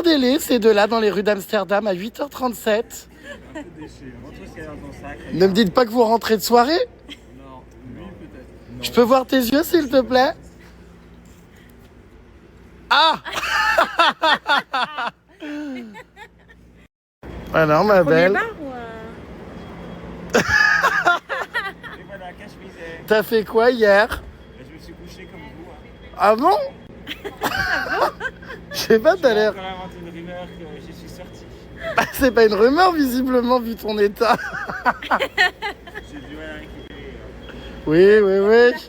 Regardez-les, ces deux-là, dans les rues d'Amsterdam à 8h37. Ne me dites pas que vous rentrez de soirée. Non, lui peut-être. Je peux voir tes yeux, s'il te plaît? Ah. Alors, ma belle. Bar ou Et voilà, cache-misère. T'as fait quoi hier? Je me suis couché comme vous. Hein. Ah bon? Je sais pas, t'as J'ai l'air... encore inventé une rumeur que je suis sorti. C'est pas une rumeur, visiblement, vu ton état. J'ai dû rien récupérer. Oui, oui, oui. Si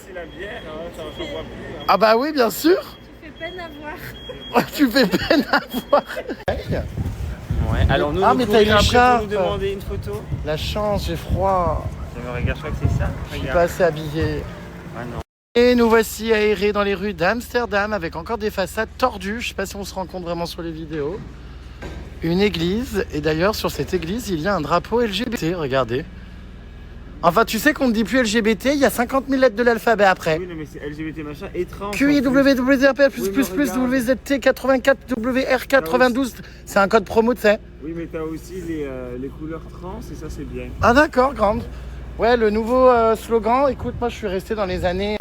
c'est la bière, hein, ça j'en bois plus. Hein. Ah bah oui, bien sûr. Tu fais peine à voir. Tu fais peine à voir. Ouais, alors nous, Ah, nous mais t'as courir une après écharpe. pour nous demander une photo. La chance, j'ai froid. Regarde, je crois que c'est ça. Je suis pas assez habillé. Ah non. Et nous voici aérés dans les rues d'Amsterdam avec encore des façades tordues. Je sais pas si on se rend compte vraiment sur les vidéos. Une église. Et d'ailleurs, sur cette église, il y a un drapeau LGBT. Regardez. Enfin, tu sais qu'on ne dit plus LGBT, il y a 50 000 lettres de l'alphabet après. Oui, non, mais c'est LGBT machin et trans. QI, WWZP, Oui, mais regarde. WZT, 84, WR, 92. C'est un code promo, tu sais. Oui, mais t'as aussi les couleurs trans et ça, c'est bien. Ah d'accord, grande. Ouais, le nouveau slogan, écoute, moi je suis resté dans les années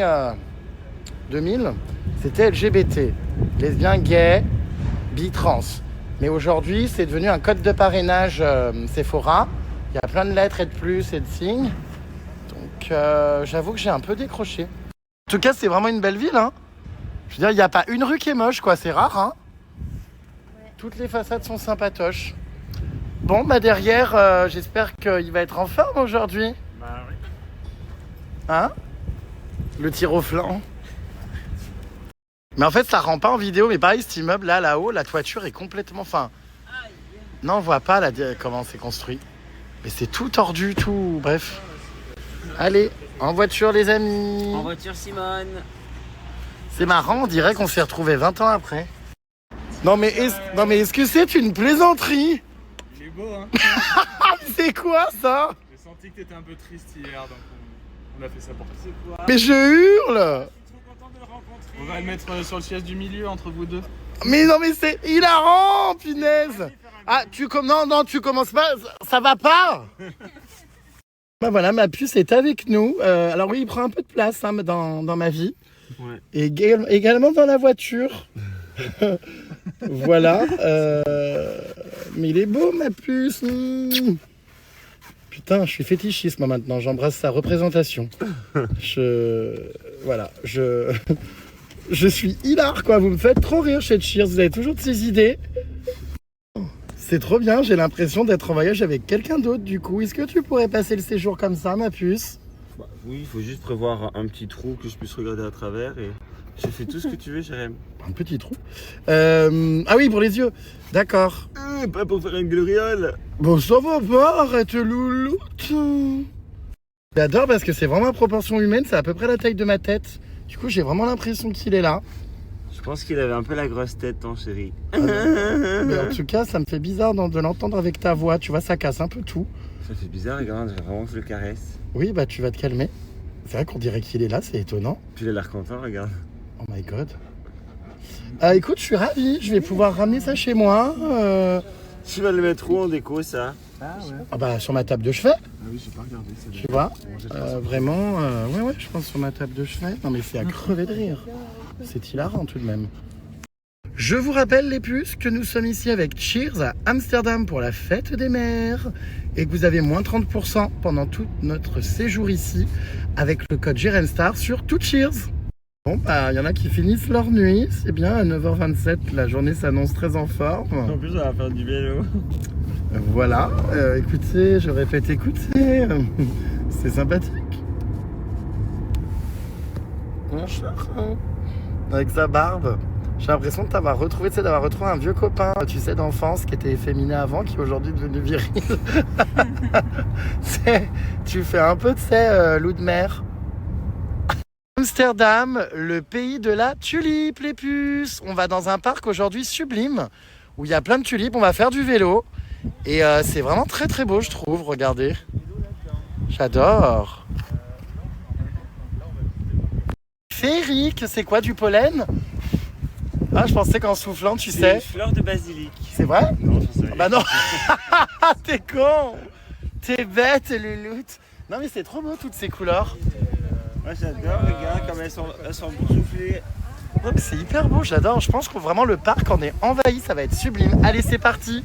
2000, c'était LGBT, lesbien, gay, bi, trans. Mais aujourd'hui, c'est devenu un code de parrainage Sephora. Il y a plein de lettres et de plus et de signes. Donc j'avoue que j'ai un peu décroché. En tout cas, c'est vraiment une belle ville, hein. Je veux dire, il n'y a pas une rue qui est moche, quoi, c'est rare, hein. Ouais. Toutes les façades sont sympatoches. Bon, bah derrière, j'espère qu'il va être en forme aujourd'hui. Bah oui. Hein? Le tir au flanc. Mais en fait, ça rend pas en vidéo. Mais pareil, cet immeuble là-haut, la toiture est complètement... Enfin, non, on voit pas là, comment c'est construit. Mais c'est tout tordu, tout... Bref. Allez, en voiture les amis. En voiture, Simone. C'est marrant, on dirait qu'on s'est retrouvés 20 ans après. Non mais est-ce que c'est une plaisanterie? Il est beau, hein. C'est quoi ça? J'ai senti que t'étais un peu triste hier, donc on a fait ça pour toi. C'est quoi? Mais je hurle. Je suis trop content de le rencontrer. On va le mettre sur le siège du milieu entre vous deux. Mais non mais c'est hilarant, punaise. Ah, tu commences pas, ça va pas. Bah voilà, ma puce est avec nous. Alors oui, il prend un peu de place hein, dans ma vie. Ouais. Et également dans la voiture. Voilà. Mais il est beau, ma puce. Putain, je suis fétichiste moi maintenant. J'embrasse sa représentation. Voilà. Je suis hilar, quoi. Vous me faites trop rire chez Cheers. Vous avez toujours de ces idées. C'est trop bien. J'ai l'impression d'être en voyage avec quelqu'un d'autre, du coup. Est-ce que tu pourrais passer le séjour comme ça, ma puce? Bah, oui, il faut juste prévoir un petit trou que je puisse regarder à travers et je fais tout ce que tu veux, Jérém. Un petit trou. Ah oui, pour les yeux. D'accord. Pas pour faire une gloriole. Bon, ça va pas. Arrête, louloute. J'adore parce que c'est vraiment à proportion humaine. C'est à peu près la taille de ma tête. Du coup, j'ai vraiment l'impression qu'il est là. Je pense qu'il avait un peu la grosse tête, ton chéri. Mais en tout cas, ça me fait bizarre de l'entendre avec ta voix. Tu vois, ça casse un peu tout. Ça fait bizarre, regarde, vraiment je le caresse. Oui, bah tu vas te calmer. C'est vrai qu'on dirait qu'il est là, c'est étonnant. Puis il a l'air content, regarde. Oh my god. Écoute, je suis ravi. Je vais pouvoir ramener ça chez moi. Tu vas le mettre où en déco, ça? Ah ouais. Ah bah sur ma table de chevet. Ah oui, j'ai pas regardé. Tu vois, vraiment, ouais, je pense sur ma table de chevet. Non mais c'est à crever de rire. C'est hilarant tout de même. Je vous rappelle les puces que nous sommes ici avec Cheers à Amsterdam pour la fête des mères et que vous avez moins 30% pendant tout notre séjour ici avec le code JéremStar sur tout Cheers. Bon bah il y en a qui finissent leur nuit, c'est bien à 9h27, la journée s'annonce très en forme. En plus, on va faire du vélo. Voilà, écoutez, je répète écoutez, c'est sympathique. Mon cher, avec sa barbe. J'ai l'impression de t'avoir retrouvé, d'avoir retrouvé un vieux copain, tu sais, d'enfance qui était efféminé avant, qui est aujourd'hui devenu viril. Tu fais un peu, tu sais, loup de mer. Amsterdam, le pays de la tulipe, les puces. On va dans un parc aujourd'hui sublime, où il y a plein de tulipes, on va faire du vélo. Et c'est vraiment très très beau, je trouve, regardez. J'adore. Féerique, c'est quoi, du pollen? Ah, je pensais qu'en soufflant, tu C'est sais. une fleur de basilic. C'est vrai? Non, j'en sais rien. Ah bah non. T'es con. T'es bête, Lulutte. Non mais c'est trop beau toutes ces couleurs. Moi j'adore, regarde comme elles sont boursouflées. Ouais, mais c'est hyper beau, j'adore. Je pense que vraiment le parc en est envahi, ça va être sublime. Allez, c'est parti.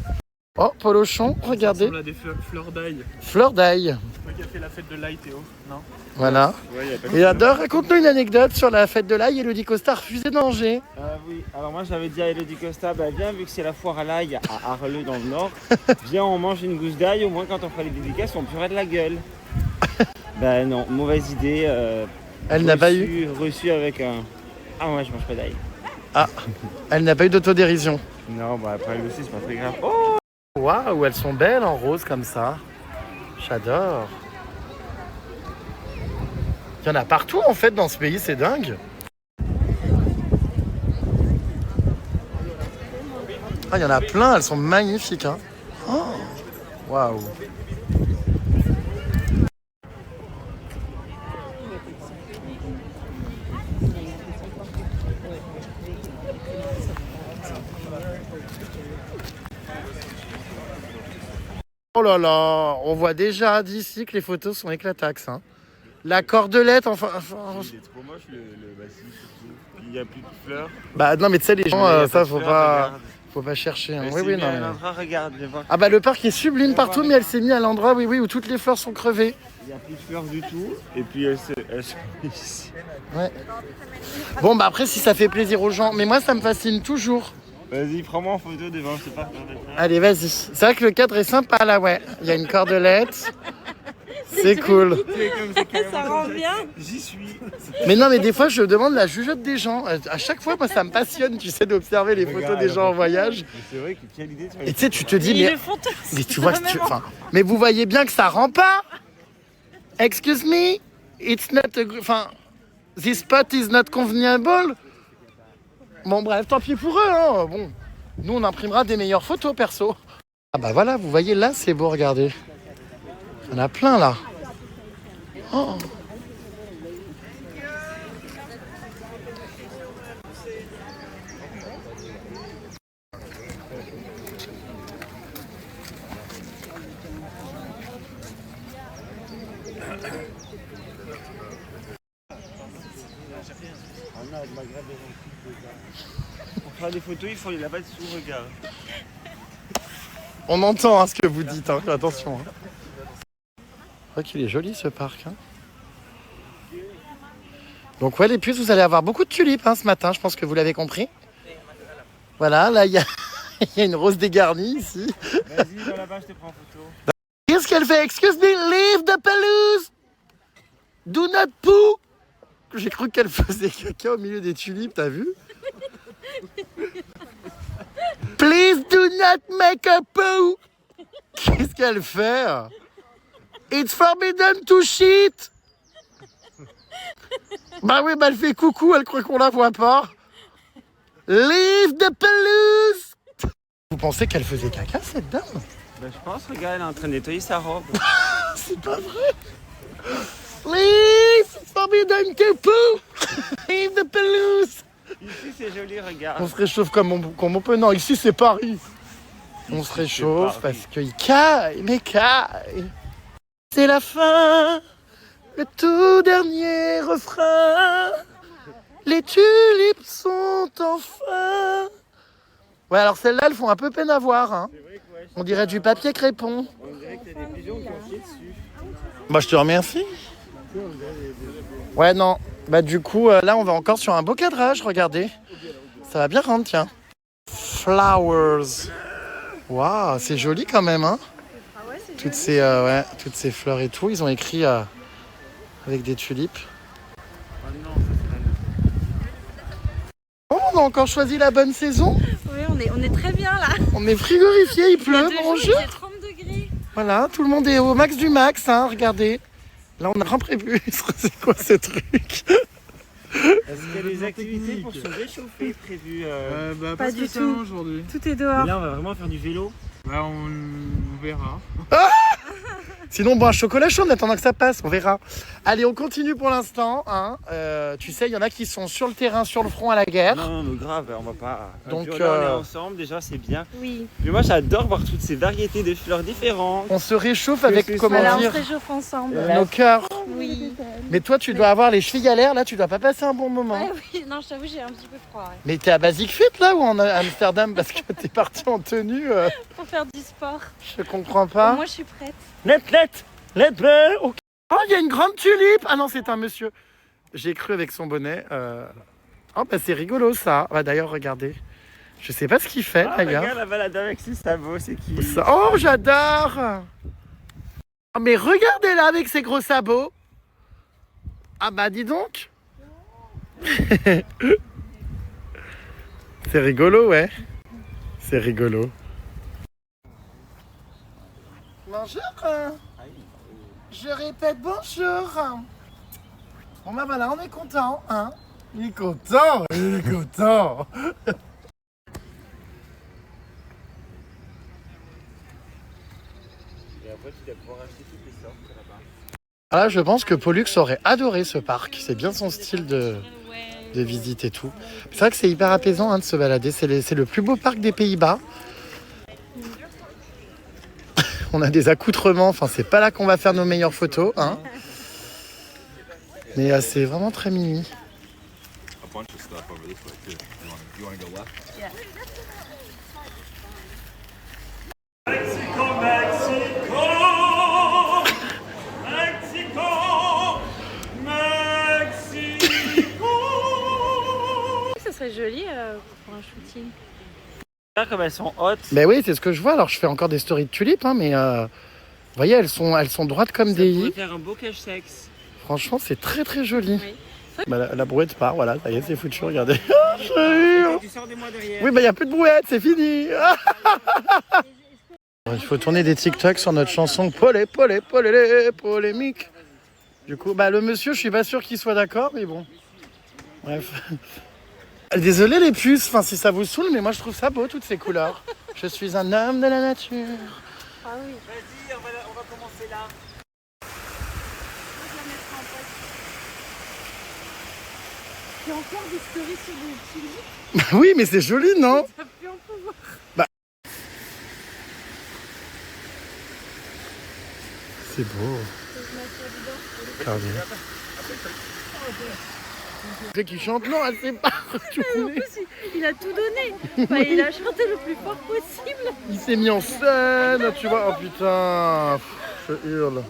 Oh, Polochon, regardez. Ça ressemble à des fleurs d'ail. Fleur d'ail. C'est toi qui as fait la fête de l'ail, Théo, non? Voilà. Ouais, y a pas de Et j'adore, raconte-nous une anecdote sur la fête de l'ail. Elodie Costa a refusé de manger. Ah oui, alors moi j'avais dit à Elodie Costa, bah viens vu que c'est la foire à l'ail à Arleux dans le Nord, viens on mange une gousse d'ail, au moins quand on fera les dédicaces on purerait de la gueule. Bah non, mauvaise idée. Elle n'a pas eu. Reçu avec un... Ah moi je mange pas d'ail. Ah, elle n'a pas eu d'autodérision. Non, bah après elle aussi c'est pas très grave. Oh Waouh, elles sont belles en rose comme ça. J'adore. Il y en a partout en fait dans ce pays, c'est dingue. Ah, il y en a plein, elles sont magnifiques. Hein. Oh, waouh. Oh là là, on voit déjà d'ici que les photos sont éclataxes. Hein. La cordelette, enfin... il est trop moche le basilic surtout. Puis il n'y a plus de fleurs. Bah non mais tu sais les gens, Mais y a ça pas de faut fleurs, pas... regarde. Faut pas chercher. Hein. Elle Oui, s'est oui, mise non. à mais- l'endroit, regarde, je vois. Ah bah le parc est sublime partout, mais elle s'est mise à l'endroit, oui, où toutes les fleurs sont crevées. Il n'y a plus de fleurs du tout. Et puis elles sont ici. Ouais. Bon bah après si ça fait plaisir aux gens, mais moi ça me fascine toujours. Vas-y, prends-moi en photo devant ce parc. Allez vas-y. C'est vrai que le cadre est sympa là, ouais. Il y a une cordelette. C'est cool. Ça rend bien. J'y suis. Mais non mais des fois je demande la jugeote des gens. À chaque fois moi ça me passionne, tu sais, d'observer les photos des gens en voyage. Mais c'est vrai que quelle idée. Et tu sais tu te dis Ils mais... le font tous. Mais tu vois, mais vous voyez bien que ça rend pas. Excuse me, it's not enfin, this spot is not convenable. Bon bref, tant pis pour eux. Hein. Bon, nous on imprimera des meilleures photos perso. Ah bah voilà, vous voyez là, c'est beau, regardez. Il y en a plein là. Oh. Pour faire des photos, il faut aller là-bas dessous, regarde. On entend hein, ce que vous dites, hein. Attention. Hein. Je crois qu'il est joli ce parc. Hein. Donc ouais les puces, vous allez avoir beaucoup de tulipes hein, ce matin, je pense que vous l'avez compris. Voilà, là il y a une rose dégarnie ici. Vas-y, va là-bas, je te prends en photo. Qu'est-ce qu'elle fait? Excuse me, leave the pelouse! Do not poo! J'ai cru qu'elle faisait caca au milieu des tulipes, t'as vu? Please do not make a poo! Qu'est-ce qu'elle fait? It's forbidden to shit! Bah oui, bah elle fait coucou, elle croit qu'on la voit pas. Leave the pelouse! Vous pensez qu'elle faisait caca, cette dame? Bah, je pense, regarde, elle est en train de nettoyer sa robe. C'est pas vrai. Leave! It's forbidden to poo! Leave the pelouse! Ici, c'est joli, regarde. On se réchauffe comme on peut. Non, ici c'est Paris. On se réchauffe Paris. parce qu'il caille, mais caille. C'est la fin, le tout dernier refrain. Les tulipes sont enfin. Ouais, alors celles-là, elles font un peu peine à voir. Hein. C'est vrai que ouais, On dirait du papier crépon. on dirait que t'as des pigeons qui ont pied dessus. Bah, je te remercie. Ouais, non. Bah, du coup, là, on va encore sur un beau cadrage. Regardez. Ça va bien rendre, tiens. Flowers. Waouh, c'est joli quand même, hein. Toutes ces fleurs et tout. Ils ont écrit avec des tulipes. Oh non, ça Oh, on a encore choisi la bonne saison. Oui, on est très bien là. On est frigorifié, il Il y a pleut. 2 jours, Bonjour. il fait 30 degrés. Voilà, tout le monde est au max du max, hein. Regardez. Là, on n'a rien prévu. C'est quoi ce truc? Est-ce qu'il y a des activités pour se réchauffer prévues Bah, Pas du spécialement tout. aujourd'hui. Tout est Et dehors. là, on va vraiment faire du vélo. Bah, on verra. Sinon, bon, un chocolat chaud en attendant que ça passe, on verra. Allez, on continue pour l'instant. Hein. Tu sais, il y en a qui sont sur le terrain, sur le front à la guerre. Non, mais grave, on va pas. Donc, Puis là, on est ensemble, déjà, c'est bien. Oui. Mais moi, j'adore voir toutes ces variétés de fleurs différentes. On se réchauffe avec, c'est comment Voilà, on se dire, réchauffe ensemble. nos cœurs. Oui. Mais toi, tu dois avoir les chevilles à l'air, là, tu dois pas passer un bon moment. Ouais, oui. Non, je t'avoue, j'ai un petit peu froid. Ouais. Mais t'es à Basic Fit, là, ou en Amsterdam? Parce que t'es parti en tenue, Pour faire du sport. je comprends pas. Moi, je suis prête. Let me. Ok. Oh, il y a une grande tulipe. Ah non, c'est un monsieur. J'ai cru avec son bonnet. Oh, bah c'est rigolo ça. Bah, d'ailleurs, regardez. Je sais pas ce qu'il fait, Ah, d'ailleurs. regarde la balade avec ses sabots, c'est qui? Ça- Oh, j'adore. Oh, mais regardez-la avec ses gros sabots. Ah bah dis donc. C'est rigolo, ouais. C'est rigolo. Bonjour. Je répète bonjour. Bon bah voilà, on est content, hein. Il est content, il est content. Et après, tu dois pouvoir acheter toutes les sortes là-bas. Ah, je pense que Pollux aurait adoré ce parc. C'est bien son style de visite et tout. C'est vrai que c'est hyper apaisant hein, de se balader. C'est le plus beau parc des Pays-Bas. On a des accoutrements. Enfin, c'est pas là qu'on va faire nos meilleures photos. Hein. Mais c'est vraiment très mini. A bunch of stuff over this way too. You wanna go left? Ça serait joli pour un shooting. Regarde comme elles sont hautes. Ben oui, c'est ce que je vois. Alors, je fais encore des stories de tulipes, hein, mais vous voyez, elles sont droites comme des On pourrait i. faire un beau cache-sexe. Franchement, c'est très très joli. Oui. Bah, la brouette part, voilà, ça y est, c'est foutu, regardez. Ah, j'ai eu. Tu sors des mois derrière. Oui, bah il n'y a plus de brouette, c'est fini. Il faut tourner des TikTok sur notre chanson polémique. Du coup, bah le monsieur, je suis pas sûr qu'il soit d'accord, mais bon. Bref. Désolé les puces, enfin si ça vous saoule, mais moi je trouve ça beau toutes ces couleurs. Je suis un homme de la nature. Ah oui. Vas-y, on va commencer là. Il y a encore des stories sur des tulipes. Oui, mais c'est joli, non? Ça peut en pouvoir. C'est beau. Regardez. C'est qui chante, non, elle s'est pas En retournée. plus, il a tout donné. Enfin, il a chanté le plus fort possible. Il s'est mis en scène, tu vois. Oh putain, je hurle.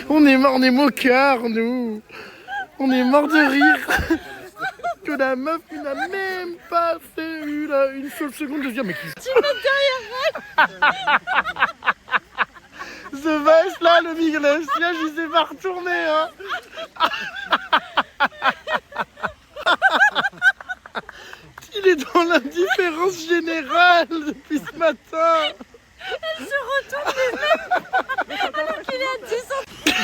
On est moqueurs, nous. On est mort de rire. Que la meuf n'a même pas fait une seule seconde de se dire mais qui Tu mets derrière ce vache là, le siège, il s'est pas retourné hein. Il est dans l'indifférence générale depuis ce matin. Elle se retourne les mêmes alors qu'il est à 10 cm.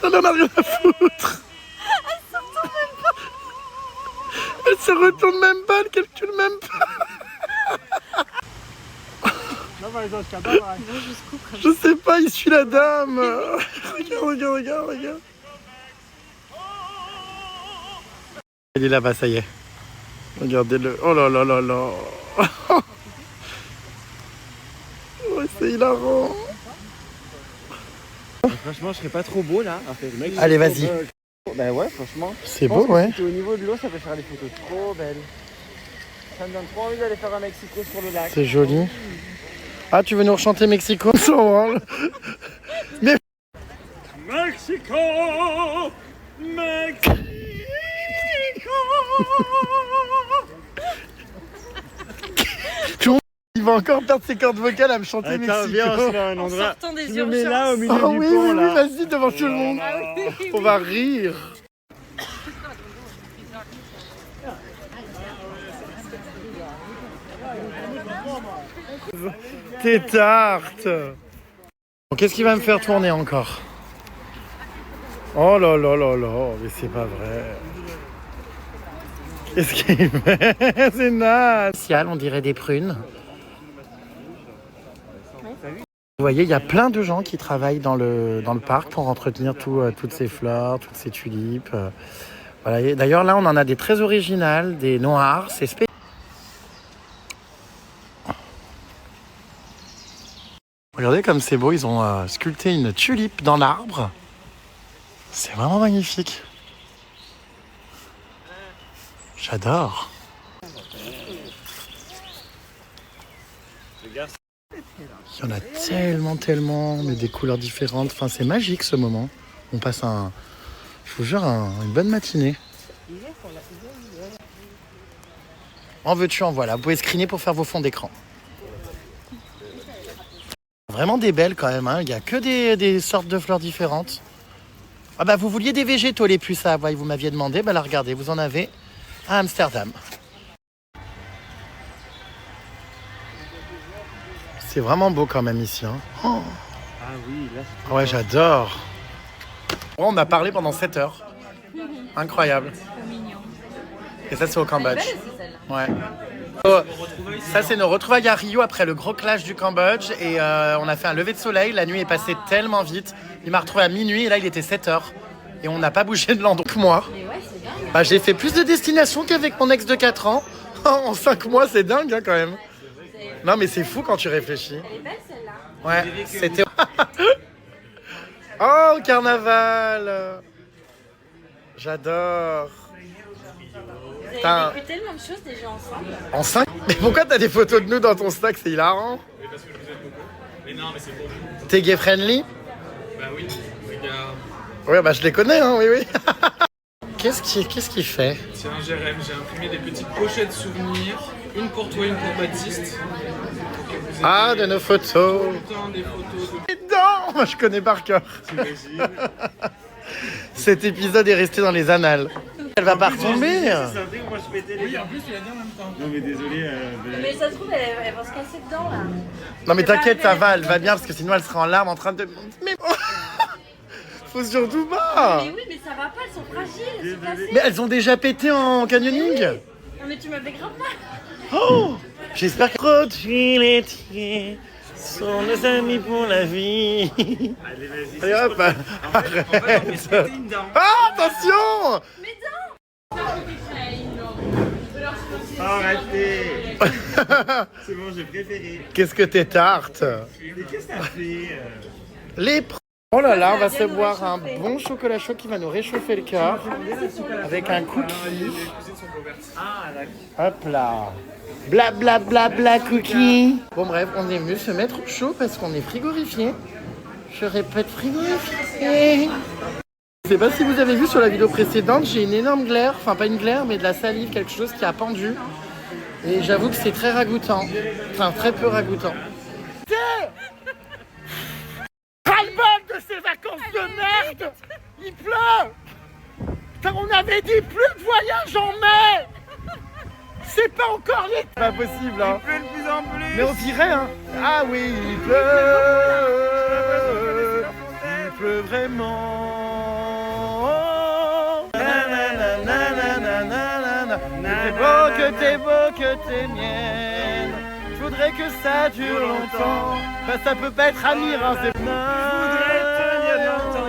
On en a rien à foutre. Elle se retourne même pas, elle calcule même pas. Bon, jusqu'où comme Je sais pas, il suit la dame. Regarde. Elle est là-bas, ça y est. Regardez-le. Oh là là là là. Oh, c'est hilarant. Franchement, je serais pas trop beau là. Allez, vas-y. Bah ouais, franchement. C'est beau, ouais. Si t'es au niveau de l'eau, ça peut faire des photos trop belles. Ça me donne trop envie d'aller faire un Mexico sur le lac. C'est joli. Ah, tu veux nous rechanter Mexico? Mais Mexico, il va encore perdre ses cordes vocales à me chanter Attends, Mexico. viens, on se met un en endroit. sortant des Tu me mets urgences. là au milieu Oh du oui, pont oui, là. vas-y devant tout le monde. Ah oui, oui, On va rire. Tes tartes. Bon, qu'est-ce qui va me faire tourner encore? Oh là là là là, mais c'est pas vrai. Qu'est-ce qu'il fait? C'est naze. On dirait des prunes. Vous voyez, il y a plein de gens qui travaillent dans le parc pour entretenir toutes ces fleurs, toutes ces tulipes. Voilà. Et d'ailleurs, là, on en a des très originales, des noires. C'est spécial. Regardez comme c'est beau. Ils ont sculpté une tulipe dans l'arbre. C'est vraiment magnifique. J'adore. Il y en a tellement, mais des couleurs différentes. Enfin, c'est magique ce moment. On passe je vous jure, une bonne matinée. En veux-tu, en voilà. Vous pouvez screener pour faire vos fonds d'écran. Vraiment des belles quand même. Hein. Il n'y a que des sortes de fleurs différentes. Ah bah vous vouliez des végétaux les puces à Hawaï, vous m'aviez demandé. Bah là regardez, vous en avez à Amsterdam. C'est vraiment beau quand même ici. Hein. Oh. Ah oui, là c'est... Ouais, j'adore. On a parlé pendant 7 heures. Incroyable. Et ça, c'est au Cambodge. Ouais. Oh, ça, c'est nos retrouvailles à Rio après le gros clash du Cambodge. Et on a fait un lever de soleil. La nuit est passée tellement vite. Il m'a retrouvé à minuit et là, il était 7 heures. Et on n'a pas bougé de l'endroit. Donc moi, bah, j'ai fait plus de destinations qu'avec mon ex de 4 ans. En 5 mois, c'est dingue hein, quand même. Non, mais c'est fou quand tu réfléchis. Elle est belle celle-là. Ouais, c'était... Oh, carnaval. J'adore. Vous avez vécu tellement de choses déjà ensemble. En 5? Mais pourquoi t'as des photos de nous dans ton stack? C'est hilarant. Parce que je vous aime beaucoup. Mais non, mais c'est pour vous. T'es gay friendly? Bah oui, regarde. Ouais, bah je les connais, hein, oui. Qu'est-ce qu'il fait? Tiens, Jérém, j'ai imprimé des petites pochettes souvenirs. Une pour toi, une pour Baptiste. Ah, de nos photos. Tout le temps des photos de... Non, moi je connais par cœur. Cet épisode est resté dans les annales. Elle va pas retomber. C'est un truc où moi je pétais les Oui, gars. en plus, tu l'as dit en même temps. Non mais désolé. Mais ça se trouve, elle va se casser dedans là. Non mais t'inquiète, ça va, elle va bien parce que sinon elle sera en larmes en train de... Mais faut surtout pas. Mais oui, mais ça va pas, elles sont fragiles, elles sont cassées. Mais elles ont déjà pété en canyoning. Non mais tu m'avais grave mal. Oh, j'espère que... Produits laitiers sont nos amis pour la vie. Allez, vas-y. Allez hop, En fait, on fait péter une dent. Ah, attention. Mais non. Arrêtez. C'est bon, j'ai préféré. Qu'est-ce que t'es tarte. Mais qu'est-ce que t'as fait Les Oh là là, on va se boire un bon chocolat chaud qui va nous réchauffer le cœur avec un cookie. Ah, d'accord. Hop là. Bla bla bla bla cookie. Bon bref, on est venu se mettre au chaud parce qu'on est frigorifié. Je répète frigorifié. Je sais pas si vous avez vu sur la vidéo précédente, j'ai une énorme glaire, enfin pas une glaire mais de la salive, quelque chose qui a pendu. Et j'avoue que c'est très ragoûtant. Enfin très peu ragoûtant. Ras-le-bol de ces vacances de merde. Il pleut. Putain, on avait dit plus de voyage en mai. C'est pas encore l'été. C'est pas possible hein. Il pleut de plus en plus. Mais on dirait hein. Ah oui, il pleut. Il pleut vraiment. T'es beau, que t'es mienne. Je voudrais que ça dure longtemps. Bah ça peut pas être Amir hein, c'est... Je voudrais tenir longtemps.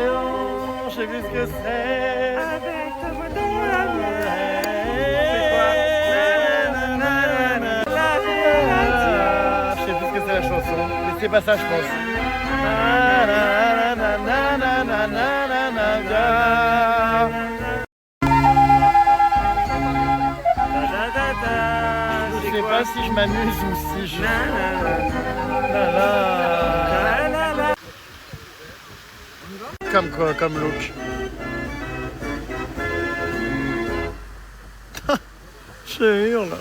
Je sais plus ce que c'est. Avec ta voix dans la Je sais plus ce que c'est la chanson. Mais c'est pas ça je pense. Je sais pas si je m'amuse ou si je... Comme quoi, comme look. Je hurle.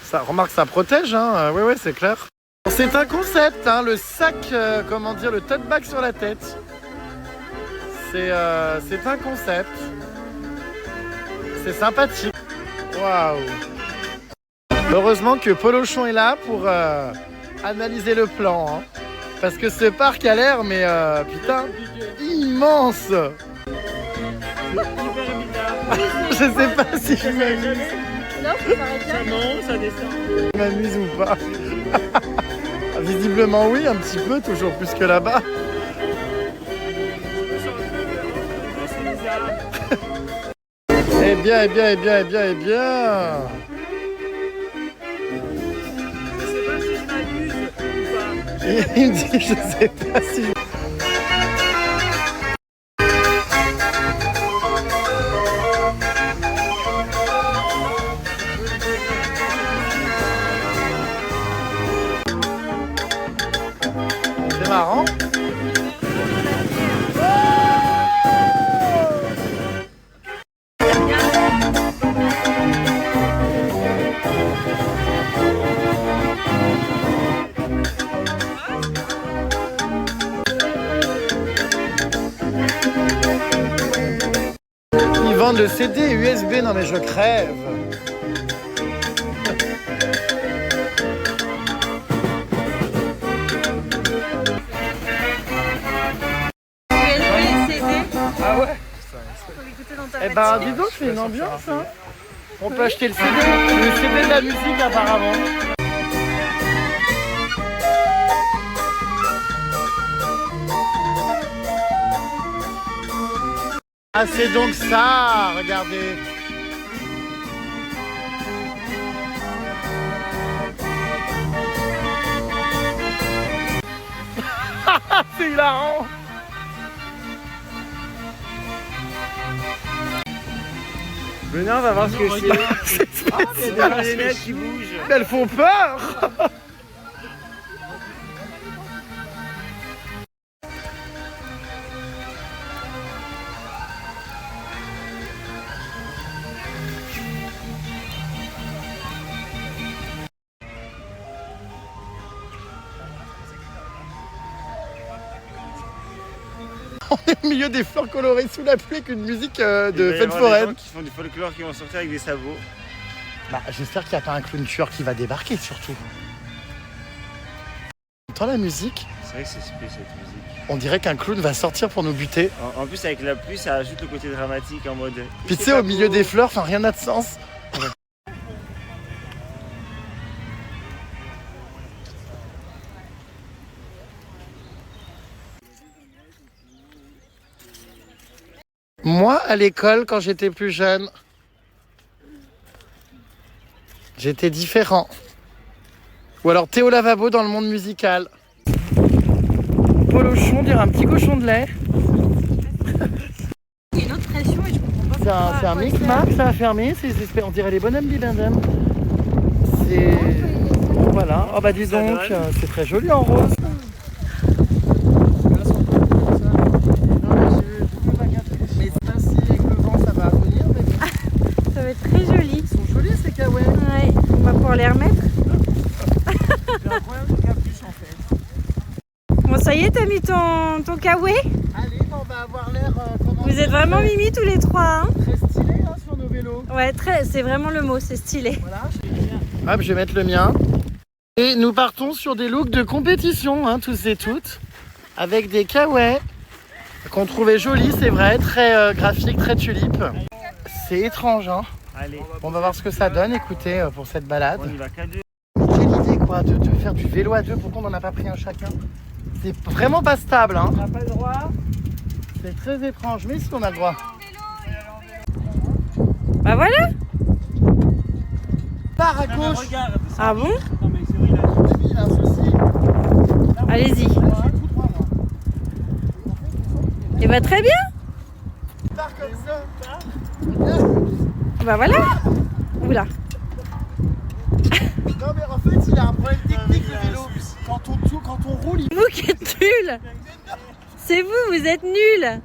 Ça, remarque, ça protège, hein. Ouais, c'est clair. C'est un concept, hein, le sac, comment dire, le tote bag sur la tête. C'est un concept. C'est sympathique. Waouh. Heureusement que Polochon est là pour analyser le plan. Hein. Parce que ce parc a l'air, mais putain, immense. Je sais pas si je m'amuse. Non, ça paraît bien. Non, ça descend. Je m'amuse ou pas. Visiblement. visiblement oui, un petit peu, toujours plus que là-bas. Eh bien, eh bien, eh bien, eh bien, eh bien. Je sais pas si je m'amuse ou pas. Il me dit, je sais pas si... C'est marrant. Ils vendent le CD USB, non mais je crève. USB, CD, Ah ouais. pour l'écouter dans ta Eh ben voiture. dis donc, c'est une ambiance hein. On peut acheter le CD de la musique apparemment. Ah c'est donc ça, regardez. C'est hilarant. Venez, on va voir ce que c'est. Ah, il y a des marionnettes qui bougent. Elles font peur. On est au milieu des fleurs colorées sous la pluie avec une musique de fête Des foraine. gens qui font du folklore qui vont sortir avec des sabots. Bah, j'espère qu'il n'y a pas un clown tueur qui va débarquer surtout. Entends la musique? C'est vrai que c'est spé cette musique. On dirait qu'un clown va sortir pour nous buter. En plus, avec la pluie, ça ajoute le côté dramatique en mode. Puis tu sais, au milieu des fleurs, enfin rien n'a de sens. Moi, à l'école, quand j'étais plus jeune, j'étais différent. Ou alors Théo Lavabo dans le monde musical. Polochon, dire un petit cochon de lait. Il y a une autre pression et je comprends pas. C'est un mix-max, ça a fermé, on dirait les bonhommes bibendum. C'est... Voilà, oh bah dis donc, c'est très joli en rose. Mais c'est ainsi avec le vent, ça va venir. Mais... Ça va être très joli. Ils sont jolis ces kawaii. Ouais, on va pouvoir les remettre. C'est incroyable le capuche en fait. Bon, ça y est, t'as mis ton kawaii. Allez, on va avoir l'air... Vous êtes vraiment mimi tous les trois, hein? Très stylé hein, sur nos vélos. Ouais, c'est vraiment le mot, c'est stylé. Voilà, hop, je vais mettre le mien. Et nous partons sur des looks de compétition, hein, tous et toutes, avec des kawaii qu'on trouvait jolis, c'est vrai, très graphiques, très tulipe. C'est étrange, hein. Allez, On va voir ce que ça donne, écoutez, pour cette balade. on y va qu'à deux. Quelle idée, quoi, de faire du vélo à deux, pourquoi on n'en a pas pris un chacun? C'est vraiment pas stable, hein. On n'a pas le droit. C'est très étrange, mais si on a le droit. Bah voilà. Part à gauche. Regarde. Ah bon? Non, mais c'est vrai, il a Il a un souci. Allez-y. Là, je suis tout droit, moi. Et bah très bien. Part comme ça. Bah voilà. Oula. Non mais en fait il a un problème technique le vélo. Quand on roule, il... Vous qui êtes nuls. C'est vous, vous êtes nuls.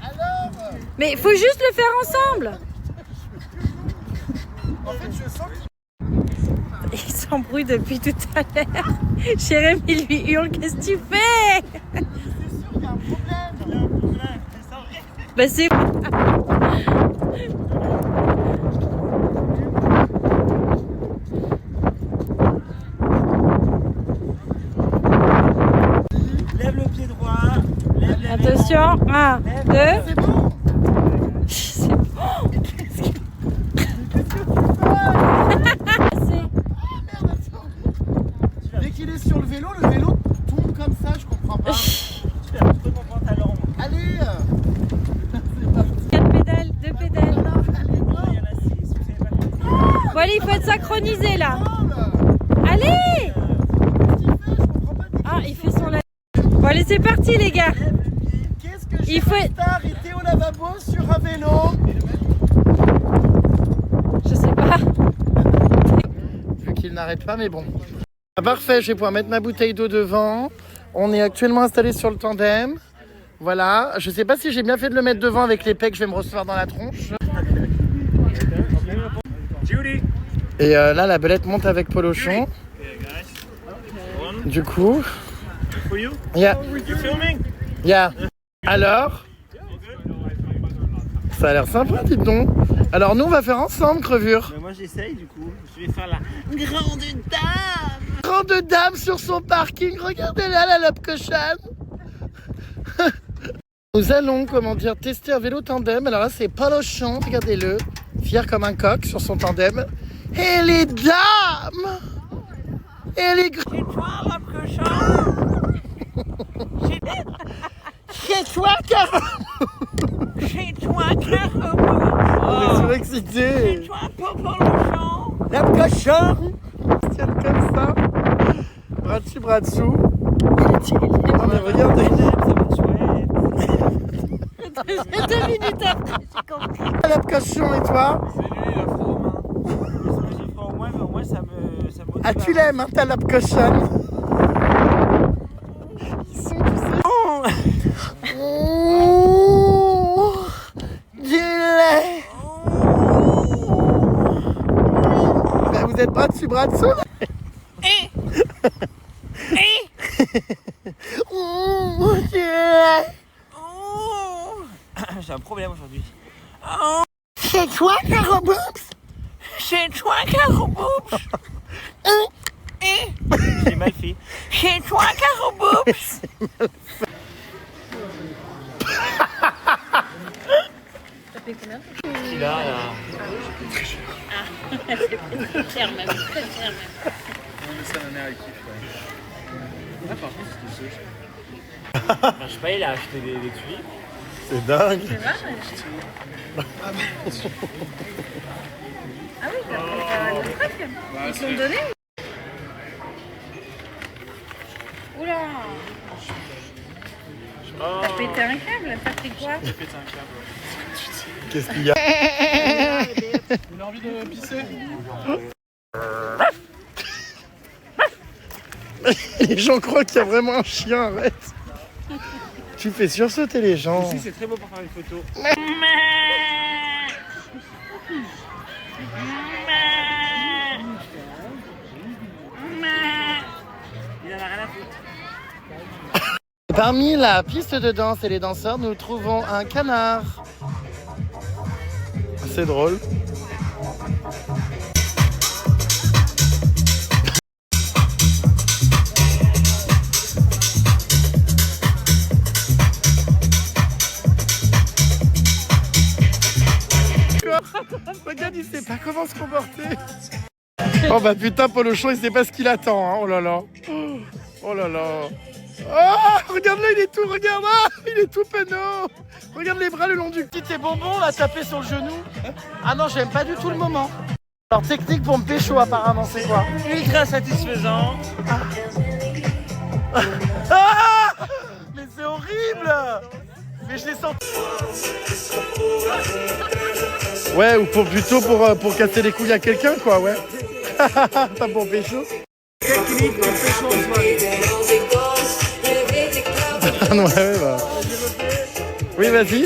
Alors Mais faut juste le faire ensemble. en fait je sens qu'il... Il s'embrouille depuis tout à l'heure. Jérémy lui hurle, qu'est-ce que tu fais? C'est sûr qu'il y a un problème. Bah c'est... Lève le pied droit. Lève. Attention, 1, 2... C'est bon. C'est bon. Dès qu'il il est sur le vélo tombe comme ça, je comprends pas. Tu fais un peu mon pantalon. Allez 4 pédales, 2 pédales. Il y en a 6, vous savez pas. Bon allez, il faut être synchronisé là. Allez. Ah, il fait son live. Bon allez, c'est parti les gars. Qu'est-ce que j'ai Il faut... arrêté au lavabo sur un vélo? Je sais pas. Vu qu'il n'arrête pas, mais bon. Ah, parfait, je vais pouvoir mettre ma bouteille d'eau devant. On est actuellement installé sur le tandem. Voilà, je sais pas si j'ai bien fait de le mettre devant avec les pecs, je vais me recevoir dans la tronche. Et là, la belette monte avec Polochon. Du coup... Yeah. Yeah. Alors, ça a l'air sympa, dites donc. Alors nous, on va faire ensemble, crevure. Mais moi j'essaye du coup. Je vais faire la grande dame. Grande dame sur son parking, regardez-la, la lobe cochonne. Nous allons, comment dire, tester un vélo tandem. Alors là, c'est Polochon, regardez-le, fier comme un coq sur son tandem. Et les dames. Et les gros. Chez toi, lobe cochon. Chez toi, Caro. Chez toi, Caro. On est surexcités. Chez toi, Polochon. Lobe cochon. Tiens comme ça. Bras dessus, bras dessous. Non mais regardez. Ça va être chouette. 2 minutes après, j'ai compris. Lobe cochon et toi? C'est lui, la frome. Au moins ça me Ah tu l'aimes, hein, ta lobe cochonne. Ils sont tous... Oh, du lait. Ben, vous êtes bras dessus, bras dessous. Oh, du lait. J'ai un problème aujourd'hui. Chez toi, Caro Boobs. Chez toi, Caro Boobs. J'ai mal fait. Chez toi, Caro Boobs. Ça fait combien? Il a là. Très cher même, très cher même. Ça m'a à kiff. Ah, par contre, c'est ce Je sais pas, il a acheté des tuyaux. C'est dingue. C'est vrai? Ah oui, t'as pris le truc. Ils te l'ont donné? Oula. T'as pété un câble? T'as pris quoi? J'ai pété un câble. Qu'est-ce qu'il y a? Il a envie de pisser? Les gens croient qu'il y a vraiment un chien, arrête. Tu fais sursauter les gens. Ici, c'est très beau pour faire une photo. Il en a rien à foutre. Parmi la piste de danse et les danseurs, nous trouvons un canard. C'est drôle. Regarde, il sait pas comment se comporter. Oh bah putain, Polochon, il sait pas ce qu'il attend, hein. Oh là là. Oh là là. Oh, regarde-le, il est tout, regarde, ah, il est tout penaud. Regarde les bras le long du petit et bonbon, là, tapé sur le genou. Ah non, j'aime pas du tout le moment. Alors, technique pour me pécho, apparemment, c'est quoi? Ultra satisfaisant. Ah, mais c'est horrible. Mais je l'ai senti. Ouais, ou plutôt pour casser les couilles à quelqu'un, quoi, ouais. Pas pour pécho. Technique pour pécho en soirée. Ouais, bah. Oui, vas-y.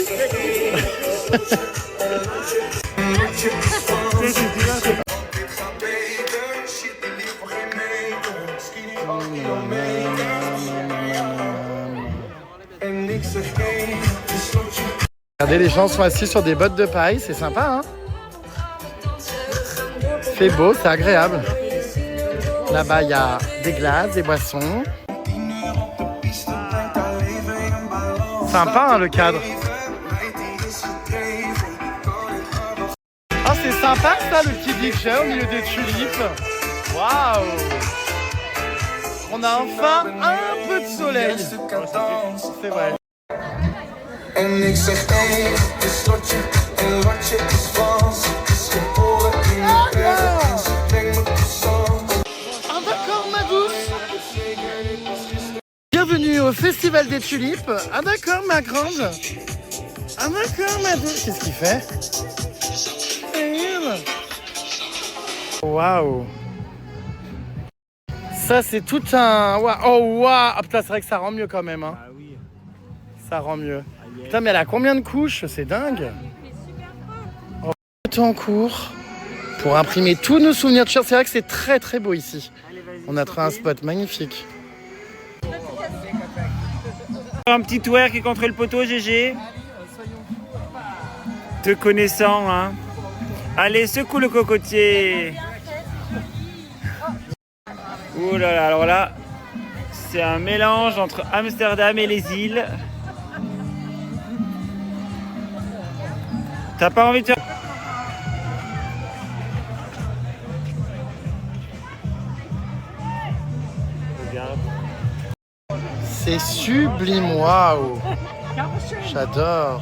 Regardez, les gens sont assis sur des bottes de paille, c'est sympa, hein. C'est beau, c'est agréable. Là-bas, il y a des glaces, des boissons. Sympa, hein, le cadre. Ah, c'est sympa, ça, le petit DJ au milieu des tulipes. Waouh! On on a enfin un peu de soleil. C'est vrai. En ik zeg één, het is slotje en watje is vals. Het is geboren in de berg en ze brengt me croissant. Ah d'accord ma douce. Bienvenue au Festival des Tulipes. Ah d'accord ma grande. Ah d'accord ma douce. Qu'est-ce qu'il fait? Waouh. Ça c'est tout un... Oh waouh. Ah putain c'est vrai que ça rend mieux quand même hein. Ah oui. Ça rend mieux. Putain mais elle a combien de couches? C'est dingue. Oh, temps en cours pour imprimer tous nos souvenirs de Cher. C'est vrai que c'est très très beau ici. On a trouvé un spot magnifique. Un petit twerk contre le poteau, GG. Te connaissant, hein. Allez, secoue le cocotier. Ouh là là, alors là, c'est un mélange entre Amsterdam et les îles. T'as pas envie de faire... Regarde. C'est sublime, waouh. J'adore.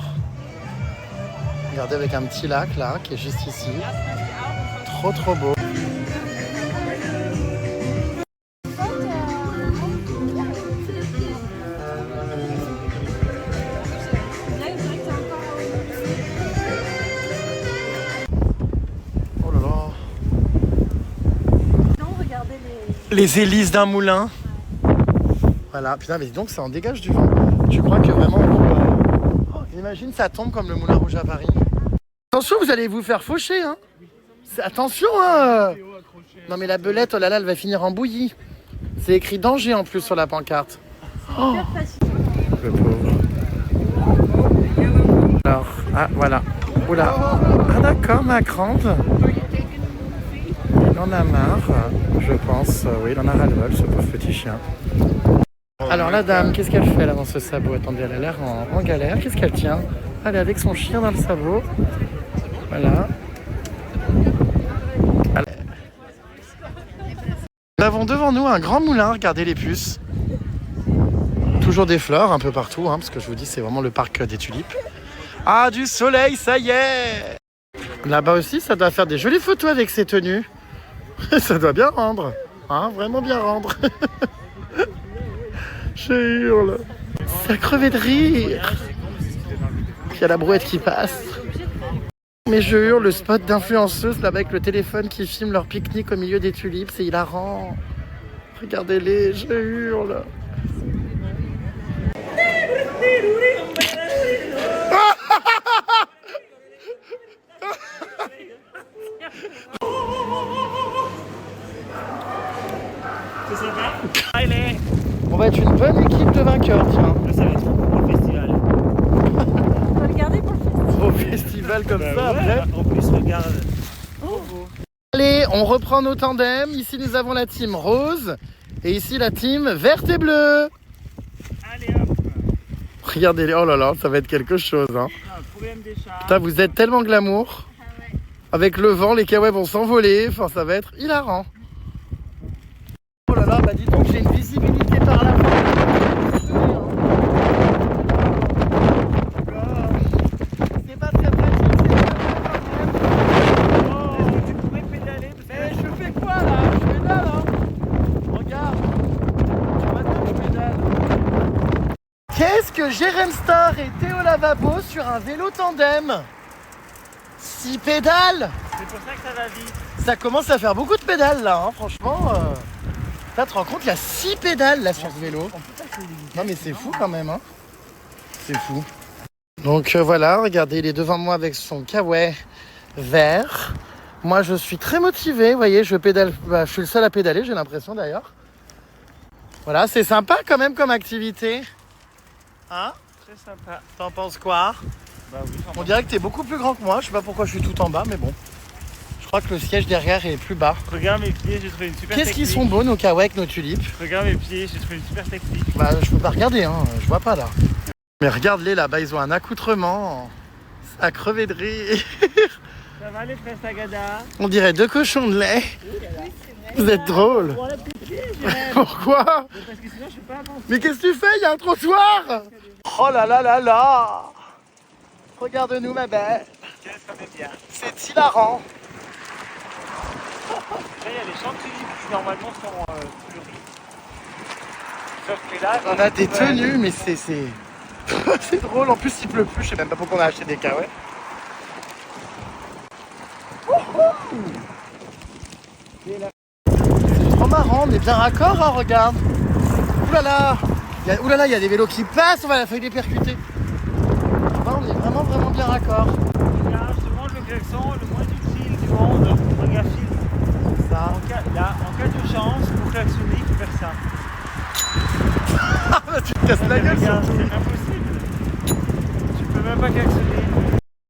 Regardez avec un petit lac là qui est juste ici. Trop trop beau. Oh là là. Les hélices d'un moulin. Voilà, putain, mais dis donc, ça en dégage du vent. Tu crois que vraiment... imagine, ça tombe comme le Moulin Rouge à Paris. Attention, vous allez vous faire faucher, hein. Attention, hein. Non, mais la belette, oh là là, elle va finir en bouillie. C'est écrit danger en plus sur la pancarte. Oh. Le pauvre. Alors, ah, voilà. Oula. Ah d'accord, ma grande. Il en a marre, je pense. Oui, il en a ras-le-bol, ce pauvre petit chien. Alors la dame, qu'est-ce qu'elle fait là dans ce sabot? Attendez, elle a l'air en galère. Qu'est-ce qu'elle tient? Elle est avec son chien dans le sabot. Voilà. Nous avons devant nous un grand moulin, regardez les puces. Toujours des fleurs un peu partout, hein, parce que je vous dis c'est vraiment le parc des tulipes. Ah, du soleil, ça y est! Là-bas aussi, ça doit faire des jolies photos avec ses tenues. Ça doit bien rendre, hein, vraiment bien rendre. Je hurle. Ça crevait de rire. Il y a la brouette qui passe. Mais je hurle, le spot d'influenceuses là avec le téléphone qui filme leur pique-nique au milieu des tulipes, c'est hilarant. Regardez-les, je hurle. C'est sympa. Allez. On va être une bonne équipe de vainqueurs, tiens. Ça va être pour le festival. On va le garder pour le festival. Au festival comme ça, ouais, après. en plus, regarde. Allez, on reprend nos tandems. Ici, nous avons la team rose. Et ici, la team verte et bleue. Allez hop. Regardez-les. Oh là là, ça va être quelque chose, hein. Un problème des chats. Putain, vous êtes tellement glamour. Avec le vent, les kawaii vont s'envoler. Enfin, ça va être hilarant. Oh là là, bah dis donc, j'ai une visibilité par là. C'est pas très pratique. Est-ce que tu pourrais pédaler? Mais je fais quoi là? Je pédale, hein. Regarde. Maintenant, je pédale. Qu'est-ce que Jérém Star et Théo Lavabo sur un vélo tandem? 6 pédales. C'est pour ça que ça va vite. Ça commence à faire beaucoup de pédales là, hein, franchement. Tu te rends compte, il y a 6 pédales là sur ce vélo. Non mais c'est fou quand même, hein. C'est fou. Donc voilà, regardez, il est devant moi avec son kawaii vert. Moi je suis très motivé, vous voyez, je pédale, je suis le seul à pédaler, j'ai l'impression d'ailleurs. Voilà, c'est sympa quand même comme activité. Hein? Très sympa. T'en penses quoi? Bah oui, On dirait que t'es beaucoup plus grand que moi, je sais pas pourquoi je suis tout en bas, mais bon. Je crois que le siège derrière est plus bas. Regarde mes pieds, j'ai trouvé une super Qu'est-ce technique. qu'ils sont beaux nos kawaii avec nos tulipes. Regarde mes pieds, j'ai trouvé une super technique. Bah je peux pas regarder, hein, je vois pas là. Mais regarde-les là-bas, ils ont un accoutrement. Ça a crevé de rire. Ça va les frères Sagada? On dirait 2 cochons de lait. Vous êtes drôle. Pour la pied, Pourquoi? parce que sinon je suis pas avancer. Mais qu'est-ce que tu fais? Il y a un trottoir. Oh là là là là. Regarde-nous ma belle. Qu'est-ce qu'on est bien. C'est hilarant. Là, il y a les champs de tulipes qui normalement sont fleuris. Sauf que là, On a des tenues, mais c'est c'est drôle. En plus, il pleut plus. Je sais même pas pourquoi on a acheté des cahuètes. C'est trop marrant. On est bien raccord, hein, regarde. Oulala. Oulala, il y a des vélos qui passent. On va la failli les percuter. Ah, on est vraiment bien raccord. Regarde, je te montre le klaxon le moins utile du monde. Regarde, filme. Ça. En cas de chance, pour klaxonner, il faut faire ça. Ah, bah, tu te casses la gueule Regarde, surtout. c'est impossible. Tu peux même pas klaxonner.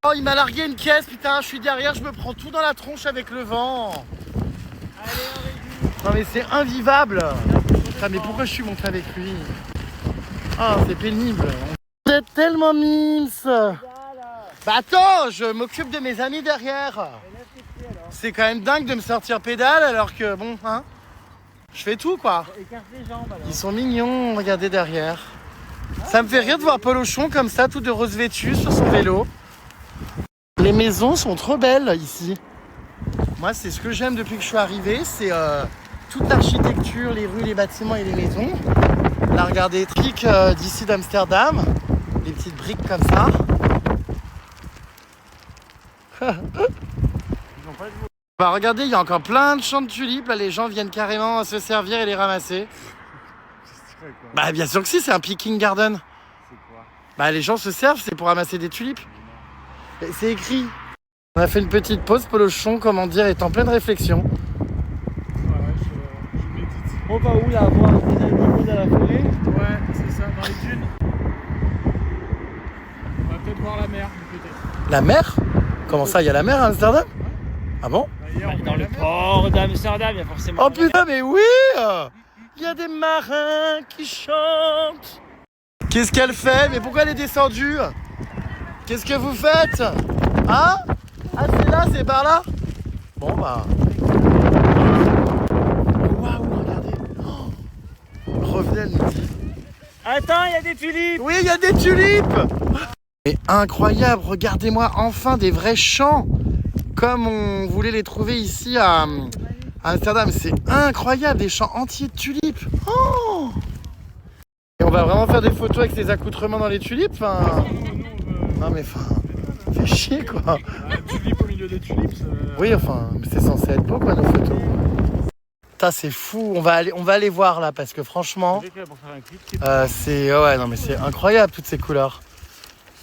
Oh, il m'a largué une caisse, putain, je suis derrière, je me prends tout dans la tronche avec le vent. Allez, on réduit. Non mais c'est invivable. Putain, mais pourquoi je suis monté avec lui? Ah, c'est pénible. Vous êtes tellement mimes. Bah attends, je m'occupe de mes amis derrière. C'est quand même dingue de me sortir pédale alors que bon, hein, je fais tout quoi. Écarte les jambes alors. Ils sont mignons, regardez derrière. Ça me fait rire de voir Polochon comme ça, tout de rose vêtu sur son vélo. Les maisons sont trop belles ici. Moi, c'est ce que j'aime depuis que je suis arrivé, c'est toute l'architecture, les rues, les bâtiments et les maisons. Là, regardez, trucs d'ici d'Amsterdam, les petites briques comme ça. Bah regardez, il y a encore plein de champs de tulipes. Là, les gens viennent carrément se servir et les ramasser. Bah bien sûr que si, c'est un picking garden. C'est quoi? Bah les gens se servent, c'est pour ramasser des tulipes. Et c'est écrit. On a fait une petite pause, Polochon, comment dire, est en pleine réflexion. Je médite. On va où là, voir des animaux dans la forêt? Ouais, c'est ça, dans les dunes. On va peut-être voir la mer, peut-être. La mer? Comment ça, il y a la mer à Amsterdam? Ah bon? Bah, hier, on Dans voit le la mer. port d'Amsterdam, il y a forcément. Oh putain, mais oui! Il y a des marins qui chantent. Qu'est-ce qu'elle fait? Mais pourquoi elle est descendue? Qu'est-ce que vous faites? Hein? Ah, c'est là, c'est par là? Bon, bah. Waouh, regardez. Oh. Revenez, elle nous dit. Attends, il y a des tulipes. Oui, il y a des tulipes! Mais incroyable, regardez-moi enfin des vrais champs comme on voulait les trouver ici à Amsterdam. C'est incroyable, des champs entiers de tulipes. Oh! Et on va vraiment faire des photos avec ces accoutrements dans les tulipes. Enfin... Non mais enfin, fait chier quoi. Ah, tulipe au milieu des tulipes. Oui, enfin, c'est censé être beau quoi nos photos. Putain, c'est fou. On va aller voir là parce que franchement, Pour faire un clip, c'est ouais non mais c'est incroyable toutes ces couleurs.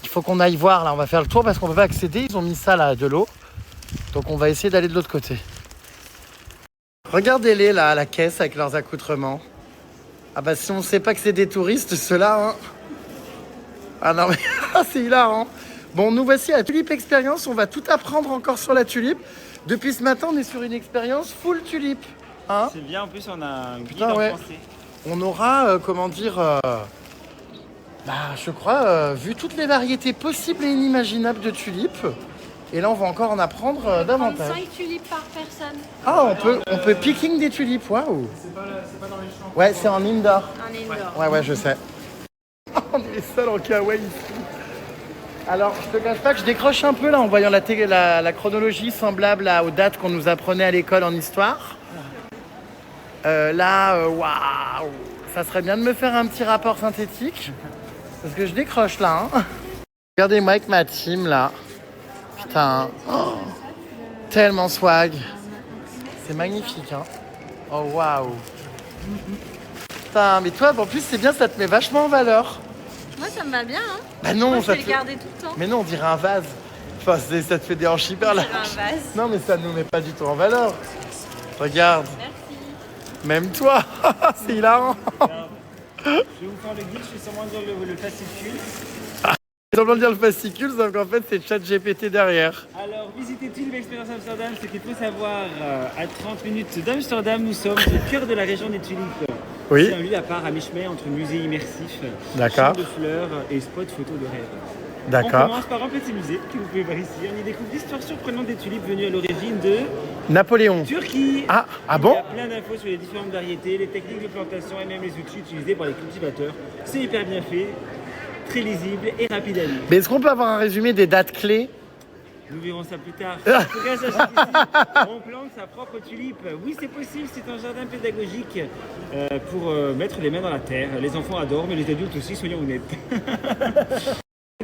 Il faut qu'on aille voir là. On va faire le tour parce qu'on peut pas accéder. Ils ont mis ça là de l'eau. Donc on va essayer d'aller de l'autre côté. Regardez-les là à la caisse avec leurs accoutrements. Ah bah si on sait pas que c'est des touristes ceux-là. Hein. Ah non mais c'est hilarant. Bon, nous voici à la Tulipe Experience. On va tout apprendre encore sur la tulipe. Depuis ce matin, on est sur une expérience full tulipe. Hein? c'est bien, en plus on a un guide Putain, en ouais. français. On aura, comment dire, bah, je crois, vu toutes les variétés possibles et inimaginables de tulipes. Et là, on va encore en apprendre davantage. 5 tulipes par personne. Ah, on peut picking des tulipes, waouh. C'est pas dans les champs. Ouais, c'est en indoor. Un indoor. Ouais, je sais. On est les seuls en kawaii ici. Alors, je te cache pas que je décroche un peu là en voyant la chronologie semblable aux dates qu'on nous apprenait à l'école en histoire. Waouh, ça serait bien de me faire un petit rapport synthétique. Parce que je décroche là. Hein. Regardez-moi avec ma team là. Putain. Oh, tellement swag. C'est magnifique. Hein. Oh waouh. Putain, mais toi, en plus, c'est bien, ça te met vachement en valeur. Moi, ça me va bien. Hein. Bah non, Moi, je ça vais te le fait... garder tout le temps. Mais non, on dirait un vase. Enfin, ça te fait des hanches hyper larges. Un vase. Non, mais ça ne nous met pas du tout en valeur. Regarde, Merci. même toi, c'est hilarant. Je vais vous faire le guide, je vais sûrement dire le fascicule. Ils ont dire le fascicule, sauf qu'en fait, c'est ChatGPT derrière. Alors, visiter Tulipe Experience Amsterdam, ce qu'il faut savoir, à 30 minutes d'Amsterdam, nous sommes au cœur de la région des tulipes. Oui. C'est un lieu à part à mi-chemin entre musée immersif, D'accord. champ de fleurs et spot photo de rêve. On D'accord. commence par un petit musée que vous pouvez voir ici. On y découvre l'histoire surprenante des tulipes venues à l'origine de Napoléon. Turquie. Ah Il y bon? a plein d'infos sur les différentes variétés, les techniques de plantation et même les outils utilisés par les cultivateurs. C'est hyper bien fait, très lisible et rapide à lire. Mais est-ce qu'on peut avoir un résumé des dates clés? Nous verrons ça plus tard. En tout cas, sachez qu'ici, on plante sa propre tulipe. Oui, c'est possible, c'est un jardin pédagogique pour mettre les mains dans la terre. Les enfants adorent, mais les adultes aussi, soyons honnêtes.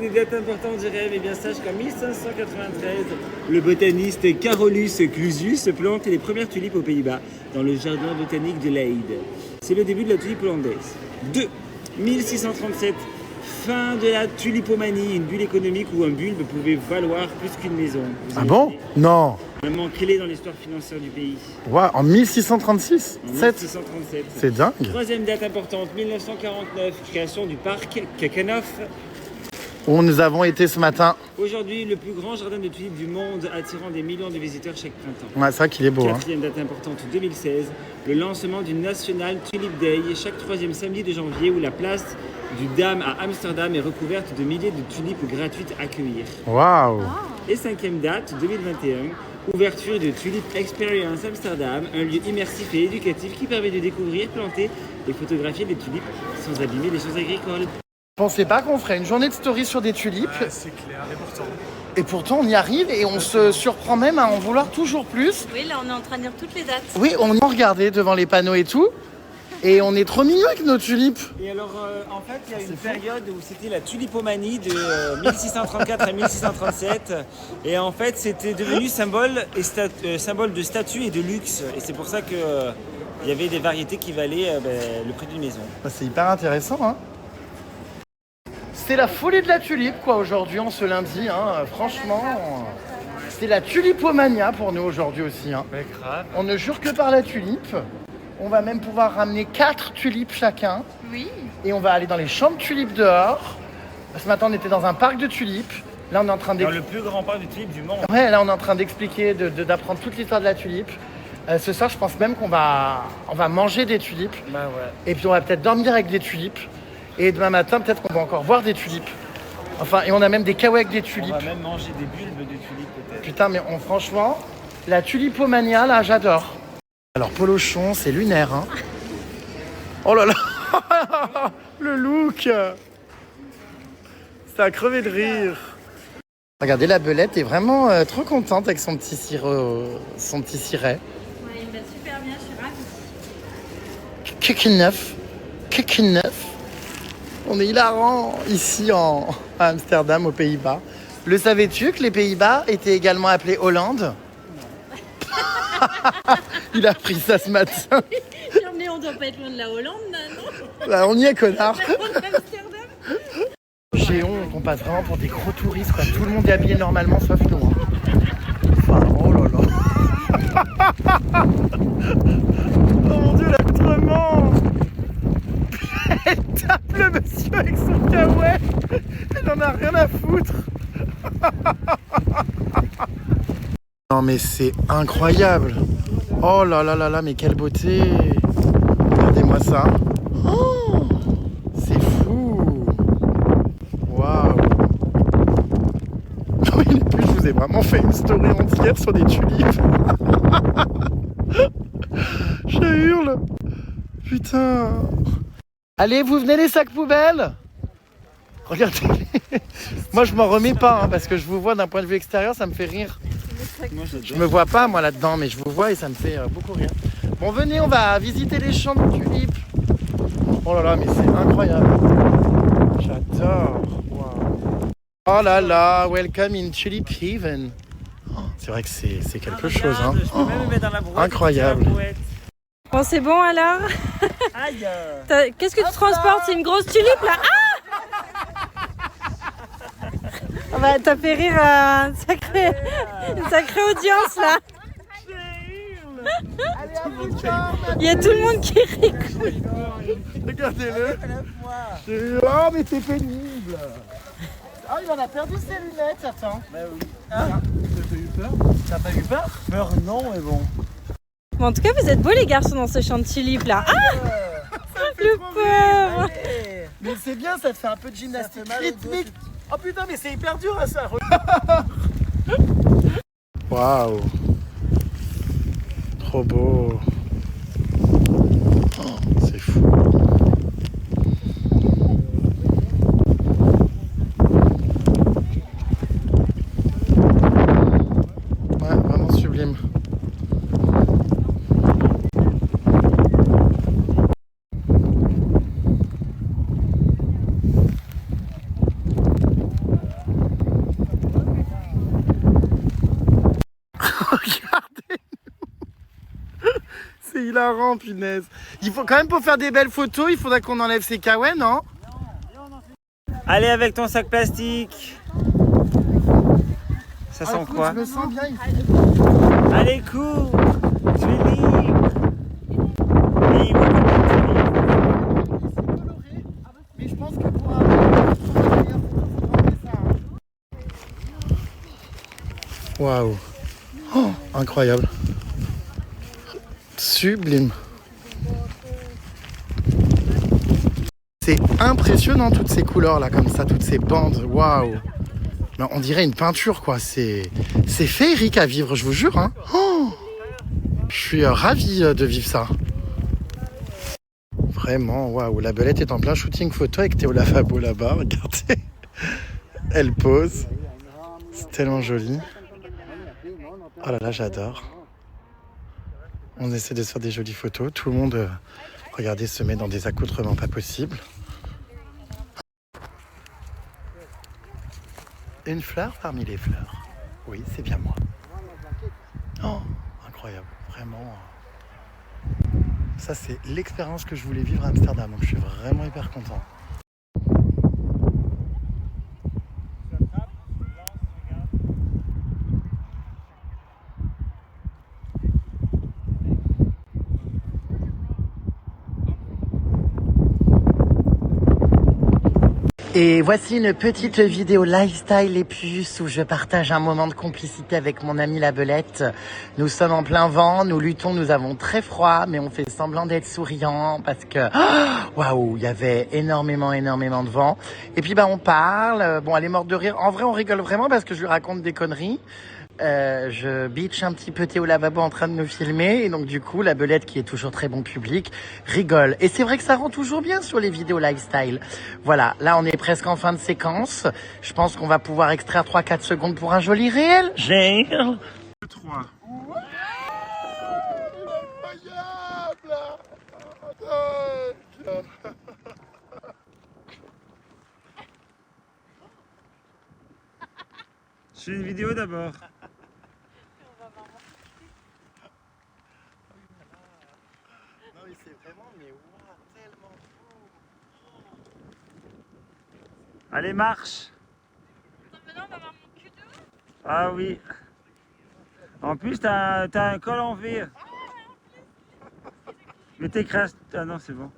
Des dates importantes du rêve, et bien sache qu'en 1593, le botaniste Carolus Clusius plante les premières tulipes aux Pays-Bas, dans le jardin botanique de Leyde. C'est le début de la tulipe hollandaise. 2. 1637. Fin de la tulipomanie, une bulle économique où un bulbe pouvait valoir plus qu'une maison. Vous Ah bon? imaginez Non. Un moment clé dans l'histoire financière du pays. Wow, en 1636? En 7? 1637. C'est dingue. Troisième date importante, 1949, création du parc Kakanoff. Où nous avons été ce matin. Aujourd'hui, le plus grand jardin de tulipes du monde, attirant des millions de visiteurs chaque printemps. Ouais, c'est vrai qu'il est beau. Hein. Quatrième date importante, 2016, le lancement du National Tulip Day, chaque troisième samedi de janvier, où la place du Dam à Amsterdam est recouverte de milliers de tulipes gratuites à cueillir. Waouh. Et cinquième date, 2021, ouverture de Tulip Experience Amsterdam, un lieu immersif et éducatif qui permet de découvrir, planter et photographier des tulipes sans abîmer les choses agricoles. Je pensais pas qu'on ferait une journée de story sur des tulipes. Ouais, c'est clair, et pourtant. Et pourtant, on y arrive et on se surprend même à en vouloir toujours plus. Oui, là on est en train de lire toutes les dates. Oui, on y regardait devant les panneaux et tout. Et on est trop mignons avec nos tulipes. Et alors, en fait, il y a une période où c'était la tulipomanie de 1634 à 1637. Et en fait, c'était devenu symbole de statut et de luxe. Et c'est pour ça qu'il y avait des variétés qui valaient le prix d'une maison. C'est hyper intéressant, hein. C'est la folie de la tulipe, quoi, aujourd'hui, en ce lundi, hein. Franchement, c'est la tulipomania pour nous aujourd'hui aussi, hein. Mais grave. On ne jure que par la tulipe. On va même pouvoir ramener 4 tulipes chacun. Oui. Et on va aller dans les champs de tulipes dehors. Ce matin, on était dans un parc de tulipes. Là, on est en train Dans le plus grand parc de tulipes du monde. Ouais, là, on est en train d'expliquer, d'apprendre toute l'histoire de la tulipe. Ce soir, je pense même qu'on va manger des tulipes. Bah ouais. Et puis, on va peut-être dormir avec des tulipes. Et demain matin, peut-être qu'on va encore voir des tulipes. Enfin, et on a même des kawaii avec des tulipes. On va même manger des bulbes de tulipes peut-être. Putain, mais franchement, la tulipomania, là, j'adore. Alors, Polochon, c'est lunaire, hein. Oh là là. Le look. Ça a crevé de rire. Regardez, la belette est vraiment trop contente avec son petit ciret. Ouais, il va super bien, je suis ravie. Kiki neuf. On est hilarant ici à Amsterdam, aux Pays-Bas. Le savais-tu que les Pays-Bas étaient également appelés Hollande? Il a appris ça ce matin. Non mais on doit pas être loin de la Hollande, là, non? Là, on y est, connard. Amsterdam. J'ai honte, on passe vraiment pour des gros touristes, quoi. Tout le monde est habillé normalement, sauf nous. Hein. Enfin, oh là là. Oh mon Dieu, l'accoutrement. Elle tape le monsieur avec son kawaii. Elle en a rien à foutre. Non mais c'est incroyable. Oh là là là là, mais quelle beauté. Regardez-moi ça. Oh, c'est fou. Waouh. Non mais plus, je vous ai vraiment fait une story entière sur des tulipes. Je hurle. Putain. Allez, vous venez les sacs poubelles. Regardez. Moi je m'en remets pas, hein, parce que je vous vois d'un point de vue extérieur, ça me fait rire. Moi, Je me vois pas moi là-dedans, mais je vous vois et ça me fait beaucoup rire. Bon, venez, on va visiter les champs de tulipes. Oh là là, mais c'est incroyable. J'adore. Wow. Oh là là, welcome in Tulip Heaven. Oh, c'est vrai que c'est quelque chose, hein. Je peux même me mettre dans la brouette. Incroyable. Bon, c'est bon alors. Aïe. Qu'est-ce que tu transportes? C'est une grosse tulipe là? Ah bah, t'as fait rire une sacrée audience là. Il y a tout le monde qui rigole. Regardez-le. Oh, mais t'es pénible. Ah, il en a perdu ses lunettes, attends. Bah oui. T'as pas eu peur? T'as pas eu peur? Peur non, mais bon. Bon, en tout cas, vous êtes beaux les garçons dans ce champ de tulipes là. Ah, le pauvre. Mais c'est bien, ça te fait un peu de gymnastique rythmique. Oh putain, mais c'est hyper dur à ça. Waouh. Trop beau. Oh, c'est fou. Ouais, vraiment sublime. C'est hilarant, punaise. Il faut quand même, pour faire des belles photos, il faudra qu'on enlève ses kawaii, non? Allez avec ton sac plastique. Ça sent écoute, quoi? je me sens bien ici. Allez, cours. Tu es libre. Libre. C'est coloré, mais je pense que pour un meilleure photo, faut enlever ça. Waouh. Oh, incroyable. Sublime. C'est impressionnant toutes ces couleurs là comme ça, toutes ces bandes. Waouh. On dirait une peinture quoi. C'est féerique à vivre, je vous jure. Hein. Oh, je suis ravi de vivre ça. Vraiment, waouh. La belette est en plein shooting photo avec Théo Lavabo là-bas. Regardez. Elle pose. C'est tellement joli. Oh là là, j'adore. On essaie de se faire des jolies photos. Tout le monde, regardez, se met dans des accoutrements pas possibles. Une fleur parmi les fleurs. Oui, c'est bien moi. Oh, incroyable. Vraiment. Ça, c'est l'expérience que je voulais vivre à Amsterdam. Donc, je suis vraiment hyper content. Et voici une petite vidéo lifestyle les puces où je partage un moment de complicité avec mon ami la belette. Nous sommes en plein vent, nous luttons, nous avons très froid, mais on fait semblant d'être souriant parce que waouh, il y avait énormément de vent. Et puis on parle, bon elle est morte de rire. En vrai on rigole vraiment parce que je lui raconte des conneries. Je bitch un petit peu Théo Lavabo en train de me filmer et donc du coup la belette qui est toujours très bon public rigole et c'est vrai que ça rend toujours bien sur les vidéos lifestyle. Voilà, là on est presque en fin de séquence, je pense qu'on va pouvoir extraire 3-4 secondes pour un joli réel. J'ai 3. Je fais une vidéo d'abord. Non mais c'est vraiment, mais waouh, tellement beau. Allez, marche. Maintenant, on va voir mon cul d'eau. Ah oui. En plus, t'as un col en V. Mais t'écrases. Ah non, c'est bon.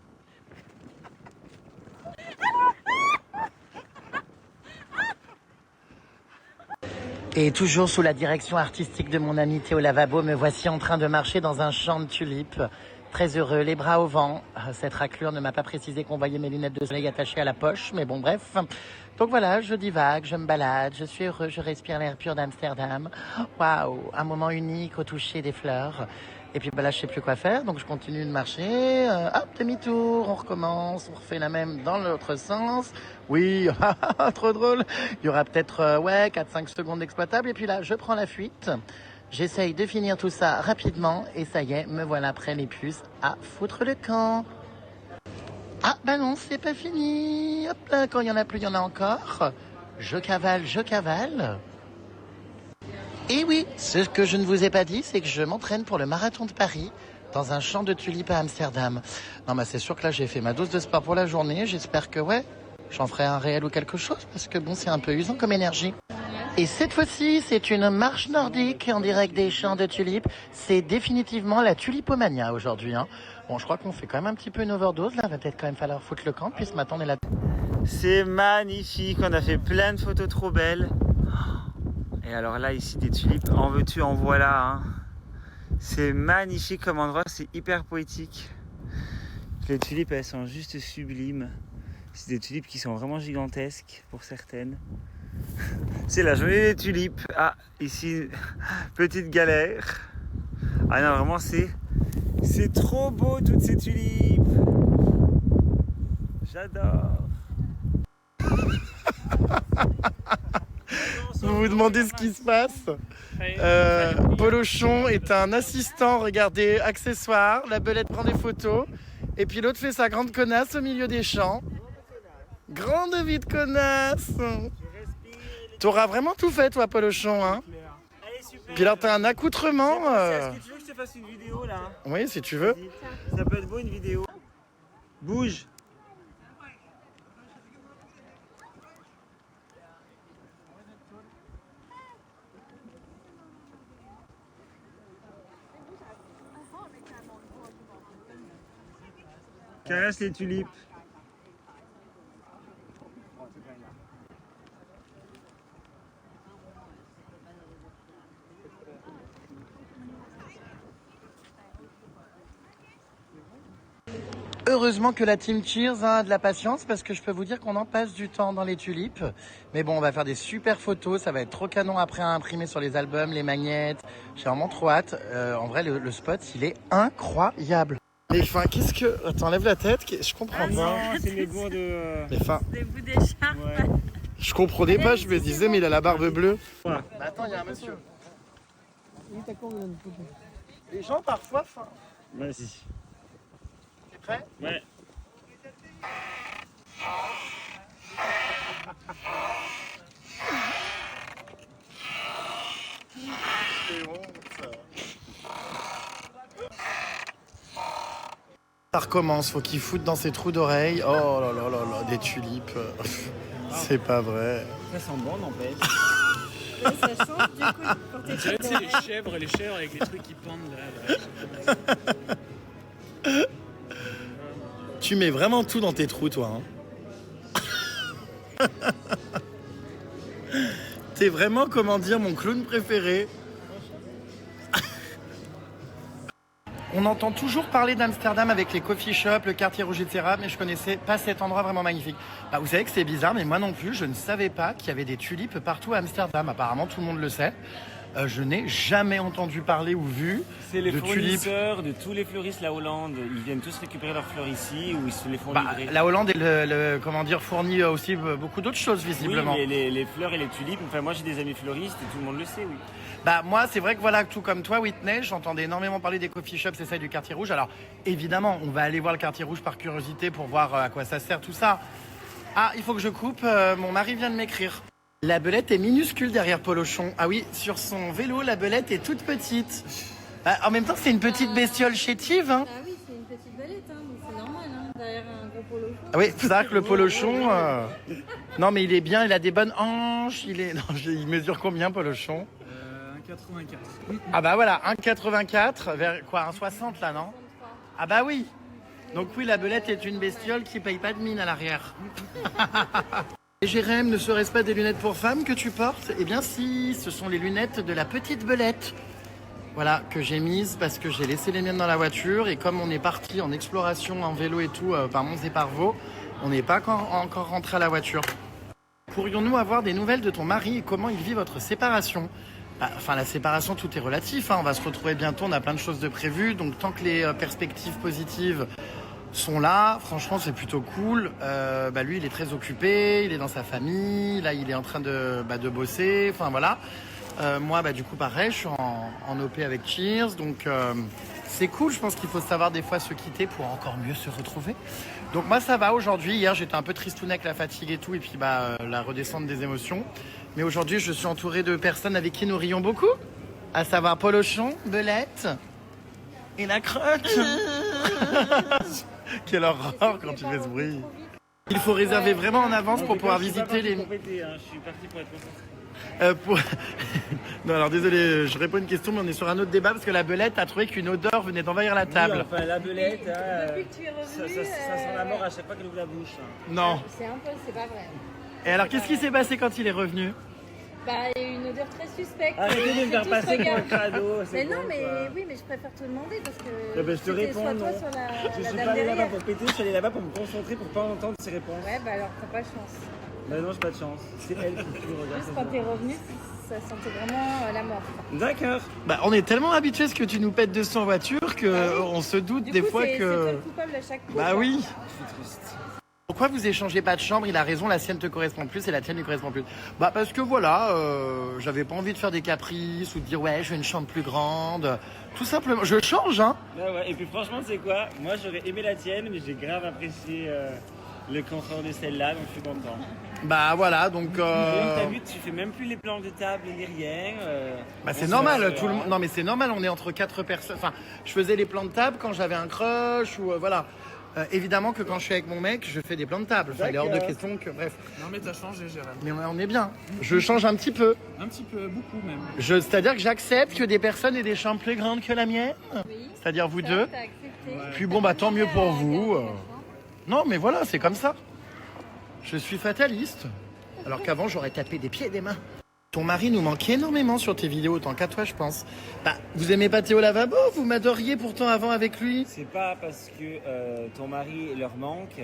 Et toujours sous la direction artistique de mon ami Théo Lavabo, me voici en train de marcher dans un champ de tulipes. Très heureux, les bras au vent. Cette raclure ne m'a pas précisé qu'on voyait mes lunettes de soleil attachées à la poche, mais bon, bref. Donc voilà, je divague, je me balade, je suis heureux, je respire l'air pur d'Amsterdam. Waouh, un moment unique au toucher des fleurs. Et puis là, je sais plus quoi faire, donc je continue de marcher. Hop, demi-tour, on recommence, on refait la même dans l'autre sens. Oui, trop drôle. Il y aura peut-être 4-5 secondes d'exploitable. Et puis là, je prends la fuite. J'essaye de finir tout ça rapidement. Et ça y est, me voilà prêt les puces à foutre le camp. Ah, non, c'est pas fini. Hop là, quand il y en a plus, il y en a encore. Je cavale, je cavale. Et oui, ce que je ne vous ai pas dit, c'est que je m'entraîne pour le marathon de Paris dans un champ de tulipes à Amsterdam. Non, c'est sûr que là, j'ai fait ma dose de sport pour la journée. J'espère que, j'en ferai un réel ou quelque chose parce que bon, c'est un peu usant comme énergie. Et cette fois-ci, c'est une marche nordique en direct des champs de tulipes. C'est définitivement la tulipomania aujourd'hui. Hein. Bon, je crois qu'on fait quand même un petit peu une overdose. Là, va peut-être quand même falloir foutre le camp. Puis ce matin, on est là. C'est magnifique, on a fait plein de photos trop belles. Et alors là, ici, des tulipes, en veux-tu, en voilà. Hein. C'est magnifique comme endroit, c'est hyper poétique. Les tulipes, elles sont juste sublimes. C'est des tulipes qui sont vraiment gigantesques pour certaines. C'est la journée des tulipes. Ah, ici, petite galère. Ah non, vraiment, c'est trop beau toutes ces tulipes. J'adore. Vous vous demandez ce qui se passe. Polochon est un assistant, regardez, accessoire. La belette prend des photos. Et puis l'autre fait sa grande connasse au milieu des champs. Grande vie de connasse. T'auras vraiment tout fait, toi, Polochon, hein. Allez, super. Puis alors, t'as un accoutrement. Est-ce que tu veux que je te fasse une vidéo là? Oui, si tu veux. Ça peut être beau une vidéo. Bouge. Caresse les tulipes. Heureusement que la team Cheers a de la patience parce que je peux vous dire qu'on en passe du temps dans les tulipes. Mais bon, on va faire des super photos, ça va être trop canon après à imprimer sur les albums, les magnettes. J'ai vraiment trop hâte. En vrai, le spot, il est incroyable. Mais enfin, qu'est-ce que... Attends, lève la tête, je comprends pas. Non, c'est les bourgs de... Mais enfin, Des bouts d'écharpe. Ouais. je comprenais pas, je me disais, mais il a la barbe bleue. Voilà. Mais attends, il y a un monsieur. Les gens, parfois, enfin... Vas-y. T'es prêt? Ouais. C'est honte. Ça recommence, faut qu'il foute dans ses trous d'oreilles. Oh là là là là, des tulipes. C'est pas vrai. Ça sent bon, n'empêche. Ça change du coup pour tes On dirait, tu sais, les chèvres avec les trucs qui pendent là. Tu mets vraiment tout dans tes trous, toi. Hein. T'es vraiment, comment dire, mon clown préféré. On entend toujours parler d'Amsterdam avec les coffee shops, le quartier rouge, etc. Mais je connaissais pas cet endroit vraiment magnifique. Bah, vous savez que c'est bizarre, mais moi non plus, je ne savais pas qu'il y avait des tulipes partout à Amsterdam. Apparemment, tout le monde le sait. Je n'ai jamais entendu parler ou vu C'est les de tulipes. fournisseurs de tous les fleuristes la Hollande. Ils viennent tous récupérer leurs fleurs ici ou ils se les font Bah, livrer. la Hollande comment dire, fournit aussi beaucoup d'autres choses visiblement. Oui, mais les fleurs et les tulipes, enfin moi j'ai des amis fleuristes et tout le monde le sait, oui. Bah moi c'est vrai que voilà, tout comme toi Whitney, j'entendais énormément parler des coffee shops et ça du quartier rouge. Alors évidemment on va aller voir le quartier rouge par curiosité pour voir à quoi ça sert tout ça. Ah il faut que je coupe, mon mari vient de m'écrire. La belette est minuscule derrière Polochon. Ah oui, sur son vélo la belette est toute petite. Bah, en même temps c'est une petite bestiole chétive hein. Ah oui, c'est une petite belette, hein, donc c'est normal, hein, derrière un gros polochon. Ah oui, c'est vrai que le Polochon... Non mais il est bien, il a des bonnes hanches, il mesure combien Polochon? 1,84. Ah bah voilà, 1,84, vers quoi, 1,60 là, non? Ah bah oui. Donc oui, la belette est une bestiole qui paye pas de mine à l'arrière. Et Jérém, ne serait-ce pas des lunettes pour femmes que tu portes? Eh bien si, ce sont les lunettes de la petite belette. Voilà, que j'ai mises parce que j'ai laissé les miennes dans la voiture et comme on est parti en exploration en vélo et tout par Mons et par Vaux, on n'est pas encore rentré à la voiture. Pourrions-nous avoir des nouvelles de ton mari et comment il vit votre séparation? Enfin, la séparation, tout est relatif. Hein. On va se retrouver bientôt, on a plein de choses de prévues. Donc, tant que les perspectives positives sont là, franchement, c'est plutôt cool. Lui, il est très occupé, il est dans sa famille. Là, il est en train de bosser. Enfin, voilà. Moi, du coup, pareil, je suis en OP avec Cheers. Donc, c'est cool. Je pense qu'il faut savoir des fois se quitter pour encore mieux se retrouver. Donc, moi, ça va aujourd'hui. Hier, j'étais un peu tristounet avec la fatigue et tout. Et puis, la redescente des émotions. Mais aujourd'hui, je suis entouré de personnes avec qui nous rions beaucoup, à savoir Polochon, Belette et la crotte. Quelle horreur quand tu fais ce bruit. Il faut réserver vraiment en avance pour pouvoir visiter les... Je suis parti pour être concentré. Non, alors désolé, je réponds à une question, mais on est sur un autre débat parce que la Belette a trouvé qu'une odeur venait d'envahir la table. Oui, enfin, la belette, Depuis que tu es revenu, ça sent la mort à chaque fois qu'elle ouvre la bouche. Non. c'est un peu, c'est pas vrai. Et alors, qu'est-ce qui s'est passé quand il est revenu? Bah, il y a une odeur très suspecte. Arrêtez de me faire Tous passer pour un regardent. crado. Mais c'est non, bon, mais quoi. oui, mais je préfère te demander parce que. Eh ben, je te c'était réponds soit non. toi, soit la Je suis dame pas allé là-bas derrière. pour péter, je suis allé là-bas pour me concentrer pour pas entendre ses réponses. Ouais, bah alors t'as pas de chance. Bah non, j'ai pas de chance. C'est elle qui regarde. Juste quand t'es revenu, ça sentait vraiment la mort. D'accord. Bah, on est tellement habitués à ce que tu nous pètes dessus en voiture que Ah oui. on se doute Du des coup, fois c'est toi que. le coupable à chaque coup. Bah quoi. oui. Je suis triste. Pourquoi vous échangez pas de chambre? Il a raison, la sienne te correspond plus et la tienne lui correspond plus. Bah parce que voilà, j'avais pas envie de faire des caprices ou de dire ouais je veux une chambre plus grande. Tout simplement, je change hein. Bah ouais, et puis franchement, c'est quoi? Moi, j'aurais aimé la tienne, mais j'ai grave apprécié le confort de celle-là, donc je suis content. Bah voilà, donc. D'ailleurs, t'as vu, tu fais même plus les plans de table ni rien. Bah c'est on se normal, verra. tout le monde. Non mais c'est normal, on est entre 4 personnes. Enfin, je faisais les plans de table quand j'avais un crush ou voilà. Évidemment que quand je suis avec mon mec, je fais des plans de table. Enfin, il est hors de D'accord. question que bref. Non mais t'as changé, Jérém. Mais on est bien. Je change un petit peu. Un petit peu, beaucoup même. C'est-à-dire que j'accepte que des personnes aient des chambres plus grandes que la mienne. Oui. C'est-à-dire vous Ça, deux. t'as accepté. Puis bon bah tant mieux pour vous. Regarde, Non mais voilà, c'est comme ça. Je suis fataliste. Alors qu'avant j'aurais tapé des pieds et des mains. Ton mari nous manque énormément sur tes vidéos, autant qu'à toi je pense. Bah, vous aimez pas Théo Lavabo? Vous m'adoriez pourtant avant avec lui. C'est pas parce que ton mari leur manque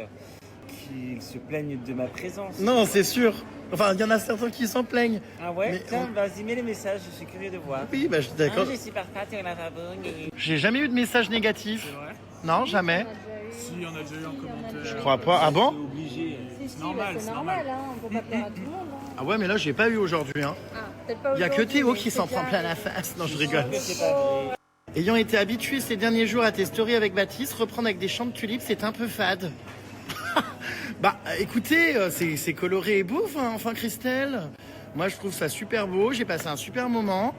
qu'ils se plaignent de ma présence. Non, c'est sûr. Enfin, il y en a certains qui s'en plaignent. Ah ouais? Mais Tiens, vas-y, mets les messages, je suis curieux de voir. Oui, bah je suis d'accord. Ah, je suis parfaite, on a J'ai jamais eu de message négatif. C'est vrai? Non, jamais. on a déjà eu- Si, on a déjà eu un Si, on a commentaire. déjà eu. Je crois pas. Ah bon? obligé. Si, si, normal, bah, c'est c'est normal, hein. On peut pas plaire à tout le monde. Hein. Ah ouais, mais là j'ai pas eu aujourd'hui. Hein. Ah, peut-être pas Il y a que aujourd'hui, Théo mais qui c'est s'en prend déjà plein la arrivé. face. Non, je rigole. Que c'est pas vrai. Ayant été habitué ces derniers jours à tes stories avec Baptiste, reprendre avec des champs de tulipes, c'est un peu fade. Bah, écoutez, c'est coloré et beau, enfin Christelle. Moi, je trouve ça super beau. J'ai passé un super moment.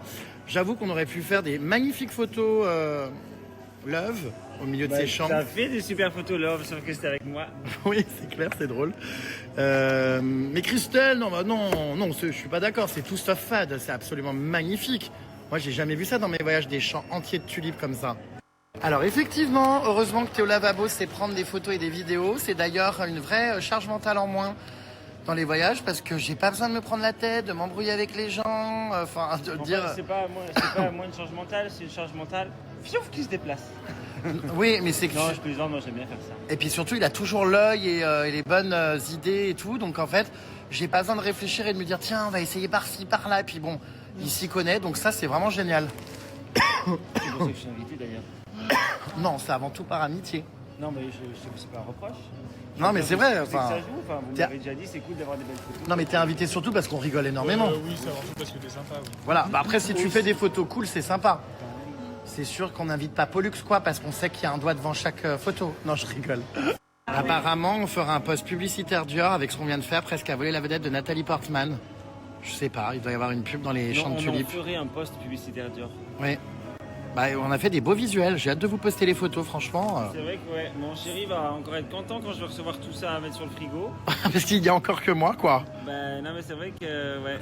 J'avoue qu'on aurait pu faire des magnifiques photos love au milieu de ces champs. T'as fait des super photos love, sauf que c'était avec moi. Oui, c'est clair, c'est drôle. Mais Christelle, non, je suis pas d'accord. C'est tout stuff fade. C'est absolument magnifique. Moi, j'ai jamais vu ça dans mes voyages, des champs entiers de tulipes comme ça. Alors effectivement, heureusement que Théo Lavabo sait prendre des photos et des vidéos. C'est d'ailleurs une vraie charge mentale en moins dans les voyages parce que j'ai pas besoin de me prendre la tête, de m'embrouiller avec les gens, enfin de dire. C'est pas moins une charge mentale, c'est une charge mentale fiouf qui se déplace. Oui, mais c'est que. Non, je plaisante, moi j'aime bien faire ça. Et puis surtout, il a toujours l'œil et les bonnes idées et tout. Donc en fait, j'ai pas besoin de réfléchir et de me dire tiens, on va essayer par-ci, par-là. Et puis bon, il s'y connaît. Donc ça, c'est vraiment génial. C'est pour ça que je suis invité d'ailleurs. Non, c'est avant tout par amitié. Non, mais c'est pas un reproche. Non, mais c'est vrai. C'est que Enfin, ça joue, enfin, vous t'es- m'avez déjà dit, c'est cool d'avoir des belles photos. non, mais t'es invité surtout parce qu'on rigole énormément. Oui, c'est avant tout parce que t'es sympa, oui. Voilà. Bah après, si tu fais des photos cool, c'est sympa. C'est sûr qu'on n'invite pas Pollux, quoi, parce qu'on sait qu'il y a un doigt devant chaque photo. Non, je rigole. Apparemment, on fera un post publicitaire Dior avec ce qu'on vient de faire, presque à voler la vedette de Nathalie Portman. Je sais pas, il doit y avoir une pub dans les champs de On tulipes. ferait un post publicitaire Dior. Oui. Bah, on a fait des beaux visuels. J'ai hâte de vous poster les photos, franchement. C'est vrai que ouais, mon chéri va encore être content quand je vais recevoir tout ça à mettre sur le frigo. Parce qu'il y a encore que moi, quoi. Ben non, mais c'est vrai que ouais.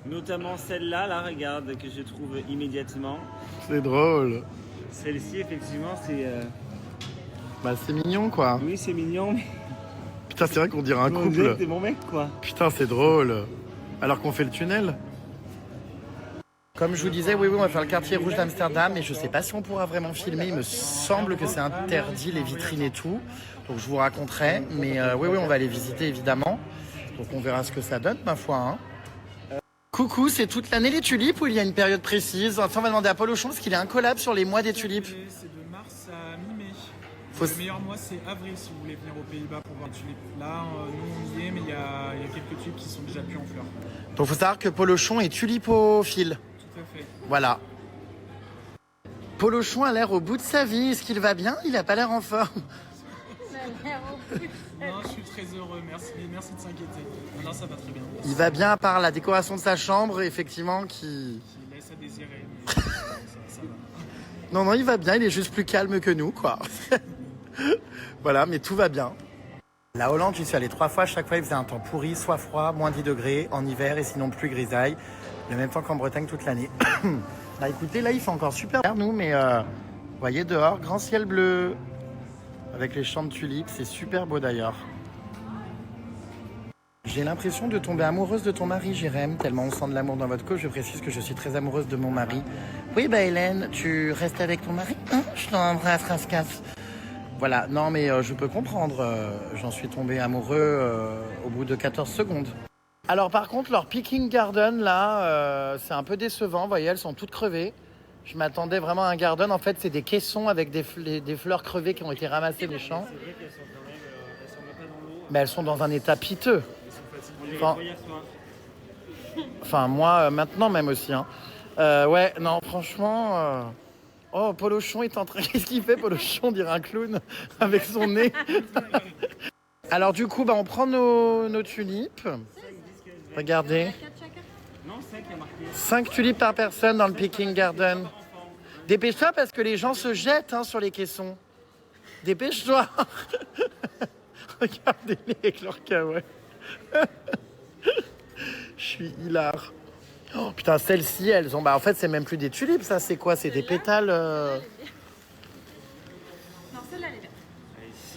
Notamment celle-là, là, regarde, que je trouve immédiatement. C'est drôle. Celle-ci, effectivement, c'est. Bah, c'est mignon, quoi. Oui, c'est mignon, mais. Putain, c'est vrai qu'on dirait un On dirait que couple. t'es mon mec, quoi. Putain, c'est drôle. Alors qu'on fait le tunnel. Comme je vous disais, oui, on va faire le quartier rouge d'Amsterdam, mais je sais pas si on pourra vraiment filmer. Il me semble que c'est interdit, les vitrines et tout. Donc je vous raconterai. Mais oui, on va aller visiter, évidemment. Donc on verra ce que ça donne, ma foi. Hein. Coucou, c'est toute l'année les tulipes ou il y a une période précise? Enfin, on va demander à Paul Auchon parce qu'il a un collab sur les mois des tulipes. C'est de mars à mi-mai. Faut Le s- meilleur mois, c'est avril si vous voulez venir aux Pays-Bas pour voir les tulipes. Là, nous, on y est, mais il y a quelques tulipes qui sont déjà plus en fleurs. Donc faut savoir que Paul Auchon est tulipophile. Tout à fait. Voilà. Paul Auchon a l'air au bout de sa vie. Est-ce qu'il va bien? Il a pas l'air en forme. Il a l'air au bout de sa Non, je suis très heureux. Merci de s'inquiéter. Non, ça va très bien. Il va bien à part la décoration de sa chambre, effectivement, qui... Il laisse à désirer, mais ça va. Non, il va bien, il est juste plus calme que nous, quoi. Voilà, mais tout va bien. La Hollande, j'y suis allé 3 fois, chaque fois il faisait un temps pourri, soit froid, moins 10 degrés, en hiver et sinon plus grisaille. Le même temps qu'en Bretagne toute l'année. Bah écoutez, là il fait encore super clair, nous, mais vous voyez dehors, grand ciel bleu, avec les champs de tulipes, c'est super beau d'ailleurs. J'ai l'impression de tomber amoureuse de ton mari, Jérém, tellement on sent de l'amour dans votre couple. Je précise que je suis très amoureuse de mon mari. Oui, bah Hélène, tu restes avec ton mari, hein? Je t'embrasse, rascasse. Voilà, non mais je peux comprendre. J'en suis tombé amoureux au bout de 14 secondes. Alors par contre, leur picking garden, là, c'est un peu décevant. Vous voyez, elles sont toutes crevées. Je m'attendais vraiment à un garden. En fait, c'est des caissons avec des fleurs crevées qui ont été ramassées des champs. C'est vrai qu'elles sont quand même, elles sont même pas dans l'eau. Mais elles sont dans un état piteux. On les Enfin- voit hier soir. Enfin, moi, maintenant même aussi. Hein. Ouais, non, franchement... Oh, Polochon est en train... Qu'est-ce qu'il fait, Polochon, dirait un clown, avec son nez. Alors du coup, bah, on prend nos tulipes. Regardez. Non, 5 il y a marqué. 5 tulipes par personne dans le picking garden. Dépêche-toi parce que les gens se jettent hein, sur les caissons. Dépêche-toi. Regardez-les avec leur caouet. Je suis hilar. Oh, putain, celles-ci, elles ont... Bah, en fait, c'est même plus des tulipes, ça. C'est quoi? C'est des pétales... Non, celle-là, elle est bien.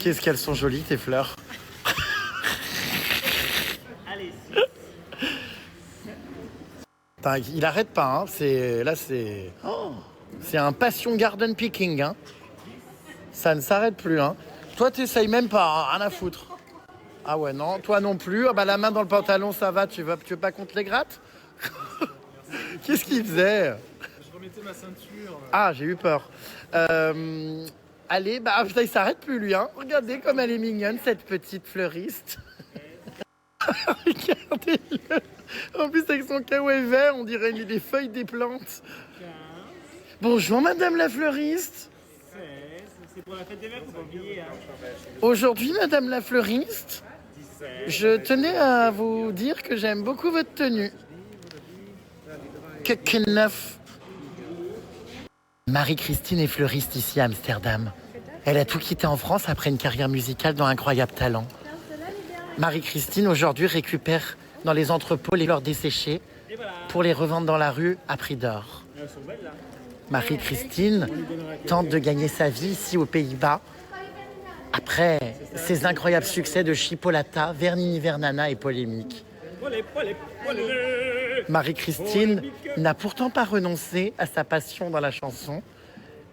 Qu'est-ce qu'elles sont jolies, tes fleurs. Allez, 6. Putain, il arrête pas, hein. Là, c'est... Oh, c'est un passion garden picking, hein. Ça ne s'arrête plus, hein. Toi, t'essayes même pas, hein. Rien à foutre. Ah ouais, non. Toi non plus. Ah bah, la main dans le pantalon, ça va. Tu veux pas qu'on te les gratte? Qu'est-ce qu'il faisait? Je remettais ma ceinture. Ah, j'ai eu peur. Allez, bah putain, il s'arrête plus lui, hein. Regardez comme elle est mignonne, cette petite fleuriste. Regardez-le. En plus, avec son caouet vert, on dirait les feuilles des plantes. Bonjour, madame la fleuriste. 16. C'est pour la fête des mères, faut pas oublier. Hein. Aujourd'hui, madame la fleuriste, 17. je tenais à vous dire que j'aime beaucoup votre tenue. Que neuf. Marie-Christine est fleuriste ici à Amsterdam. Elle a tout quitté en France après une carrière musicale dans Incroyable Talent. Marie-Christine aujourd'hui récupère dans les entrepôts les fleurs desséchées Et voilà. pour les revendre dans la rue à prix d'or. Elles sont belles là. Marie-Christine tente de gagner sa vie ici aux Pays-Bas après ses incroyables succès de Chipolata, Vernini Vernana et Polémique. Olé. Marie-Christine n'a pourtant pas renoncé à sa passion dans la chanson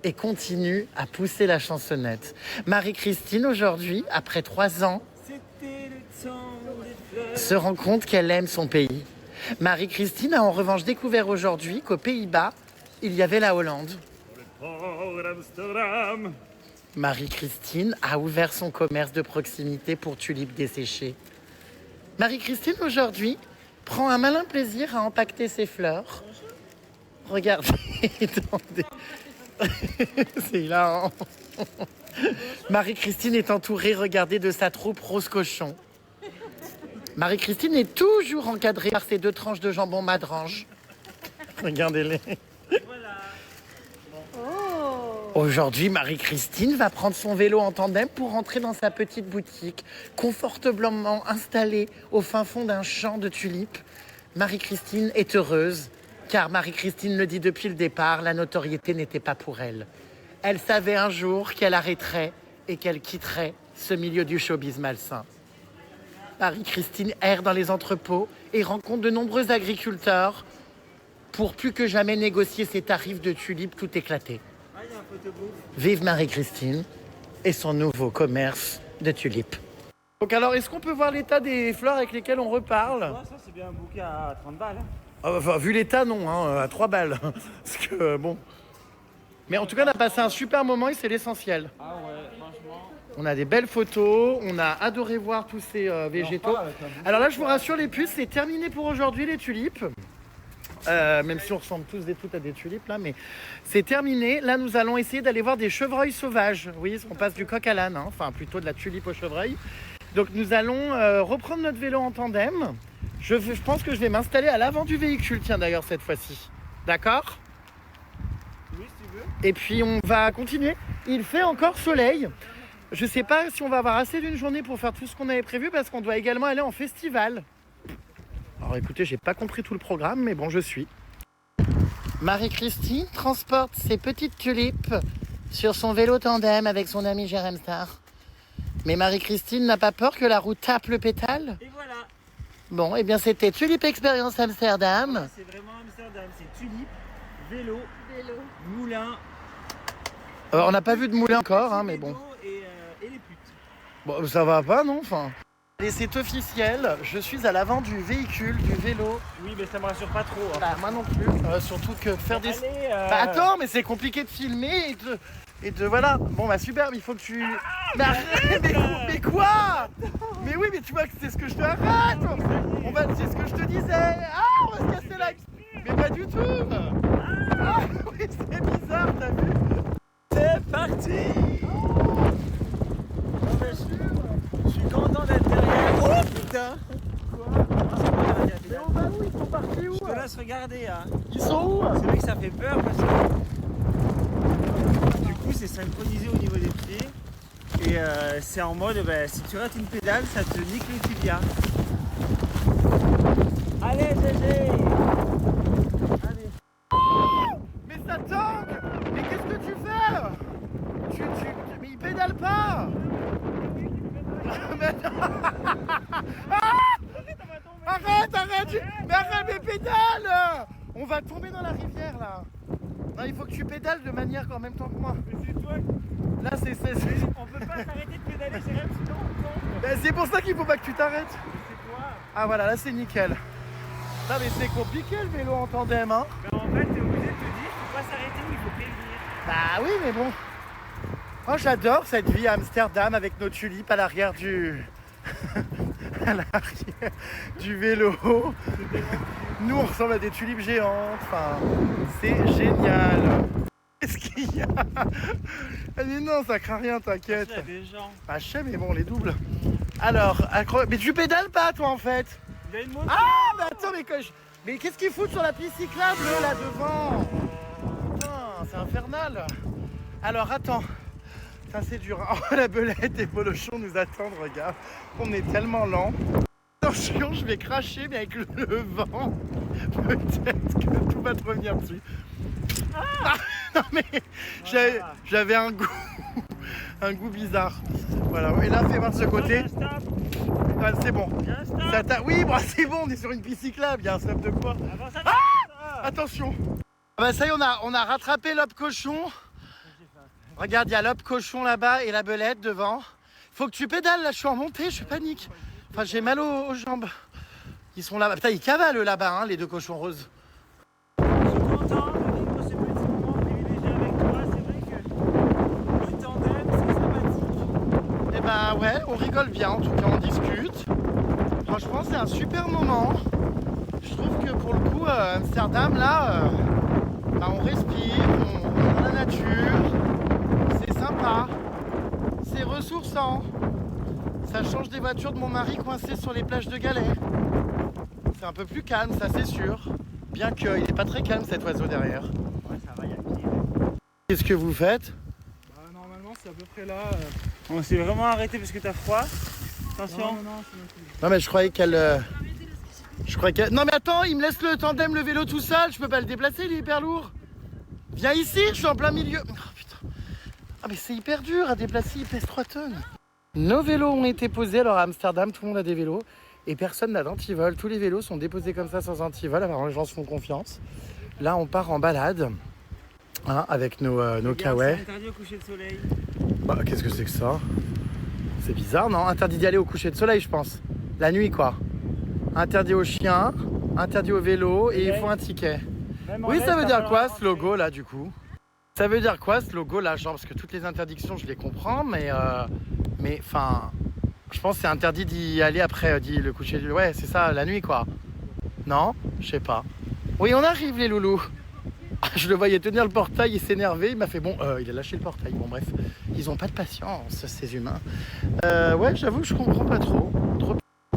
et continue à pousser la chansonnette. Marie-Christine aujourd'hui, après 3 ans, C'était le temps des fleurs. se rend compte qu'elle aime son pays. Marie-Christine a en revanche découvert aujourd'hui qu'aux Pays-Bas, il y avait la Hollande. Port d'Amsterdam. Marie-Christine a ouvert son commerce de proximité pour tulipes desséchées. Marie-Christine aujourd'hui prend un malin plaisir à empaqueter ses fleurs. Regardez, c'est hilarant. Marie-Christine est entourée, regardez, de sa troupe rose cochon. Marie-Christine est toujours encadrée par ses 2 tranches de jambon madrange. Regardez-les. Aujourd'hui, Marie-Christine va prendre son vélo en tandem pour rentrer dans sa petite boutique, confortablement installée au fin fond d'un champ de tulipes. Marie-Christine est heureuse, car Marie-Christine le dit depuis le départ, la notoriété n'était pas pour elle. Elle savait un jour qu'elle arrêterait et qu'elle quitterait ce milieu du showbiz malsain. Marie-Christine erre dans les entrepôts et rencontre de nombreux agriculteurs pour plus que jamais négocier ses tarifs de tulipes tout éclatés. Ah, il y a un photobooth. Vive Marie-Christine et son nouveau commerce de tulipes. Donc alors, est-ce qu'on peut voir l'état des fleurs avec lesquelles on reparle? Ouais, ça, c'est bien un bouquet à 30 balles. Hein. Enfin, vu l'état, non, hein, à 3 balles. Parce que, bon... Mais en tout cas, on a passé un super moment et c'est l'essentiel. Ah ouais, franchement. On a des belles photos, on a adoré voir tous ces végétaux. Alors là, je vous rassure les puces, c'est terminé pour aujourd'hui les tulipes. Même si on ressemble tous et toutes à des tulipes là, mais c'est terminé. Là, nous allons essayer d'aller voir des chevreuils sauvages. Oui, on passe du coq à l'âne, hein. Enfin plutôt de la tulipe au chevreuil. Donc nous allons reprendre notre vélo en tandem. Je pense que je vais m'installer à l'avant du véhicule, tiens d'ailleurs cette fois-ci. D'accord ? Oui, si tu veux. Et puis on va continuer. Il fait encore soleil. Je sais pas si on va avoir assez d'une journée pour faire tout ce qu'on avait prévu parce qu'on doit également aller en festival. Alors écoutez, j'ai pas compris tout le programme, mais bon, je suis. Marie-Christine transporte ses petites tulipes sur son vélo tandem avec son ami Jérém Star. Mais Marie-Christine n'a pas peur que la roue tape le pétale. Et voilà. Bon, eh bien c'était Tulip Experience Amsterdam. C'est vraiment Amsterdam, c'est tulipe, vélo, Vélo. moulin. On n'a pas vu de moulin encore, hein, mais bon. Et les putes. Bon, ça va pas, non? Enfin. Et c'est officiel, je suis à l'avant du véhicule, du vélo. Oui, mais ça me rassure pas trop. Hein. Bah, moi non plus. Surtout que faire des. Allez, Bah, attends, mais c'est compliqué de filmer et de voilà. Bon, bah super, mais il faut que tu. Mais arrête, mais quoi? Mais oui, mais tu vois que c'est ce que je te arrête. C'est ce que je te disais. Ah, on va se casser la. Mais pas du tout. Ah, oui, c'est bizarre, t'as vu? C'est parti. Je suis content d'être derrière. Oh putain. Mais on va où? Ils sont partis où? Je te laisse regarder. Hein. Ils sont où? C'est vrai que ça fait peur parce que du coup c'est synchronisé au niveau des pieds et c'est en mode si tu rates une pédale ça te nique les tibias. Allez GG. Allez. Mais ça tangue. Mais qu'est-ce que tu fais? Mais il pédale pas. Mais attends. Arrête. Mais arrête, mais pédale. On va tomber dans la rivière là. Non, il faut que tu pédales de manière en même temps que moi. Mais c'est toi, Là, c'est. on peut pas s'arrêter de pédaler, c'est même sinon on tombe. Ben, c'est pour ça qu'il faut pas que tu t'arrêtes. C'est toi. Ah voilà, là c'est nickel. Non mais c'est compliqué le vélo en tandem, hein. Mais en fait t'es obligé de te dire faut pas s'arrêter ou il faut prévenir. Bah oui, mais bon. Moi j'adore cette vie à Amsterdam avec nos tulipes à l'arrière du. à l'arrière du vélo. Nous on ressemble à des tulipes géantes. Enfin, c'est génial. Qu'est-ce qu'il y a? Mais non, ça craint rien, t'inquiète. Il y a des gens. Ah je sais, mais bon, on les double. Alors, mais tu pédales pas toi en fait? Il y a une moto. Ah, mais attends, mais qu'est-ce qu'ils foutent sur la piste cyclable là devant? Putain, c'est infernal. Alors attends, ça c'est dur. Oh, la belette et Polochon nous attendent, regarde. On est tellement lent. Attention, je vais cracher, mais avec le vent, peut-être que tout va te revenir dessus. Ah, non mais j'avais un goût bizarre. Voilà, et là fais voir de ce côté. Ah, c'est bon. Oui, bon, c'est bon, on est sur une piste cyclable, il y a un stop de quoi? Attention. Ah bah ça y est, on a rattrapé l'op cochon. Regarde, il y a l'op cochon là-bas et la belette devant. Faut que tu pédales, là je suis en montée, je panique. Enfin, j'ai mal aux jambes. Ils sont là-bas. Putain, ils cavalent là-bas, hein, les deux cochons roses. Je suis content de vivre ce petit moment privilégié avec toi. C'est vrai que le tandem, c'est sympathique. Eh ben ouais, on rigole bien, en tout cas on discute. Franchement, c'est un super moment. Je trouve que pour le coup, Amsterdam, là, bah, on respire, on est dans la nature. C'est sympa. C'est ressourçant. Ça change des voitures de mon mari coincées sur les plages de galets. C'est un peu plus calme, ça c'est sûr. Bien qu'il n'est pas très calme cet oiseau derrière. Ouais, ça va, il y a pire. Qu'est-ce que vous faites? Bah, normalement, c'est à peu près là. On s'est vraiment arrêté parce que t'as froid. Attention. Non, c'est bon. Non mais je croyais qu'elle... Non mais attends, il me laisse le tandem, le vélo tout seul. Je peux pas le déplacer, il est hyper lourd. Viens ici, je suis en plein milieu. Oh putain. Ah mais c'est hyper dur à déplacer, il pèse 3 tonnes. Nos vélos ont été posés, alors à Amsterdam, tout le monde a des vélos. Et personne n'a d'antivol. Tous les vélos sont déposés comme ça sans antivol, alors les gens se font confiance. Là, on part en balade, hein, avec nos kawaii. C'est interdit au coucher de soleil. Bah, qu'est-ce que c'est que ça? C'est bizarre, non? Interdit d'y aller au coucher de soleil, je pense. La nuit, quoi. Interdit aux chiens, interdit aux vélos, et il faut un ticket. Oui, ça veut dire quoi, ce logo-là, du coup? Ça veut dire quoi, ce logo-là? Genre, parce que toutes les interdictions, je les comprends, mais enfin... Je pense que c'est interdit d'y aller après le coucher du... Ouais, c'est ça, la nuit, quoi. Non? Je sais pas. Oui, on arrive, les loulous. Je le voyais tenir le portail, il s'énervait, il m'a fait bon, il a lâché le portail. Bon, bref, ils ont pas de patience, ces humains. Ouais, j'avoue, je comprends pas trop.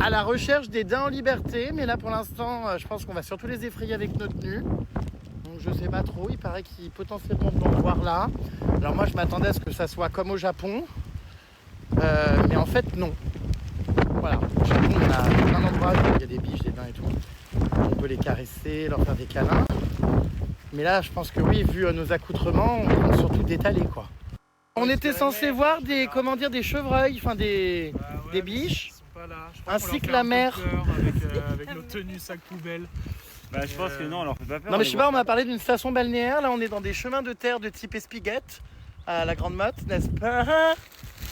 À la recherche des daims en liberté, mais là, pour l'instant, je pense qu'on va surtout les effrayer avec nos tenues. Donc, je sais pas trop, il paraît qu'ils potentiellement vont le voir là. Alors moi, je m'attendais à ce que ça soit comme au Japon. Mais en fait non. Voilà, au Japon on a plein d'endroits où il y a des biches, des daims et tout. On peut les caresser, leur faire des câlins. Mais là je pense que oui, vu nos accoutrements, on compte surtout d'étaler quoi. On était censé voir des, comment dire, des chevreuils, enfin des biches. Ils sont Voilà, je crois Ainsi qu'on leur que fait la un peu mer. peur avec nos tenues sac poubelle. Bah, je pense que non, on leur fait pas peur. Non mais je sais les pas, on voir. m'a parlé d'une station balnéaire, là on est dans des chemins de terre de type Espiguette, à la Grande Motte, n'est-ce pas?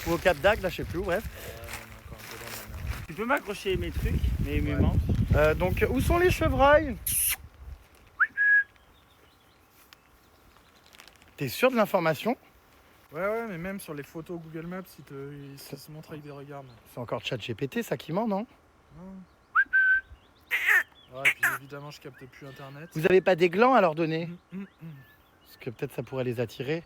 Ou au Cap d'Agde, là je sais plus où, bref. Tu peux m'accrocher mes trucs, mes manches. Donc où sont les chevreuils? T'es sûr de l'information? Ouais, mais même sur les photos Google Maps, il se montre avec des regards. C'est encore ChatGPT ça qui ment, non? Ouais, et puis évidemment, je capte plus internet. Vous avez pas des glands à leur donner? Mm. Parce que peut-être ça pourrait les attirer.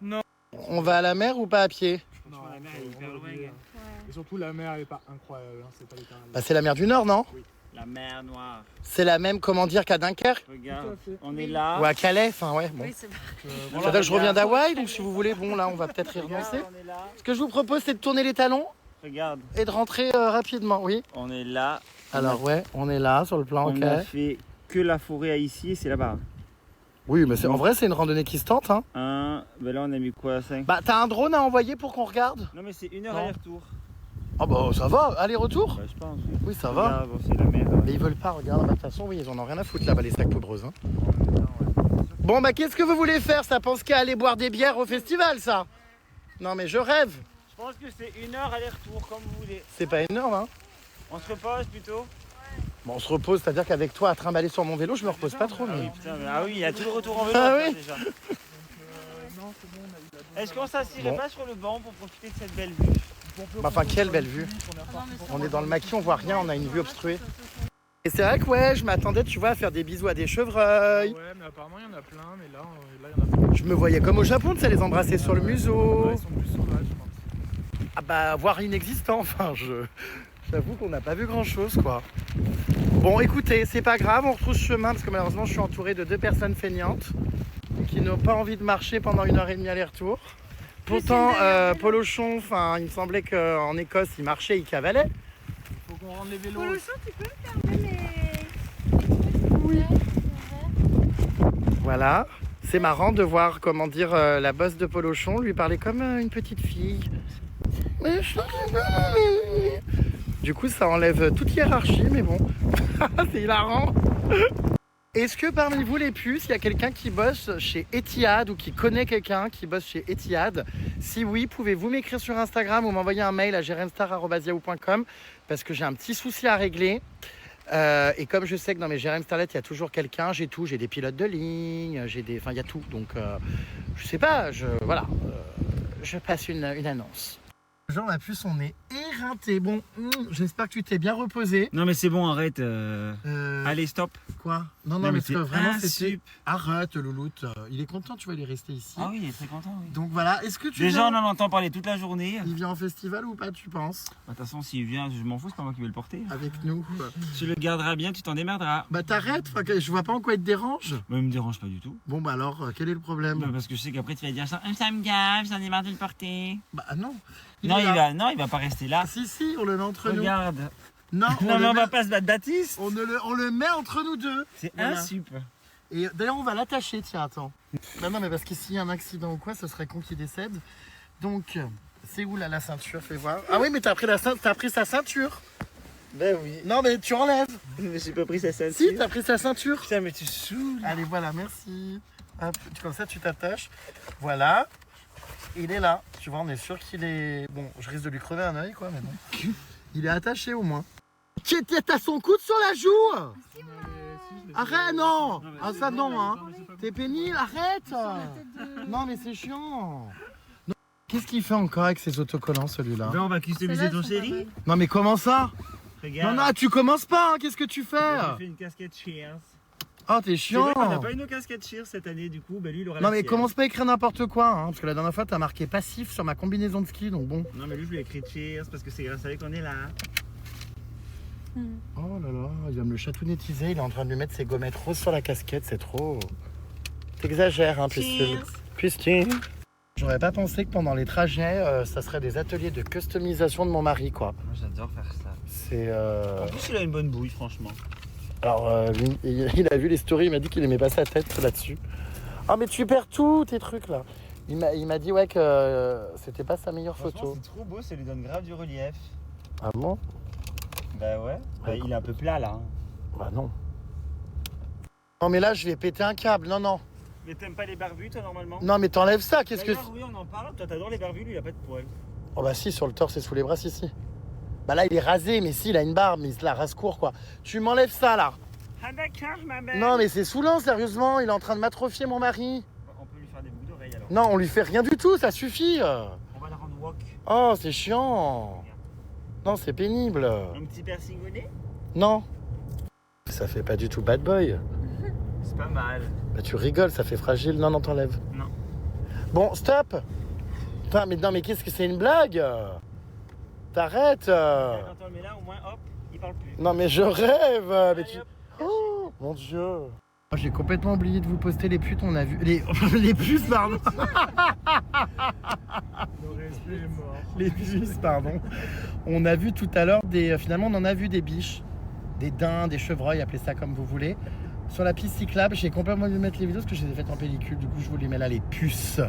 Non. On va à la mer ou pas à pied? Franchement, la mer est hyper loin. oublier, gars. hein. Et surtout, la mer, elle est pas incroyable, hein, c'est pas littéral. Bah c'est la mer du Nord, non? La mer Noire. C'est la même, comment dire, qu'à Dunkerque? Regarde, Tout à fait. on est là. Ou à Calais, enfin ouais, bon. Oui, c'est Ça veut dire que je reviens d'Hawaï, donc si vous voulez, bon là on va peut-être y Regarde, renoncer. on est là. Ce que je vous propose c'est de tourner les talons Regarde, et de rentrer rapidement, oui. on est là. Alors ouais, on est là sur le plan, On ok. a fait que la forêt à ici et c'est là-bas. Oui, mais en vrai c'est une randonnée qui se tente, hein. Ben là on a mis quoi, 5? Bah t'as un drone à envoyer pour qu'on regarde? Non mais c'est 1 heure Non. aller-retour. Ah bah ça va, aller-retour? Bah je pense. Oui ça va. Regarde, bon, c'est la mer. Mais ils veulent pas, regarde, bah, de toute façon oui ils en ont rien à foutre là-bas les sacs poudreux, hein. Bon bah qu'est-ce que vous voulez faire? Ça pense qu'à aller boire des bières au festival ça? Non mais je rêve. Je pense que c'est 1 heure aller-retour comme vous voulez. C'est pas énorme, hein. On se repose plutôt? Bon on se repose, c'est-à-dire qu'avec toi à trimballer sur mon vélo je me repose pas trop, Ah oui, mais... putain, ah oui, il y a tout le retour en vélo Ah à faire oui. déjà. Non, c'est bon, on a eu la Est-ce qu'on s'assirait Bon. pas sur le banc pour profiter de cette belle vue? Bah, enfin quelle belle vue. On est dans le maquis, on voit rien, on a une vue obstruée. Et c'est vrai que ouais, je m'attendais, tu vois, à faire des bisous à des chevreuils. Ouais, mais apparemment, il y en a plein, mais là, il y en a pas. Je me voyais comme au Japon, tu sais, les embrasser sur le museau. Ouais, ils sont plus sauvages, je pense. Ah bah, voire inexistants, enfin, j'avoue qu'on n'a pas vu grand-chose, quoi. Bon, écoutez, c'est pas grave, on retrouve ce chemin, parce que malheureusement, je suis entouré de 2 personnes feignantes qui n'ont pas envie de marcher pendant 1h30 aller-retour. Pourtant, Polochon, enfin, il me semblait qu'en Écosse, il marchait, il cavalait. Faut qu'on rende les vélos. Polochon, tu peux me fermer les... Oui. Voilà. C'est marrant de voir, comment dire, la bosse de Polochon lui parler comme une petite fille. Du coup, ça enlève toute hiérarchie, mais bon, c'est hilarant. Est-ce que parmi vous les puces, il y a quelqu'un qui bosse chez Etihad ou qui connaît quelqu'un qui bosse chez Etihad? Si oui, pouvez-vous m'écrire sur Instagram ou m'envoyer un mail à jeremstar@yahoo.com parce que j'ai un petit souci à régler. Et comme je sais que dans mes GRM Starlet, il y a toujours quelqu'un, j'ai tout, j'ai des pilotes de ligne, enfin il y a tout. Donc je sais pas, voilà, je passe une annonce. Jean, la puce, on est éreinté. Bon, j'espère que tu t'es bien reposé. Non mais c'est bon, arrête. Allez, stop. Quoi? Non, mais parce que vraiment, c'était... sup. Arrête, Louloute. Il est content, tu vas aller rester ici. Ah oui, il est très content, oui. Donc voilà, est-ce que tu Déjà, on viens... en entend parler toute la journée. Il vient en festival ou pas, tu penses? De toute façon, s'il vient, je m'en fous, c'est pas moi qui vais le porter. Avec nous. Tu le garderas bien, tu t'en démerderas. Bah t'arrêtes, je vois pas en quoi il te dérange. Moi, il me dérange pas du tout. Bon bah alors, quel est le problème? Bah, parce que je sais qu'après, tu vas dire ça me gave, j'en ai marre de le porter. Bah non. Non, est là. il va pas rester là. Si, on le met entre Regarde. nous. Non, Non, mais on met... va pas se battre d'Atis. on le met entre nous deux. C'est Voilà. un sup. Et d'ailleurs, on va l'attacher, tiens, attends. Non, mais parce que s'il y a un accident ou quoi, ce serait con qu'il décède. Donc, c'est où là la ceinture? Fais voir. Ah oui, mais t'as pris sa ceinture. Ben oui. Non, mais tu enlèves. Mais j'ai pas pris sa ceinture. Si, t'as pris sa ceinture. Putain, mais tu saoules. Allez, voilà, merci. Hop, comme ça, tu t'attaches. Voilà. Il est là. Tu vois, on est sûr qu'il est... Bon, je risque de lui crever un œil, quoi, mais bon. Il est attaché, au moins. T'as son coude sur la joue. Arrête, non. Ah, ça, non, hein. T'es pénible, arrête. Non, mais c'est chiant. Non. Qu'est-ce qu'il fait encore avec ses autocollants, celui-là? Ben, on va customiser ton chéri. Non, mais comment ça? Regarde. Non, tu commences pas, hein. Qu'est-ce que tu fais? J'ai fait une casquette Cheers. Oh, t'es C'est chiant. vrai qu'on n'a pas eu nos casquettes Cheers cette année, du coup, ben lui, il aura Non, la mais sienne. commence pas à écrire n'importe quoi, hein, parce que la dernière fois, t'as marqué passif sur ma combinaison de ski, donc bon. Non, mais lui, je lui ai écrit Cheers parce que c'est grâce à lui qu'on est là. Oh là là, il va me le chatounetter, il est en train de lui mettre ses gommettes roses sur la casquette, c'est trop... T'exagères, hein, Pustule. J'aurais pas pensé que pendant les trajets, ça serait des ateliers de customisation de mon mari, quoi. Moi, j'adore faire ça. C'est... En plus, il a une bonne bouille, franchement. Alors, il a vu les stories, il m'a dit qu'il aimait pas sa tête là-dessus. Ah, mais tu perds tous tes trucs, là. Il m'a dit ouais que c'était pas sa meilleure photo. C'est trop beau, ça lui donne grave du relief. Ah bon? Bah ouais. Bah, il est un peu plat là. Hein. Bah non. Non mais là je vais péter un câble, non non. Mais t'aimes pas les barbus toi normalement? Non mais t'enlèves ça, qu'est-ce que... D'ailleurs, oui, on en parle. Toi t'adores les barbus, lui il a pas de poils. Oh bah si, sur le torse et sous les bras, si. Bah là il est rasé, mais si, il a une barbe, mais il se la rase court quoi. Tu m'enlèves ça là. Ah d'accord, ma belle. Non mais c'est saoulant, sérieusement, il est en train de m'atrophier mon mari. On peut lui faire des boucles d'oreilles alors. Non, on lui fait rien du tout, ça suffit. On va la rendre wok. Oh, c'est chiant. Non, c'est pénible. Un petit piercing au nez? Non. Ça fait pas du tout bad boy. C'est pas mal. Bah tu rigoles, ça fait fragile. Non, non, t'enlèves. Non. Bon, stop. Putain, mais non, mais qu'est-ce que c'est une blague? T'arrêtes. Quand on le met là, au moins hop, il parle plus. Non, mais je rêve. Mais Allez, tu... hop. Oh, mon Dieu. J'ai complètement oublié de vous poster les putes, on a vu... Les puces, pardon. Le respect est mort. Les puces, pardon. On a vu tout à l'heure des... Finalement, on en a vu des biches, des daims, des chevreuils, appelez ça comme vous voulez. Sur la piste cyclable, j'ai complètement oublié de mettre les vidéos parce que je les ai faites en pellicule. Du coup, je vous les mets là, les puces.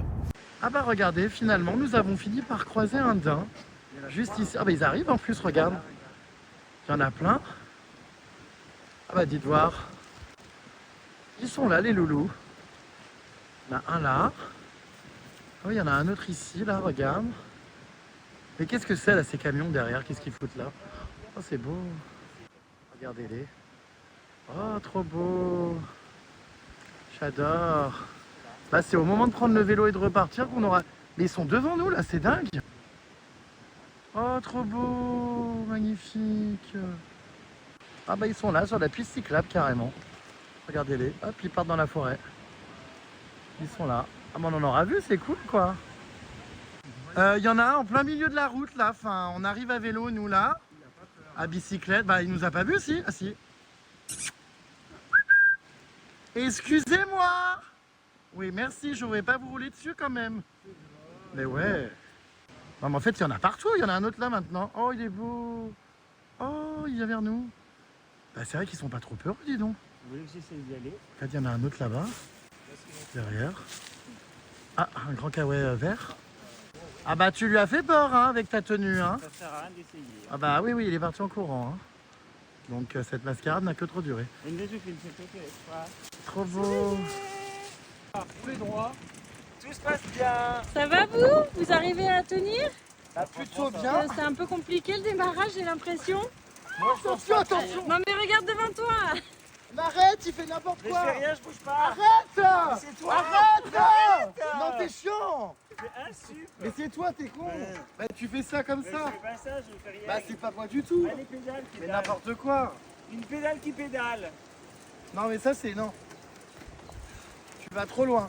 Ah bah regardez, finalement, nous avons fini par croiser un daim. Juste ici. Ah bah ils arrivent en plus, regarde. Il y en a plein. Ah bah dites voir. Ils sont là, les loulous. Il y en a un là. Oh, il y en a un autre ici, là, regarde. Mais qu'est-ce que c'est, là, ces camions derrière? Qu'est-ce qu'ils foutent là? Oh, c'est beau. Regardez-les. Oh, trop beau. J'adore. Là, c'est au moment de prendre le vélo et de repartir qu'on aura... Mais ils sont devant nous, là, c'est dingue. Oh, trop beau. Magnifique. Ah bah, ils sont là, sur la piste cyclable, carrément. Regardez-les. Hop, ils partent dans la forêt. Ils sont là. Ah bah, on en aura vu, c'est cool, quoi. Il y en a un en plein milieu de la route, là. Enfin, on arrive à vélo, nous, là. À bicyclette. Bah, il nous a pas vu, si. Ah, si. Excusez-moi. Oui, merci, je voudrais pas vous rouler dessus quand même. Mais ouais. Non, mais en fait, il y en a partout. Il y en a un autre là maintenant. Oh, il est beau. Oh, il vient vers nous. Bah, c'est vrai qu'ils sont pas trop peureux, dis donc. Vous voulez que j'essaie d'y aller? En fait, il y en a un autre là-bas. Derrière. Ah, un grand kawaii vert. Ah bah, tu lui as fait peur, hein, avec ta tenue, hein. Ça sert à rien d'essayer. Ah bah oui, oui, il est parti en courant, hein. Donc, cette mascarade n'a que trop duré. Une des une photo que je Trop beau. Tous les droits. Tout se passe bien. Ça va vous? Vous arrivez à tenir? Bah, plutôt bien. C'est un peu compliqué le démarrage, j'ai l'impression. Attention, attention. Non mais regarde devant toi. Arrête, il fait n'importe Mais quoi. je fais rien, je bouge pas. Arrête. C'est toi. Arrête. Non, t'es chiant. C'est insulte. Mais c'est toi, t'es con. Ouais. Bah, tu fais ça comme Mais ça. je fais pas ça, je fais rien. Bah, c'est pas moi du tout. Allez, pédale, Mais pédale. n'importe quoi. Une pédale qui pédale. Non, mais ça, c'est non. Tu vas trop loin.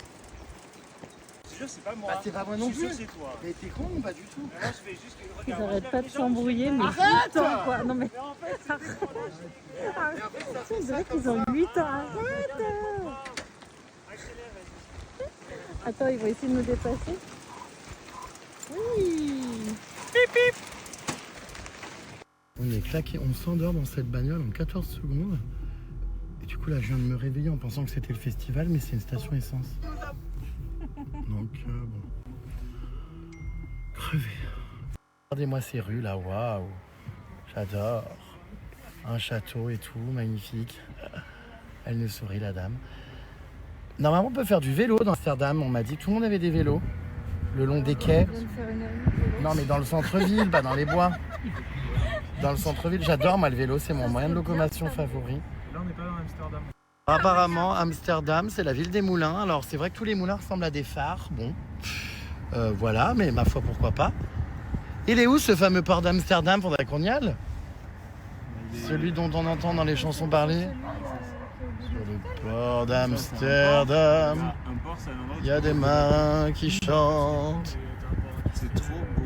Je suis sûr, c'est pas moi. Bah, c'est pas moi non Je suis sûr, plus. c'est toi. Mais t'es con ou pas du tout? Moi, je fais juste une Ils regarde. arrêtent pas de s'embrouiller, mais Arrête. 8 ans quoi. Non mais Mais en fait, c'est décollagé. on dirait qu'ils ont 8 ans. Arrête. Accélère, vas-y. Attends, ils vont essayer de nous dépasser. Oui. On est claqué, on s'endort dans cette bagnole en 14 secondes. Et du coup là je viens de me réveiller en pensant que c'était le festival, mais c'est une station essence. Donc bon. Crevé. Regardez-moi ces rues là, waouh. J'adore. Un château et tout, magnifique. Elle nous sourit la dame. Normalement on peut faire du vélo dans Amsterdam, on m'a dit que tout le monde avait des vélos. Le long des quais. Non mais dans le centre-ville, pas dans les bois. Dans le centre-ville, j'adore moi le vélo, c'est mon moyen de locomotion favori. Là, on n'est pas dans Amsterdam. Apparemment, Amsterdam, c'est la ville des moulins. Alors c'est vrai que tous les moulins ressemblent à des phares, bon. Voilà, mais ma foi, pourquoi pas. Il est où ce fameux port d'Amsterdam? Faudrait qu'on y aille. Celui dont on entend dans les chansons parler. Sur le port d'Amsterdam, Un port, c'est un endroit où il y a des mains qui chantent. c'est trop beau.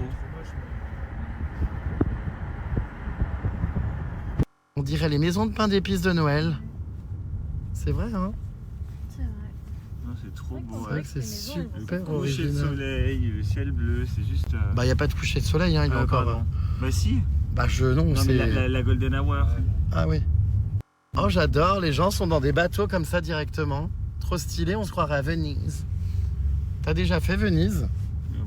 On dirait les maisons de pain d'épices de Noël. C'est vrai, hein? C'est vrai. Non, c'est trop beau. C'est vrai que c'est super Le coucher de original. soleil, le ciel bleu, c'est juste. Bah, il n'y a pas de coucher de soleil, hein, il est encore. pardon. Bah si. Bah, non, Non, c'est. mais la Golden Hour. Ah oui. Oh, j'adore, les gens sont dans des bateaux comme ça directement. Trop stylé, on se croirait à Venise. T'as déjà fait Venise?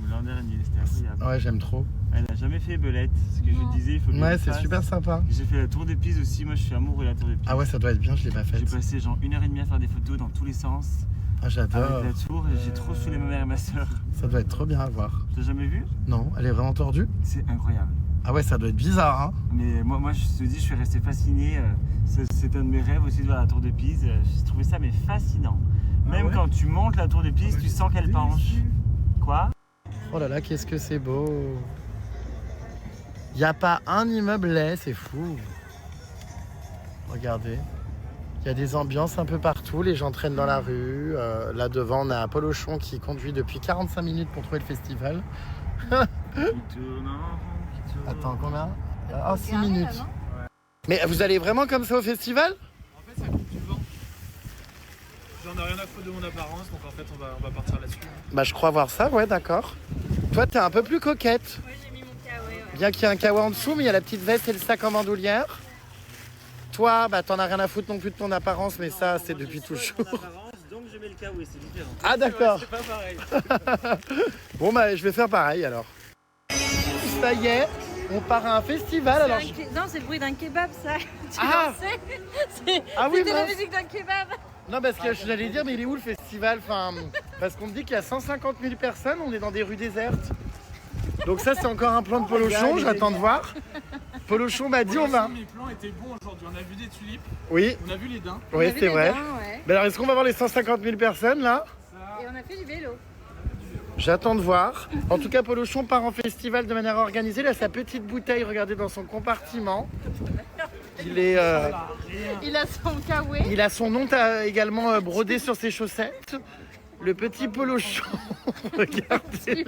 L'an dernier, c'était incroyable. Ouais, j'aime trop. Elle n'a jamais fait Belette, ce que je disais, il faut que je Ouais, le c'est fasse. super sympa. J'ai fait la tour de Pise aussi, moi je suis amoureux de la tour de Pise. Ah ouais, ça doit être bien, je l'ai pas faite. J'ai passé genre 1h30 à faire des photos dans tous les sens Ah, j'adore. avec la tour et j'ai trop saoulé ma mère et ma soeur. Ça doit être trop bien à voir. Tu l'as jamais vu? Non, elle est vraiment tordue? C'est incroyable. Ah ouais, ça doit être bizarre, hein. Mais moi je te dis, je suis resté fasciné. C'est un de mes rêves aussi de voir la tour de Pise. J'ai trouvé ça mais fascinant. Même ouais quand tu montes la tour de Pise, tu sens qu'elle penche. Quoi? Oh là là, qu'est-ce que c'est beau. Y a pas un immeuble laid, c'est fou. Regardez. Il y a des ambiances un peu partout, les gens traînent dans la rue. Là devant, on a Polochon qui conduit depuis 45 minutes pour trouver le festival. Qui tourne en rond, qui tourne. Attends, combien? Ah, 6 minutes. Mais vous allez vraiment comme ça au festival? En fait, ça coupe du vent. J'en ai rien à foutre de mon apparence, donc en fait, on va partir là-dessus. Bah, je crois voir ça, ouais, d'accord. Toi, t'es un peu plus coquette. Ouais, j'ai mis mon kawaii, ouais. Bien qu'il y ait un kawa en dessous, mais il y a la petite veste et le sac en bandoulière. Toi, bah, t'en as rien à foutre non plus de ton apparence, mais ça, c'est depuis toujours. Donc je mets le kawaii, c'est différent. Ah, d'accord. C'est pas pareil. Bon, bah, je vais faire pareil alors. Ça y est, on part à un festival. Alors, Non, c'est le bruit d'un kebab, ça. Tu Ah. le sais? Ah oui, C'était la mince. musique d'un kebab. non, parce que je l'allais dire, mais il est où le festival? Enfin, parce qu'on me dit qu'il y a 150 000 personnes, on est dans des rues désertes. Donc ça, c'est encore un plan de Polochon, j'attends de voir. Polochon m'a dit, on va. Mes plans étaient bons aujourd'hui. On a vu des tulipes, Oui, on a vu les daims. oui, On a vu c'est les vrai. dents, ouais. Mais alors, est-ce qu'on va voir les 150 000 personnes là? Et on a fait du vélo. J'attends de voir. En tout cas, Polochon part en festival de manière organisée. Il a sa petite bouteille, regardez, dans son compartiment. Il est, Il a son kawaii. il a son nom également brodé sur ses chaussettes. Le petit Polochon, regardez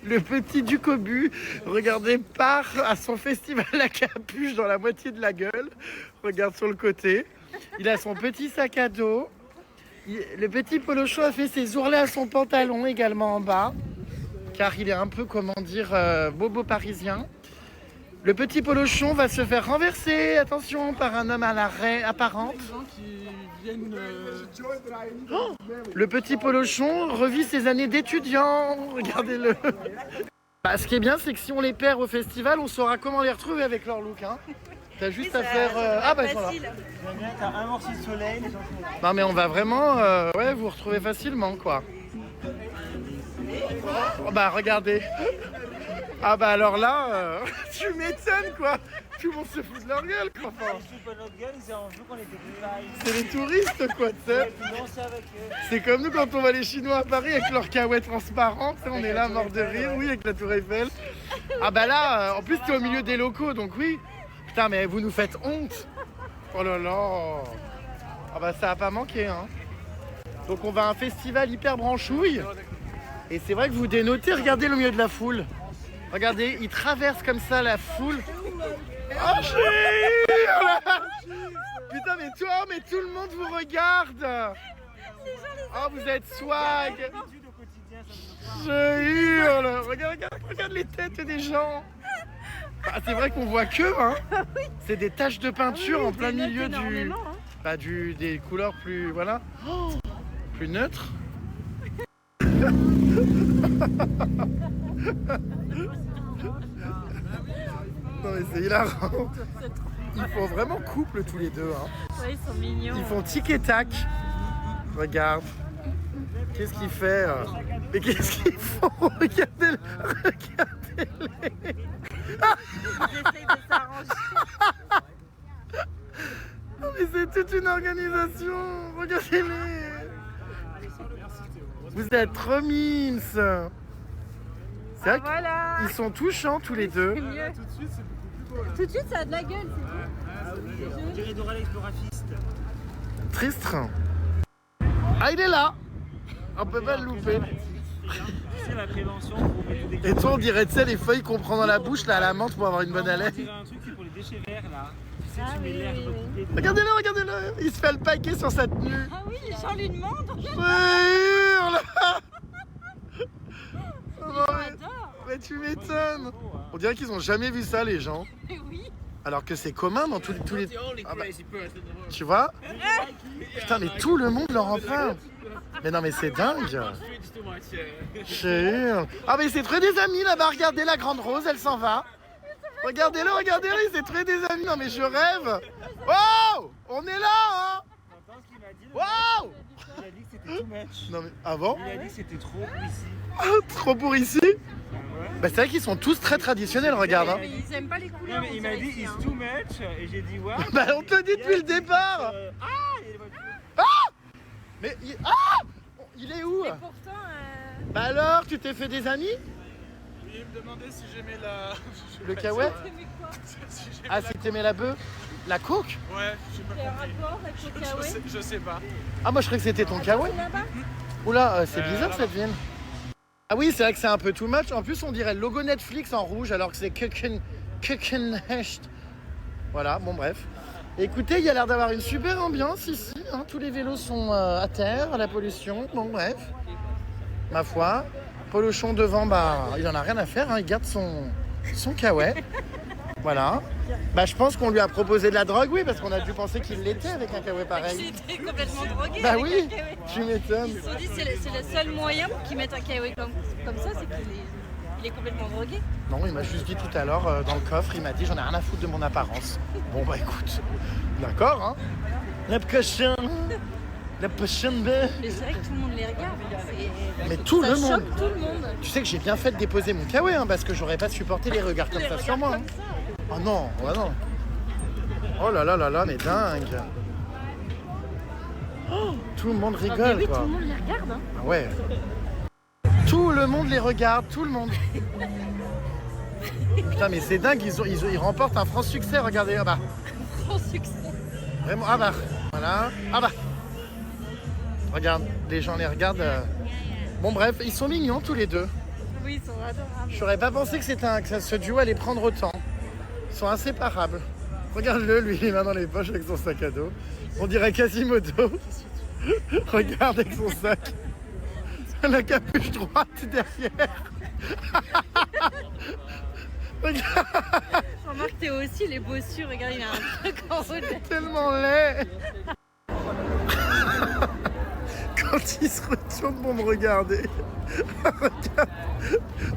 le petit Ducobu, regardez, part à son festival à capuche dans la moitié de la gueule. Regarde sur le côté. Il a son petit sac à dos. Le petit Polochon a fait ses ourlets à son pantalon également en bas, car il est un peu, comment dire, bobo parisien. Le petit Polochon va se faire renverser, attention, par un homme à l'arrêt apparente. Les gens qui viennent. Le petit Polochon revit ses années d'étudiant, regardez-le. Bah, ce qui est bien, c'est que si on les perd au festival, on saura comment les retrouver avec leur look. Hein. T'as juste à faire... Ah bah voilà. T'as un morceau de soleil, les gens sont... Non mais on va vraiment ouais, vous retrouver facilement quoi. Oh, bah regardez. Ah bah alors là, tu m'étonnes quoi. Tout le monde se fout de leur gueule quoi. Enfin, Ils se foutent notre gueule, ils en jouent qu'on était plus c'est les touristes quoi, tu sais. danser avec eux. C'est comme nous quand on va les Chinois à Paris avec leurs caouets transparents, tu sais, on est là mort de rire, oui, avec la tour Eiffel. Ah bah là, en plus t'es au milieu des locaux, donc oui. Putain mais vous nous faites honte. Oh là là. Ah bah ça a pas manqué hein. Donc on va à un festival hyper branchouille. Et c'est vrai que vous dénotez, regardez le milieu de la foule. Regardez, il traverse comme ça la foule. Oh j'ai eu là. Putain mais toi, mais tout le monde vous regarde. Oh vous êtes swag. L'habitude au quotidien, ça me Je hurle. Regarde les têtes des gens. Ah, c'est vrai qu'on voit que, hein. C'est des taches de peinture en plein milieu des couleurs plus, voilà, plus neutres. Non mais c'est hilarant. Ils font vraiment couple tous les deux, hein. Ouais, ils sont mignons. Ils font tic et tac. Regarde. Qu'est-ce qu'il fait Mais qu'est-ce qu'ils font Regardez-les. Ils essayent de s'arranger. Non, mais c'est toute une organisation. Regardez-les. Vous êtes trop mimes. C'est vrai Ah, voilà. qu'ils sont touchants tous les deux. C'est mieux. Tout de suite, c'est beaucoup plus beau là. Tout de suite, ça a de la gueule, c'est tout. On dirait Dora l'explorafiste. Tristan. Ah, il est là. On peut pas le louper. C'est la prévention pour mettre des Et toi, on dirait, tu sais, les feuilles qu'on prend dans la bouche, là, à la menthe pour avoir une bonne On haleine. dirait un truc, c'est pour les déchets verts là. Tu sais, Ah tu mets oui, l'air oui, coupé dedans. Regardez-le, regardez-le. Il se fait alpaguer sur sa tenue. Ah oui, les gens lui demandent. Hurle. Oh, non, mais, J'adore. mais tu m'étonnes. On dirait qu'ils ont jamais vu ça, les gens. Mais oui. Alors que c'est commun dans tous les... Ah bah, tu vois? Putain, mais tout le monde leur en parle. Mais non, mais c'est dingue. It's too much. Chérie. Ah, mais il s'est trouvé des amis là-bas. Regardez la grande rose, elle s'en va. Regardez-le, il s'est trouvé des amis. Non, mais je rêve. Wow, on est là, hein. T'entends ce qu'il m'a dit? Wow. Il a dit que c'était too much. Non, mais avant, Il a dit que c'était trop ici. trop pour ici. Bah, c'est vrai qu'ils sont tous très traditionnels, regarde. Hein. Mais ils aiment pas les couleurs. Non, mais on il m'a dirait dit ici, it's hein. too much. Et j'ai dit ouais. Bah, on te le dit depuis le départ. Ah, il y a des voitures. Mais il est où? Et pourtant, Bah alors, tu t'es fait des amis? Il me demandait si j'aimais la. Le kawaii? t'aimais quoi? Si j'aimais Ah, la- si t'aimais la bœuf? La coke? Ouais, j'ai pas Il y a un compris. rapport avec le kawaii? Je sais pas. Ah, moi je croyais que c'était ton kawaii. Là-bas? Oula, c'est bizarre là-bas. cette ville. Ah oui, c'est vrai que c'est un peu too much. En plus, on dirait le logo Netflix en rouge alors que c'est Kukenhecht. Voilà, bon bref. Écoutez, il y a l'air d'avoir une super ambiance ici. Hein. Tous les vélos sont à terre, la pollution. Bon bref. Ma foi. Polochon devant, bah, il en a rien à faire. Hein. Il garde son kawaii. Voilà. Bah, je pense qu'on lui a proposé de la drogue, oui, parce qu'on a dû penser qu'il l'était avec un kawaii Il pareil. était complètement drogué. Bah avec oui, un kawaii. tu m'étonnes. Ils se sont dit c'est le seul moyen pour qu'ils mettent un kawaii comme ça, c'est qu'il est complètement drogué. Non, il m'a juste dit tout à l'heure dans le coffre, il m'a dit j'en ai rien à foutre de mon apparence. Bon bah écoute, d'accord hein. La prochaine bœuf. Mais c'est vrai que tout le monde les regarde. Mais tout Ça le monde. choque tout le monde. Tu sais que j'ai bien fait de déposer mon kawaii hein, parce que j'aurais pas supporté les regards comme Les ça regards sur moi. comme Hein. ça. Oh non, non. Oh là là là là, mais dingue. Oh, tout le monde Ah, mais rigole oui, quoi. tout le monde les regarde. Hein. Ah ouais. Tout le monde les regarde, tout le monde. Putain mais c'est dingue, ils remportent un franc succès, regardez, ah bah. Grand succès. Vraiment, ah bah, voilà, ah bah. Regarde, les gens les regardent. Bon bref, ils sont mignons tous les deux. Oui, ils sont adorables. J'aurais pas pensé que ce duo allait prendre autant. Ils sont inséparables. Regarde-le, lui, les mains dans les poches avec son sac à dos. On dirait Quasimodo. Regarde avec son sac. La capuche droite derrière. Regarde, Remarque Théo aussi, les bossus, regarde, il a un truc en haut de la... tellement laid. Quand il se retourne pour me regarder. Regarde.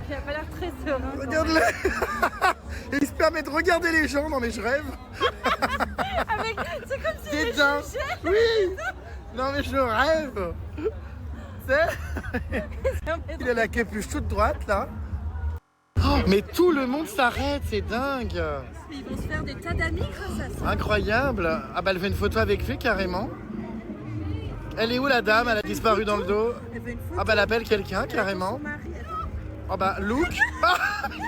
Il a pas l'air très serein. quand même. Regarde-le. Et il se permet de regarder les gens. Non mais je rêve. C'est comme si les Dédain. jugeait. Oui. Non mais je rêve. Tu sais, il a la capuche toute droite là. Oh, mais tout le monde s'arrête, c'est dingue. Ils vont se faire des tas d'amis grâce à ça. Incroyable. Ah bah elle fait une photo avec lui carrément. Elle est où la dame? Elle a disparu dans le dos. Elle veut une photo. Ah bah elle appelle quelqu'un carrément. Son mari, attends. Ah bah Luke. Ah, elle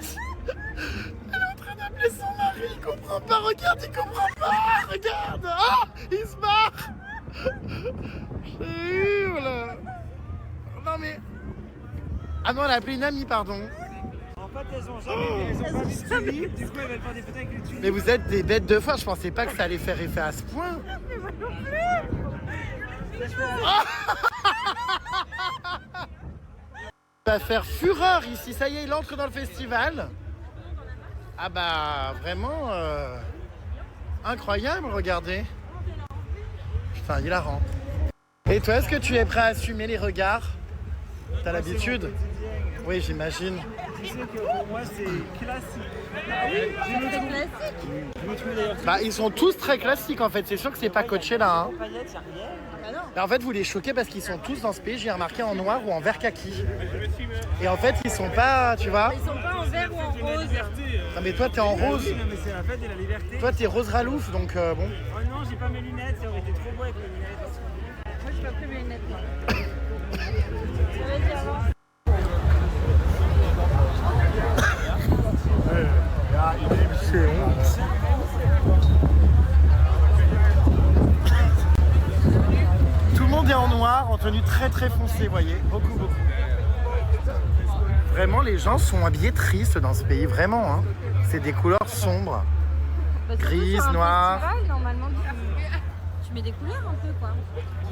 est en train d'appeler son mari, il comprend pas, regarde, il comprend pas, regarde. Ah, il se barre. Je hurle. Non mais... Ah non, elle a appelé une amie, pardon. En fait, elles ont pas vu de tulipe. Du coup, elles veulent faire des photos avec les tulipes. Mais vous êtes des bêtes de foire, je pensais pas que ça allait faire effet à ce point. Ça va faire fureur ici, ça y est, il entre dans le festival. Ah bah vraiment incroyable, regardez. Putain, hilarant. Et toi, est-ce que tu es prêt à assumer les regards? T'as l'habitude? Oui, j'imagine. Tu sais que pour moi, c'est classique. C'est classique. Je me trouve d'ailleurs Bah, ils sont tous très classiques en fait, c'est sûr que c'est pas coaché là. Hein. paillettes, y'a rien. Bah non. Mais en fait, vous les choquez parce qu'ils sont tous dans ce pays, j'ai remarqué en noir ou en vert kaki. Et en fait, ils sont pas, tu vois. Ils sont pas en vert ou en rose. Ah, mais toi, t'es en rose. Oui, non, mais c'est la fête de la liberté. Toi, t'es rose ralouf, donc bon. Oh non, j'ai pas mes lunettes, ça aurait été trop beau avec mes lunettes. Moi, je peux plus mes lunettes. moi. Vas-y, avance. Tout le monde est en noir, en tenue très très foncée, vous voyez. Beaucoup, beaucoup. Vraiment, les gens sont habillés tristes dans ce pays, vraiment. Hein. C'est des couleurs sombres. Bah, surtout Grise, sur un noire. festival, normalement, tu mets des couleurs un peu, quoi.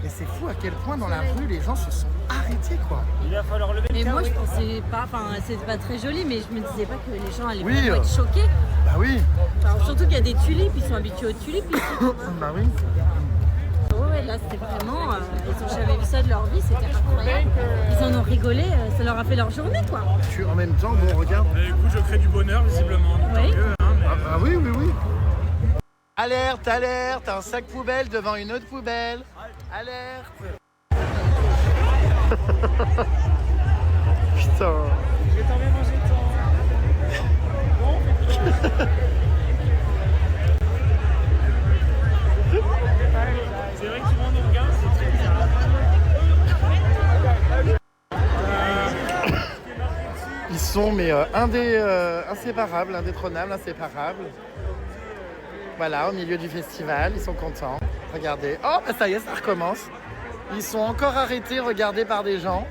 Et c'est fou à quel point dans la rue, les gens se sont arrêtés, quoi. Il va falloir lever Mais le moi, je kawaii. pensais pas, enfin, c'est pas très joli, mais je me disais pas que les gens allaient Oui, vraiment être choqués. Bah oui. Enfin, surtout qu'il y a des tulipes, ils sont habitués aux tulipes ici. Bah oui. Ouais, là, c'était vraiment... ils ont jamais vu ça de leur vie, c'était incroyable. Ils en ont rigolé, ça leur a fait leur journée, quoi. En même temps, bon, regarde. Écoute, je crée du bonheur, visiblement. Donc, Oui. tant mieux, hein, mais... Ah oui, oui, oui. Alerte, alerte, un sac poubelle devant une autre poubelle. Alerte. Putain. Je vais t'en bien manger le temps. Bon, c'est vrai que souvent on nous regarde, c'est très bizarre. Ils sont mais inséparables, indétrônables, inséparables. Voilà, au milieu du festival, ils sont contents. Regardez. Oh, bah ça y est, ça recommence. Ils sont encore arrêtés, regardés par des gens.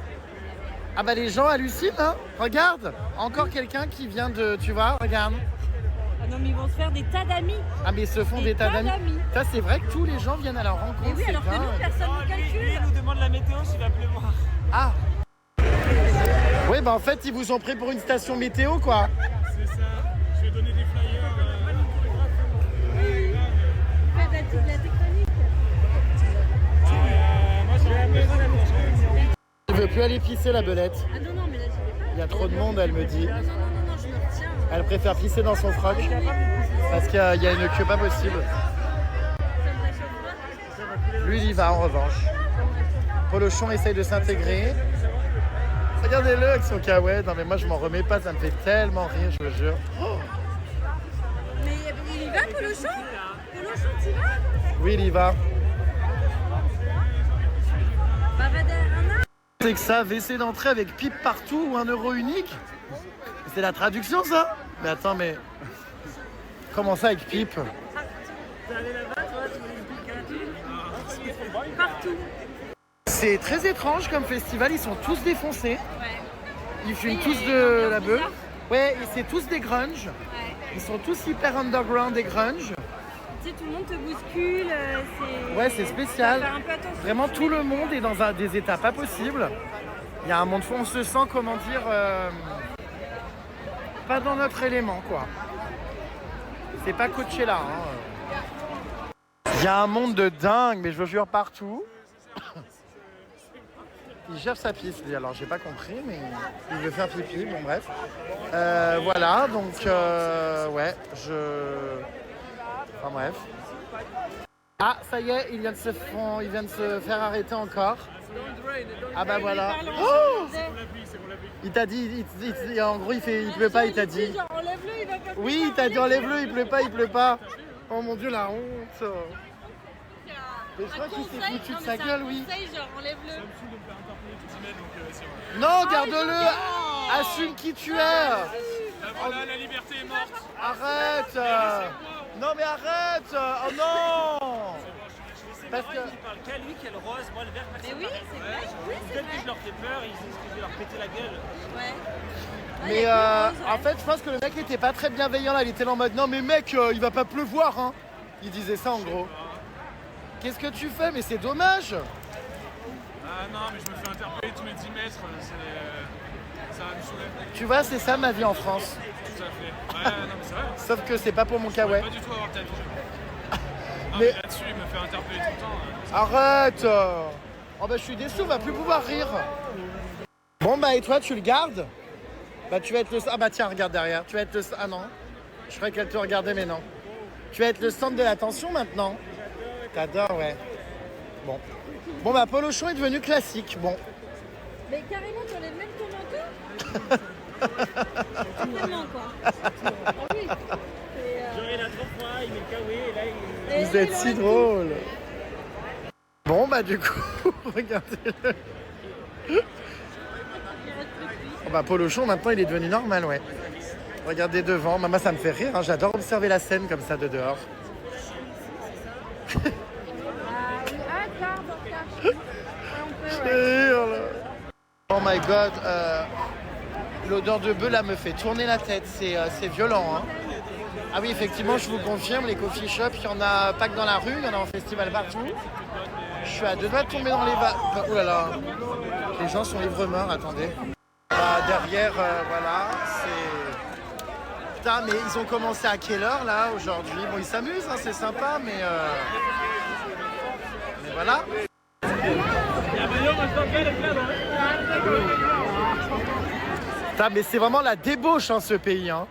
Ah bah les gens hallucinent, hein. Regarde, encore quelqu'un qui vient de... Tu vois, regarde. Ah non, mais ils vont se faire des tas d'amis. Ah mais ils se font des tas d'amis. Ça c'est vrai que tous les gens viennent à leur rencontre. Et oui, c'est alors que dingue. nous, personne ne Lui, calcule. il nous demande la météo s'il va pleuvoir. Ah. Oui, bah en fait ils vous ont pris pour une station météo quoi. C'est ça. Je vais donner des flyers. Pas de la tectonique. Moi, j'ai la maison, la maison. Je veux plus aller pisser la belette. Ah non, non, mais là, j'y vais pas. Il y a trop de monde, elle me dit. Non, non, non, non, je me retiens. Elle préfère pisser dans son froc parce qu'il y a une queue pas possible. Ça me réchauffe pas. Lui il y va en revanche. Polochon essaye de s'intégrer. Regardez-le avec son kawaii. Non mais moi je m'en remets pas, ça me fait tellement rire, je vous jure. Oh Mais il y va, Polochon? Polochon, tu vas? oui, il y va. Bah, va derrière un arbre. C'est que ça, WC d'entrée avec pipe partout ou 1 euro unique? C'est la traduction ça? Mais attends, mais... Comment ça avec pipe? Partout. C'est très étrange comme festival, ils sont tous défoncés. Ouais. Ils fument Oui, tous il y a une de ambiance la bœuf. bizarre. Ouais, et c'est tous des grunge. Ouais. Ils sont tous hyper underground des grunge. Tu sais, tout le monde te bouscule. C'est... Ouais, c'est spécial. Faut faire un peu attention. Vraiment, tout le monde est dans des états pas possibles. Il y a un monde fou, on se sent, comment dire, pas dans notre élément, quoi. C'est pas Coachella, hein. Il y a un monde de dingue, mais je vous jure partout. Il gère sa piste, lui. Alors, j'ai pas compris, mais il veut faire pipi, bon bref. Voilà, donc, ouais, Enfin bref. Ah, ça y est, il vient de se faire arrêter encore. Ah bah voilà. Oh, il t'a dit, en gros, il pleut pas, il t'a dit. Genre, enlève-le, il va pas plus Oui, il t'a dit enlève-le, il pleut pas. Oh mon dieu, la honte. Mais je crois qu'il s'est foutu de sa gueule, oui. Conseil, genre, enlève-le. Non, garde-le. Assume qui tu es. Voilà, la liberté est morte. Arrête. Non mais arrête. Oh non. Parce que... Il parle qu'à lui, qu'elle rose, moi le vert, Mais personne. oui, c'est vrai. Oui, c'est Peut-être que vrai. je leur fais peur, ils disent que je vais leur péter la gueule. Ouais. Mais en fait, je pense que le mec était pas très bienveillant là. Il était là en mode non mais mec, il va pas pleuvoir, hein. Il disait ça en gros. Qu'est-ce que tu fais? Mais c'est dommage. Ah non, mais je me fais interpeller tous les 10 mètres. Ça va me saouler. Tu vois, c'est ça ma vie en France. Tout à fait. Ouais, non, mais c'est vrai. Sauf que c'est pas pour mon kawaii. Pas du tout avoir ta vie. Non, Mais- mais là-dessus, il me fait interpeller tout le temps. Arrête. Oh bah je suis déçu, on va plus pouvoir rire. Bon bah et toi tu le gardes? Bah tu vas être le... Ah bah tiens, regarde derrière. Tu vas être le... Ah non. Je croyais qu'elle te regardait mais non. Tu vas être le centre de l'attention maintenant. T'adores, ouais. Bon. Bon bah Polochon est devenu classique. Bon. Mais carrément, tu enlèves même ton manteau. Complètement, quoi. Ah oui. Genre il a 3 fois, il met le kawaii et là il... Et Vous là, êtes il si enlève drôle. Bon bah du coup, regardez-le. Oh, bah Polochon maintenant il est devenu normal, ouais. Regardez devant, maman ça me fait rire, hein. J'adore observer la scène comme ça de dehors. tout. Ah oui, ah, tard, en retard. Ouais, on peut, ouais. Hurle. Oh my god, l'odeur de bœuf là me fait tourner la tête, c'est violent, hein. Ah oui, effectivement, je vous confirme, les coffee shops, il y en a pas que dans la rue, il y en a en festival partout. Je suis à 2 doigts de tomber dans les vagues. Oh là là, les gens sont ivres-morts, attendez. Derrière, voilà, c'est... Putain, mais ils ont commencé à quelle heure là aujourd'hui? Bon, ils s'amusent, hein, c'est sympa, mais Voilà. Putain, mais c'est vraiment la débauche, hein, ce pays. Hein.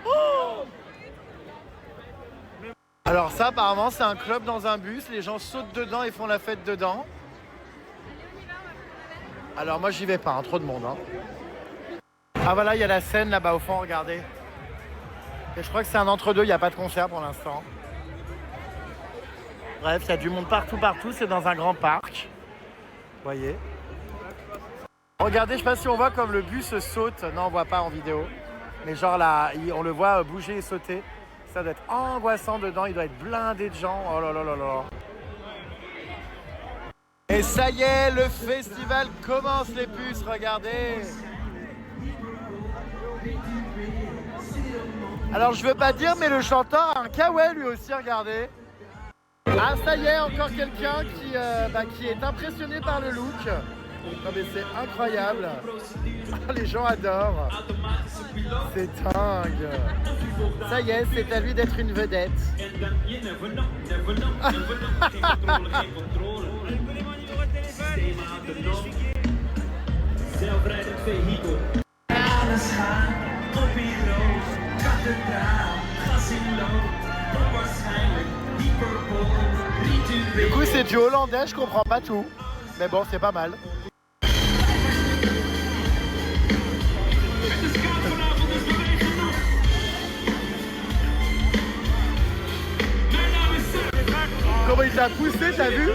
Alors ça, apparemment, c'est un club dans un bus. Les gens sautent dedans et font la fête dedans. Alors moi, j'y vais pas, hein, trop de monde. Hein. Ah voilà, il y a la scène là-bas au fond, regardez. Et je crois que c'est un entre-deux, il n'y a pas de concert pour l'instant. Bref, il y a du monde partout, c'est dans un grand parc. Vous voyez. Regardez, je sais pas si on voit comme le bus saute. Non, on voit pas en vidéo. Mais genre là, on le voit bouger et sauter. Ça doit être angoissant dedans, il doit être blindé de gens. Oh là là là là. Et ça y est, le festival commence les puces, regardez. Alors je veux pas dire, mais le chanteur a un kawaii lui aussi, regardez. Ah ça y est, encore quelqu'un qui est impressionné par le look. Non mais c'est incroyable. Les gens adorent. C'est dingue. Ça y est, c'est à lui d'être une vedette. Du coup c'est du hollandais, je comprends pas tout. Mais bon, c'est pas mal. Comment il t'a poussé, t'as vu?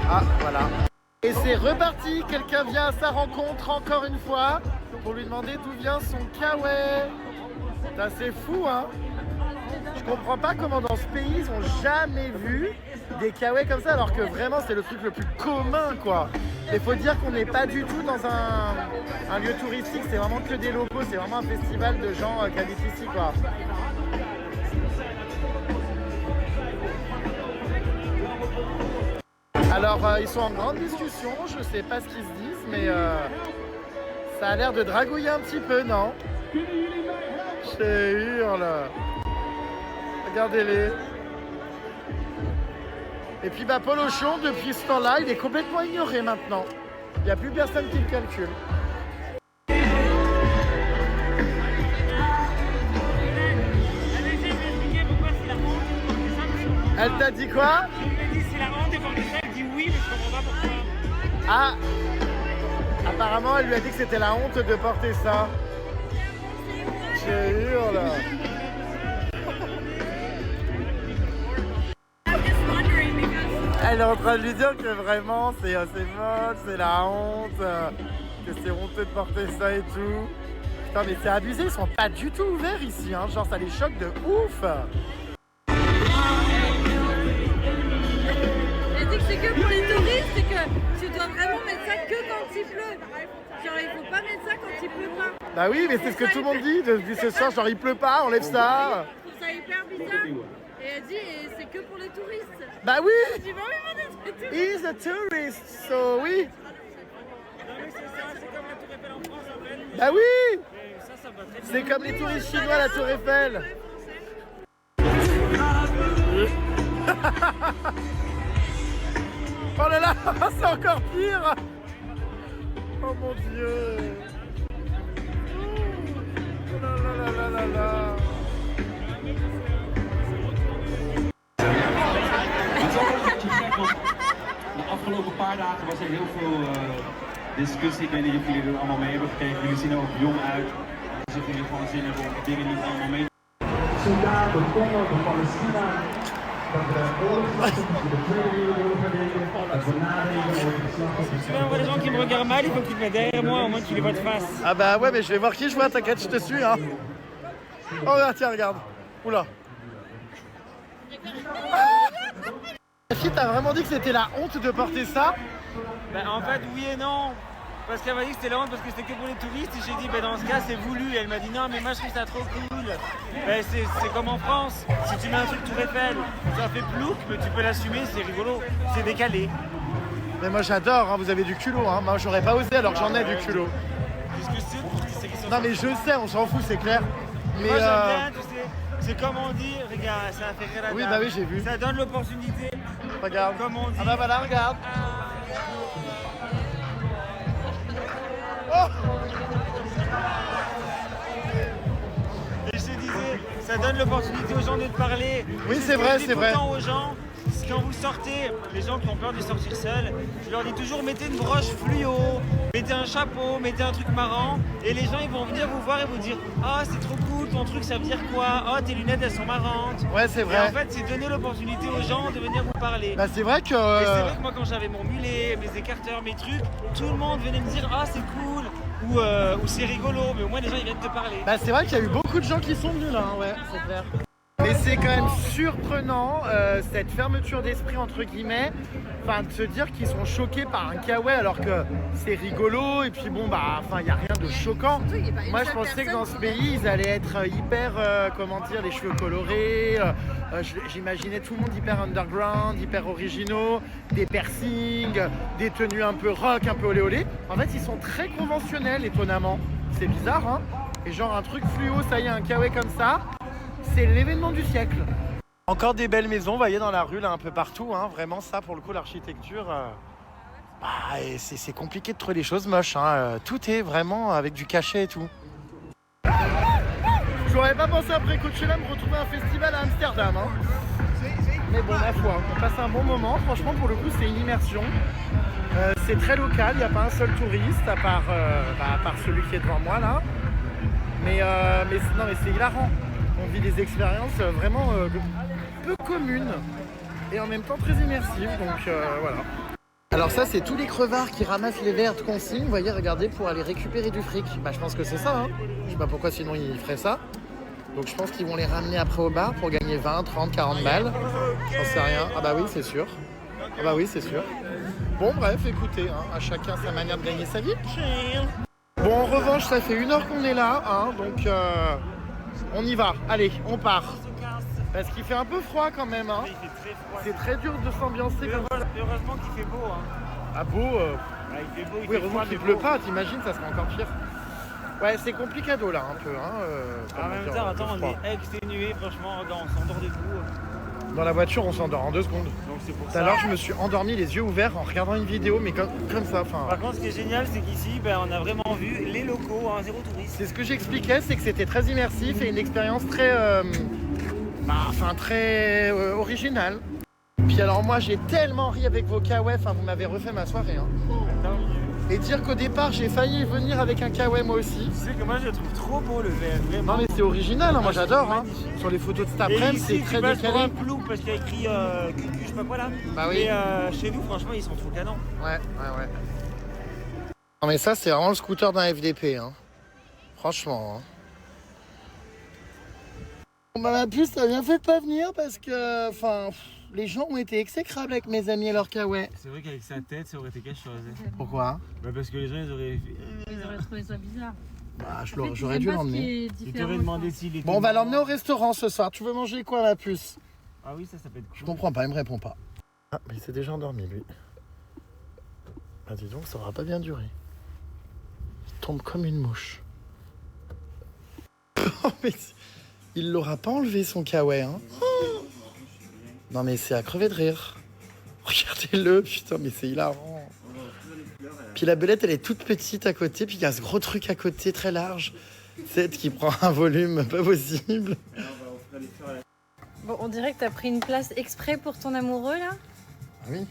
Ah, voilà. Et c'est reparti, quelqu'un vient à sa rencontre encore une fois pour lui demander d'où vient son kawaii. C'est fou, hein? Je comprends pas comment dans ce pays ils ont jamais vu des kawaii comme ça, alors que vraiment c'est le truc le plus commun, quoi. Il faut dire qu'on n'est pas du tout dans un lieu touristique, c'est vraiment que des locaux, c'est vraiment un festival de gens qui habitent ici, quoi. Alors ils sont en grande discussion, je sais pas ce qu'ils se disent, mais ça a l'air de dragouiller un petit peu, non? Je hurle. Regardez-les. Et puis bah Polochon, depuis ce temps-là, il est complètement ignoré maintenant. Il n'y a plus personne qui le calcule. Elle t'a dit quoi? Je lui ai dit c'est la honte et pour ça elle dit oui mais je comprends pas pourquoi. Ah, apparemment elle lui a dit que c'était la honte de porter ça. Je hurle. Elle est en train de lui dire que vraiment c'est moche, c'est la honte, que c'est honteux de porter ça et tout. Putain mais c'est abusé, ils sont pas du tout ouverts ici, hein. Genre ça les choque de ouf. Elle dit que c'est que pour les touristes et que tu dois vraiment mettre ça que quand il pleut. Genre il faut pas mettre ça quand il pleut pas. Bah oui mais c'est ce que tout le monde dit depuis ce soir, genre il pleut pas, enlève ça. Je trouve ça hyper bizarre. Et elle dit c'est que pour les touristes. Bah oui. Je dis bah oui mais c'est touristes. He's a tourist, so oui. Non mais c'est ça, c'est comme la Tour Eiffel en France en fait. Bah oui. Et ça va très bien. C'est comme les touristes chinois à la Tour Eiffel. Oh là là, c'est encore pire. Oh mon Dieu. Oh là là là là là là. De afgelopen paar dagen was er heel veel discussie. Ik weet niet of jullie er allemaal mee hebben gekregen. Jullie zien er ook jong uit. Alsof jullie gewoon zin hebben om dingen niet allemaal mee te Zodaar begonnen de Palestina dat de oorlogsslachten tussen de Tweede Wereldoorlog herdenken, dat we nadenken over de slachtoffers. Tu vois, on voit des gens qui me regardent mal, il faut que tu te mettes derrière moi, au moins tu les vois de face. Ah bah ouais mais je vais voir qui je vois, t'inquiète, je te suis hein. Oh là, tiens regarde. Oula. La fille t'a vraiment dit que c'était la honte de porter ça? Bah en fait oui et non. Parce qu'elle m'a dit que c'était la honte parce que c'était que pour les touristes et j'ai dit bah dans ce cas c'est voulu et elle m'a dit non mais moi je trouve ça trop cool. Bah, c'est comme en France, si tu mets un truc Tour Eiffel, ça fait plouc mais tu peux l'assumer, c'est rigolo, c'est décalé. Mais moi j'adore, hein, vous avez du culot, hein. Moi j'aurais pas osé alors que j'en ai du culot. Puisque c'est Non mais je sais, on s'en fout, c'est clair. Mais Moi j'aime bien, tu sais, c'est comme on dit, regarde, ça a fait rire la oui, dame. bah oui, j'ai vu. Ça donne l'opportunité, Regarde. comme on dit. Ah bah voilà, regarde. Oh Et je te disais, ça donne l'opportunité aux gens de te parler. Oui, Et c'est ce que vrai, je dis c'est tout le vrai. temps aux gens, c'est quand vous sortez, les gens qui ont peur de sortir seuls, je leur dis toujours mettez une broche fluo, mettez un chapeau, mettez un truc marrant, et les gens ils vont venir vous voir et vous dire ah c'est trop cool ton truc, ça veut dire quoi? Oh tes lunettes elles sont marrantes. Ouais, c'est Et vrai. en fait c'est donner l'opportunité aux gens de venir vous parler. Bah c'est vrai que... Et c'est vrai que moi quand j'avais mon mulet, mes écarteurs, mes trucs, tout le monde venait me dire ah c'est cool ou c'est rigolo, mais au moins les gens ils viennent te parler. Bah c'est vrai qu'il y a eu beaucoup de gens qui sont venus là, hein, ouais, c'est clair. Mais c'est quand même surprenant cette fermeture d'esprit entre guillemets, enfin de se dire qu'ils sont choqués par un kawaii alors que c'est rigolo et puis bon bah enfin il n'y a rien de choquant. Moi je pensais que dans ce pays ils allaient être hyper comment dire, les cheveux colorés, j'imaginais tout le monde hyper underground, hyper originaux, des piercings, des tenues un peu rock, un peu olé olé. En fait ils sont très conventionnels étonnamment, c'est bizarre hein. Et genre un truc fluo, ça y est, un kawaii comme ça. C'est l'événement du siècle. Encore des belles maisons, vous voyez dans la rue là un peu partout, hein. Vraiment ça pour le coup l'architecture, bah, et c'est compliqué de trouver des choses moches, hein. Tout est vraiment avec du cachet et tout. J'aurais pas pensé après Coachella me retrouver à un festival à Amsterdam, hein. Mais bon ma foi, on passe un bon moment, franchement pour le coup c'est une immersion. C'est très local, il n'y a pas un seul touriste à part celui qui est devant moi là. Mais c'est hilarant. On vit des expériences vraiment peu communes et en même temps très immersives, donc voilà. Alors ça c'est tous les crevards qui ramassent les verres de consigne, vous voyez, regardez, pour aller récupérer du fric. Bah je pense que c'est ça, hein. Je sais pas pourquoi sinon ils feraient ça. Donc je pense qu'ils vont les ramener après au bar pour gagner 20, 30, 40 balles. J'en sais rien. Ah bah oui c'est sûr. Ah bah oui c'est sûr. Bon bref, écoutez, hein, à chacun sa manière de gagner sa vie. Bon en revanche ça fait 1 heure qu'on est là, hein, donc on y va, allez, on part. Parce qu'il fait un peu froid quand même, hein. Il fait très froid. C'est très dur de s'ambiancer comme ça. Heureusement qu'il fait beau. Hein. Ah beau Ah, il fait beau, il oui, fait heureusement froid, qu'il mais pleut beau. pas, t'imagines, ça serait encore pire. Ouais, c'est complicado là un peu, hein. En comment même dire, temps, le attends, on froid. est exténué, franchement, regarde, on s'endort debout. Dans la voiture, on s'endort en 2 secondes. Donc c'est pour Tout ça. à l'heure, je me suis endormi les yeux ouverts en regardant une vidéo, mais comme ça, enfin... Par contre, ce qui est génial, c'est qu'ici, on a vraiment vu les locaux, hein, zéro touriste. C'est ce que j'expliquais, c'est que c'était très immersif et une expérience très... très originale. Puis alors moi, j'ai tellement ri avec vos kawaii, enfin vous m'avez refait ma soirée, hein. Tant mieux. Et dire qu'au départ, j'ai failli venir avec un kawaii moi aussi. Tu sais que moi, je le trouve trop beau, le verre, vraiment. Non mais c'est original, hein, moi Ah, j'adore, c'est hein. magnifique. Sur les photos de cet Et après-midi, ici, c'est tu très passes pour un décalé. plou parce qu'il y a écrit cucu, je sais pas quoi là. Bah oui. Mais chez nous, franchement, ils sont trop canons. Ouais. Non mais ça, c'est vraiment le scooter d'un FDP, hein. Franchement, hein. Bon bah ma puce, t'as bien fait de pas venir parce que, enfin, les gens ont été exécrables avec mes amis et leur kawaii. C'est vrai qu'avec sa tête, ça aurait été quelque chose. Pourquoi? Parce que les gens, ils auraient Ils auraient trouvé ça bizarre. Bah, En fait, j'aurais ils dû aiment pas ce l'emmener. qui est Ils différent, t'auraient demandé s'il était. Bon, on va l'emmener au restaurant ce soir. Tu veux manger quoi, ma puce? Ah oui, ça peut être cool. Je comprends pas, il me répond pas. Ah, mais il s'est déjà endormi, lui. Bah, dis donc, ça aura pas bien duré. Il tombe comme une mouche. Oh, mais il l'aura pas enlevé, son kawaii, hein. Oh non, mais c'est à crever de rire. Regardez-le, putain, mais c'est hilarant. Puis la belette, elle est toute petite à côté, puis il y a ce gros truc à côté, très large. C'est qui prend un volume pas possible. Bon, on dirait que t'as pris une place exprès pour ton amoureux là, Ah oui.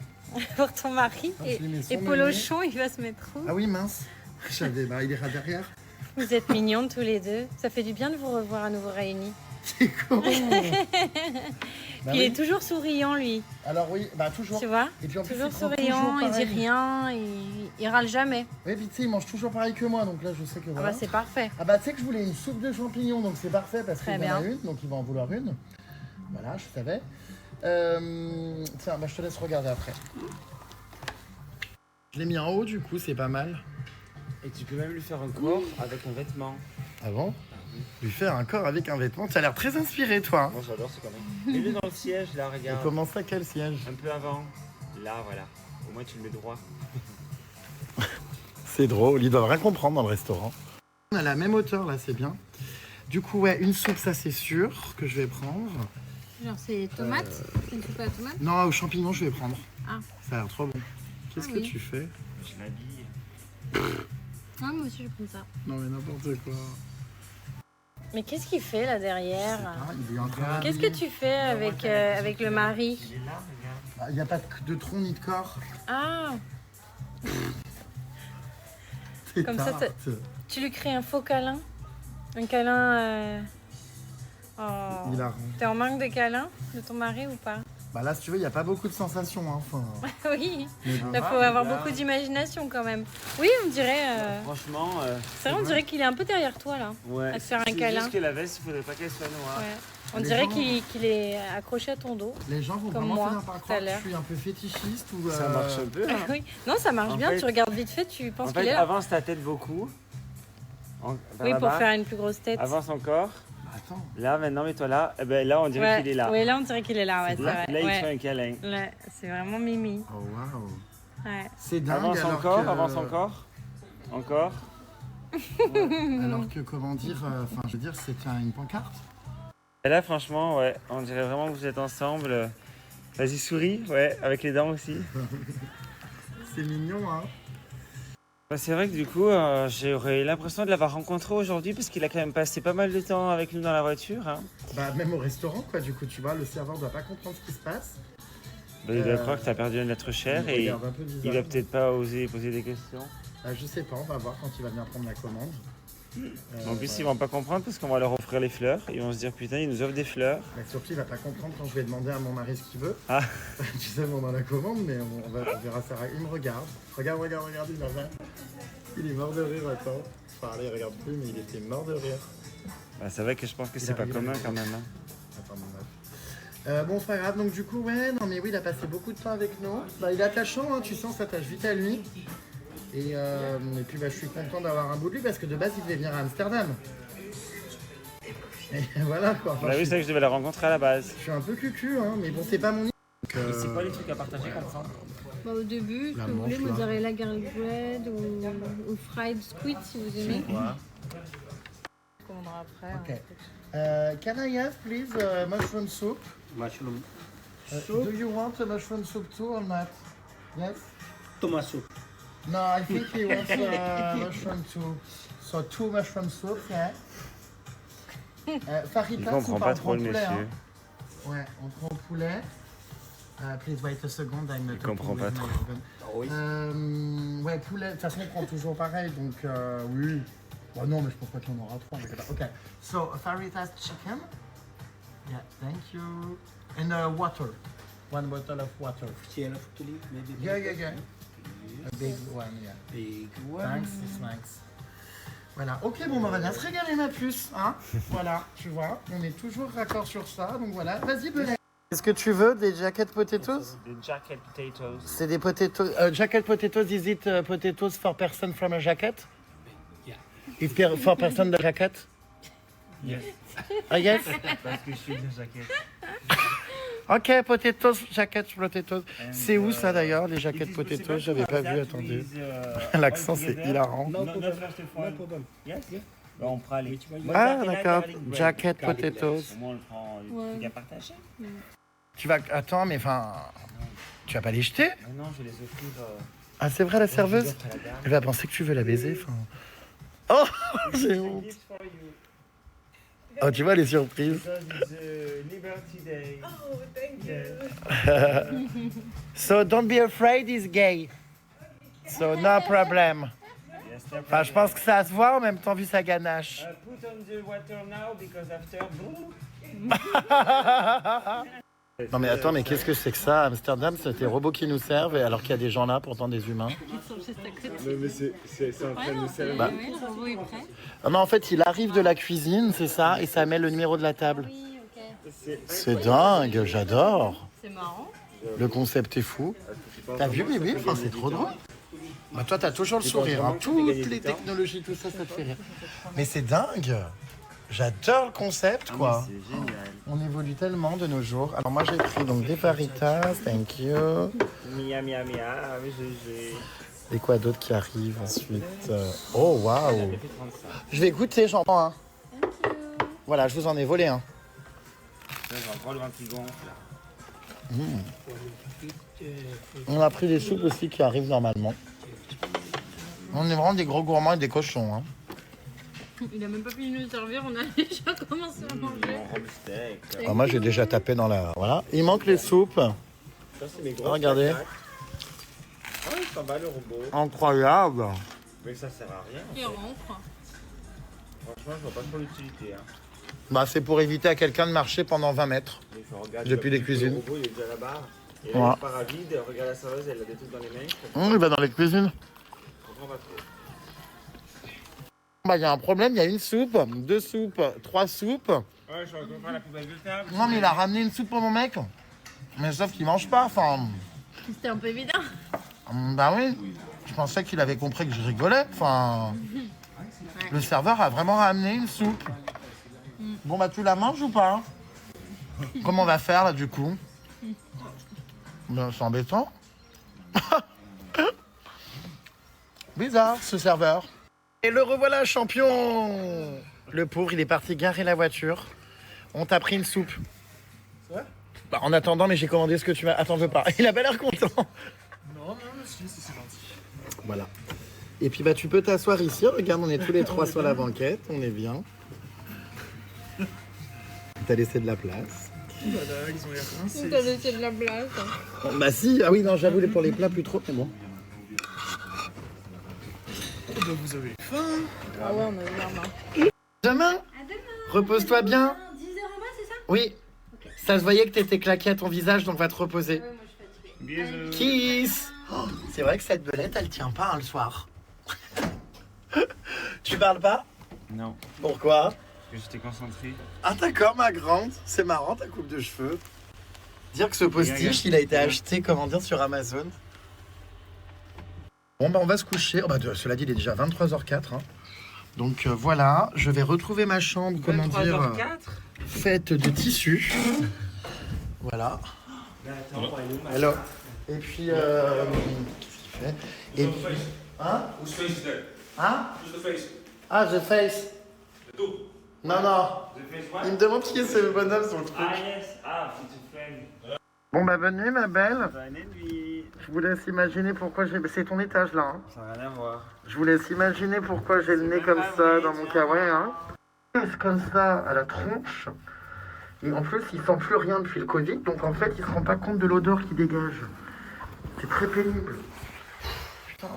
pour ton mari. Ah, je lui mets son Et nez. Polochon, il va se mettre où? Ah oui, mince. J'avais, bah, il ira derrière. Vous êtes mignons tous les deux. Ça fait du bien de vous revoir à nouveau réunis. C'est con. Puis Bah il oui. est toujours souriant lui, Alors oui, bah toujours. tu vois. Et puis en plus, Toujours il prend souriant, toujours il dit pareil. rien, il râle jamais. Oui, puis tu sais, il mange toujours pareil que moi, donc là je sais que Ah voilà. bah c'est parfait. Ah bah tu sais que je voulais une soupe de champignons, donc c'est parfait parce Très qu'il en a bien. une, donc il va en vouloir une. Voilà, je savais. Tiens, bah je te laisse regarder après. Je l'ai mis en haut, du coup, c'est pas mal. Et tu peux même lui faire un corps avec un vêtement. Ah bon? Lui faire un corps avec un vêtement, tu as l'air très inspiré, toi. Moi j'adore ce connerie. Mets-le dans le siège, là, Et regarde. comment ça, quel siège? Un peu avant. Là, voilà. Au moins tu le mets droit. C'est drôle, ils doivent rien comprendre dans le restaurant. On a la même hauteur là, c'est bien. Du coup, ouais, une soupe, ça c'est sûr que je vais prendre. Genre, c'est tomate C'est une soupe à tomate Non, aux champignons, je vais prendre. Ah. Ça a l'air trop bon. Qu'est-ce Ah que oui. tu fais? Je m'habille. Ouais, moi aussi, je prends ça. Non, mais n'importe quoi. Mais qu'est-ce qu'il fait là derrière Ah, il est en train Qu'est-ce que tu fais avec, avec le mari? Il est là, regarde. Ah, il n'y a pas de tronc ni de corps. Ah, C'est Comme ça, tarte. tu lui crées un faux câlin? Un câlin... Oh. Il a rond. T'es en manque de câlin de ton mari ou pas? Bah là, si tu veux, il n'y a pas beaucoup de sensations. Hein. Enfin, Oui, mais il bon. faut avoir beaucoup d'imagination quand même. Oui, on dirait... Franchement, C'est vrai, on dirait qu'il est un peu derrière toi là. ouais. À te faire un C'est câlin. juste que la veste, il faudrait pas qu'elle soit noire. Ouais. On Les dirait gens- qu'il est accroché à ton dos. Les gens vont Comme vraiment moi, finir par tout à croire que l'heure. je suis un peu fétichiste ou. Ça marche un peu. Hein. Oui. Non, ça marche En bien. fait- Tu regardes vite fait, tu penses En qu'il fait, est là. avance ta tête beaucoup. Vers Oui, pour là-bas. faire une plus grosse tête. Avance encore. Attends. Là, maintenant, mets-toi là. Et ben là, on dirait Ouais. qu'il est là. Oui, là, on dirait qu'il est là. Ouais, c'est Là, vrai. là, il te Ouais. fait un câlin. Ouais, c'est vraiment mimi. Oh waouh. Ouais. C'est dingue. Avance alors encore, que... avance encore. Encore. Alors que, comment dire, enfin, je veux dire, c'est une pancarte. Et là, franchement, ouais, on dirait vraiment que vous êtes ensemble. Vas-y, souris, ouais, avec les dents aussi. C'est mignon, hein. Bah, c'est vrai que du coup, j'aurais l'impression de l'avoir rencontré aujourd'hui parce qu'il a quand même passé pas mal de temps avec nous dans la voiture. Hein. Bah, même au restaurant, quoi. Du coup, tu vois, le serveur doit pas comprendre ce qui se passe. Bah, il doit croire que tu as perdu un être cher Il et regarde un peu bizarre. il va peut-être pas oser poser des questions. Bah, je sais pas, on va voir quand il va venir prendre la commande. En plus, ouais. ils vont pas comprendre parce qu'on va leur offrir les fleurs. Ils vont se dire, putain, ils nous offrent des fleurs. Bah, surtout, il va pas comprendre quand je vais demander à mon mari ce qu'il veut. Ah. Tu sais, on dans la commande, mais on verra ça. Il me regarde. Regarde, il va faire. Il est mort de rire, attends. Enfin, là, il regarde plus, mais il était mort de rire. Bah, c'est vrai que je pense que Il c'est pas arrive commun avec- quand même. Hein. Attends, mon meuf. Bon, c'est pas grave. Donc, du coup, ouais, non, mais oui, il a passé beaucoup de temps avec nous. Bah, il est attachant, hein, tu sens, ça s'attache vite à lui. Et puis, bah, je suis content d'avoir un bout de lui parce que de base, il devait venir à Amsterdam. Et voilà, quoi. Enfin, Bah je, oui, suis, c'est vrai que je devais la rencontrer à la base. je suis un peu cucu, hein, mais bon, c'est pas mon. C'est quoi les trucs à partager comme ça? Bah, au début, ce La que vous voulez, manche, là. mozzarella garlic bread ou fried squid si vous aimez. Ouais. On commandera après. Ok. Can I have, please, mushroom soup? Mushroom Do you want a mushroom soup too or not? Yes? tomato soup. No, I think he wants mushroom too. So 2 mushroom soups, yeah. Il Faritas, comprend on pas parle trop le poulet, monsieur. hein. Ouais, on prend poulet. Please wait a second, I'm not comprend pas trop. Ouais, poulet, de toute façon, on prend toujours pareil, donc oui. Bon, non, mais je pense pas qu'il y en aura 3. Ok, so Faritas chicken. Yeah, thank you. And water. 1 bottle of water. Enough to leave, maybe. Yeah. A big one, yeah. Big one. Thanks. Voilà, ok, bon, bah, on va bien se régaler, ma puce, hein. Voilà, tu vois, on est toujours raccord sur ça, donc voilà. Vas-y, Belay. Est-ce que tu veux des jacket potatoes? Des jacket potatoes. C'est des potatoes. Jacket potatoes, is it potatoes for person from a jacket? Yeah. Is for person the jacket? Yes. Ah, yes? Parce que je suis de jacket. Ok, potatoes, jacket potatoes. C'est où ça d'ailleurs, les jacket potatoes? J'avais pas vu, attendez. L'accent, c'est hilarant. No No problem. first of No all. problem. Yes. Bah, on prend les. Ah, d'accord, jacket potatoes. Au moins, on le prend les trucs à partager. Tu vas. Attends, mais enfin. Tu vas pas les jeter? Mais non, je vais les offrir. Ah, c'est vrai, la serveuse? à la dame. Elle va penser que tu veux la baiser, enfin. Oh, j'ai honte. Gift for you. Oh, tu vois les surprises. Because it's Liberty Day. Oh, thank you. So don't be afraid, he's gay. So no problem. Yes, no Enfin, je pense que ça se voit en même temps vu sa ganache. Put on the water now because after. Non mais attends, mais qu'est-ce que c'est que ça? Amsterdam, c'est des robots qui nous servent, et alors qu'il y a des gens là, pourtant des humains. Ils sont juste à côté. Mais c'est en train de nous servir. Bah. Oui, le robot est prêt. Ah non, en fait, il arrive de la cuisine, c'est ça, et ça met le numéro de la table. Oui, ok. C'est dingue, j'adore. C'est marrant. Le concept est fou. T'as vu, bébé? Enfin, c'est trop drôle. Bah, toi, t'as toujours le sourire. Hein. Toutes les technologies, tout ça, ça te fait rire. Mais c'est dingue. J'adore le concept, quoi. C'est génial. On évolue tellement de nos jours. Alors, moi, j'ai pris donc des faritas, thank you. Mia, mia, mia. Oui, j'ai. Et quoi d'autre qui arrive ensuite? Oh, waouh! Je vais goûter, j'en prends un. Voilà, je vous en ai volé un. J'ai encore le vin qui gonfle. On a pris des soupes aussi qui arrivent normalement. On est vraiment des gros gourmands et des cochons. Hein. Il a même pas fini de nous servir, on a déjà commencé à manger. Alors moi j'ai déjà tapé dans la... Voilà. Il manque les soupes. Ça, c'est mes gros. Regardez. Ah, ça va le robot. Incroyable. Mais ça sert à rien. Il rentre. Franchement, je vois pas trop l'utilité. Hein. Bah, c'est pour éviter à quelqu'un de marcher pendant 20 mètres. Depuis les cuisines. Le robot, il est déjà là-bas. Et Voilà. là, il part à vide, regarde la serveuse, elle a des trucs dans les mains. Il va dans les cuisines. Je comprends pas trop. Bah, il y a un problème, il y a une soupe, 2 soupes, 3 soupes. Ouais, je vais encore la poubelle de table. Non, mais il a ramené une soupe pour mon mec. Mais sauf qu'il mange pas, enfin... C'était un peu évident. Bah oui. Je pensais qu'il avait compris que je rigolais. Enfin... Le serveur a vraiment ramené une soupe. Bon, bah, tu la manges ou pas? Comment on va faire, là, du coup? Ben, c'est embêtant. Bizarre, ce serveur. Et le revoilà, champion! Le pauvre, il est parti garer la voiture. On t'a pris une soupe. C'est vrai? Bah, en attendant, mais j'ai commandé ce que tu m'as... Attends, veux pas. Il a pas l'air content. Non, monsieur, c'est gentil. Voilà. Et puis, bah, tu peux t'asseoir ici. Regarde, on est tous les 3 sur la banquette. On est bien. T'as laissé de la place. Voilà, ils ont l'air rincés. T'as laissé de la place. Bon, bah si, ah oui, non, j'avoue, pour les plats, plus trop, mais bon. Oh, bah, vous avez faim. Ah ouais, on a eu marre. Demain, À demain. repose-toi bien. 10h en bas, c'est ça? Oui, ça se voyait que t'étais claqué à ton visage, donc va te reposer. Ouais, moi je suis fatiguée. Bisous. Kiss. Oh, c'est vrai que cette belette, elle tient pas hein, le soir. Tu parles pas? Non, Pourquoi? parce que j'étais concentré. Ah d'accord, ma grande. C'est marrant ta coupe de cheveux. Dire que ce postiche, Regarde. il a été acheté, comment dire, sur Amazon. Bon, bah on va se coucher. Oh, bah, cela dit, il est déjà 23h04. Hein. Donc voilà, je vais retrouver ma chambre, comment dire, 3h04. faite de tissu. Voilà. Mais attends, elle est où, ma Alors, et puis, qu'est-ce qu'il fait? Et puis, hein? Whose face is that? Hein? Who's the face? Ah, The Face. The two. Non, non. The face what? Il me demande qui est ce bonhomme sur le truc. Ah yes, ah, it's a friend. Bon, bah, bonne nuit, ma belle. Bonne nuit. Je vous laisse imaginer pourquoi j'ai... C'est ton étage, là, hein. Ça n'a rien à voir. Je vous laisse imaginer pourquoi j'ai le nez même comme pas ça vrai, dans mon tiens. kawaii, hein. C'est comme ça, à la tronche. Et en plus, il sent plus rien depuis le Covid, donc en fait, il se rend pas compte de l'odeur qui dégage. C'est très pénible. Putain.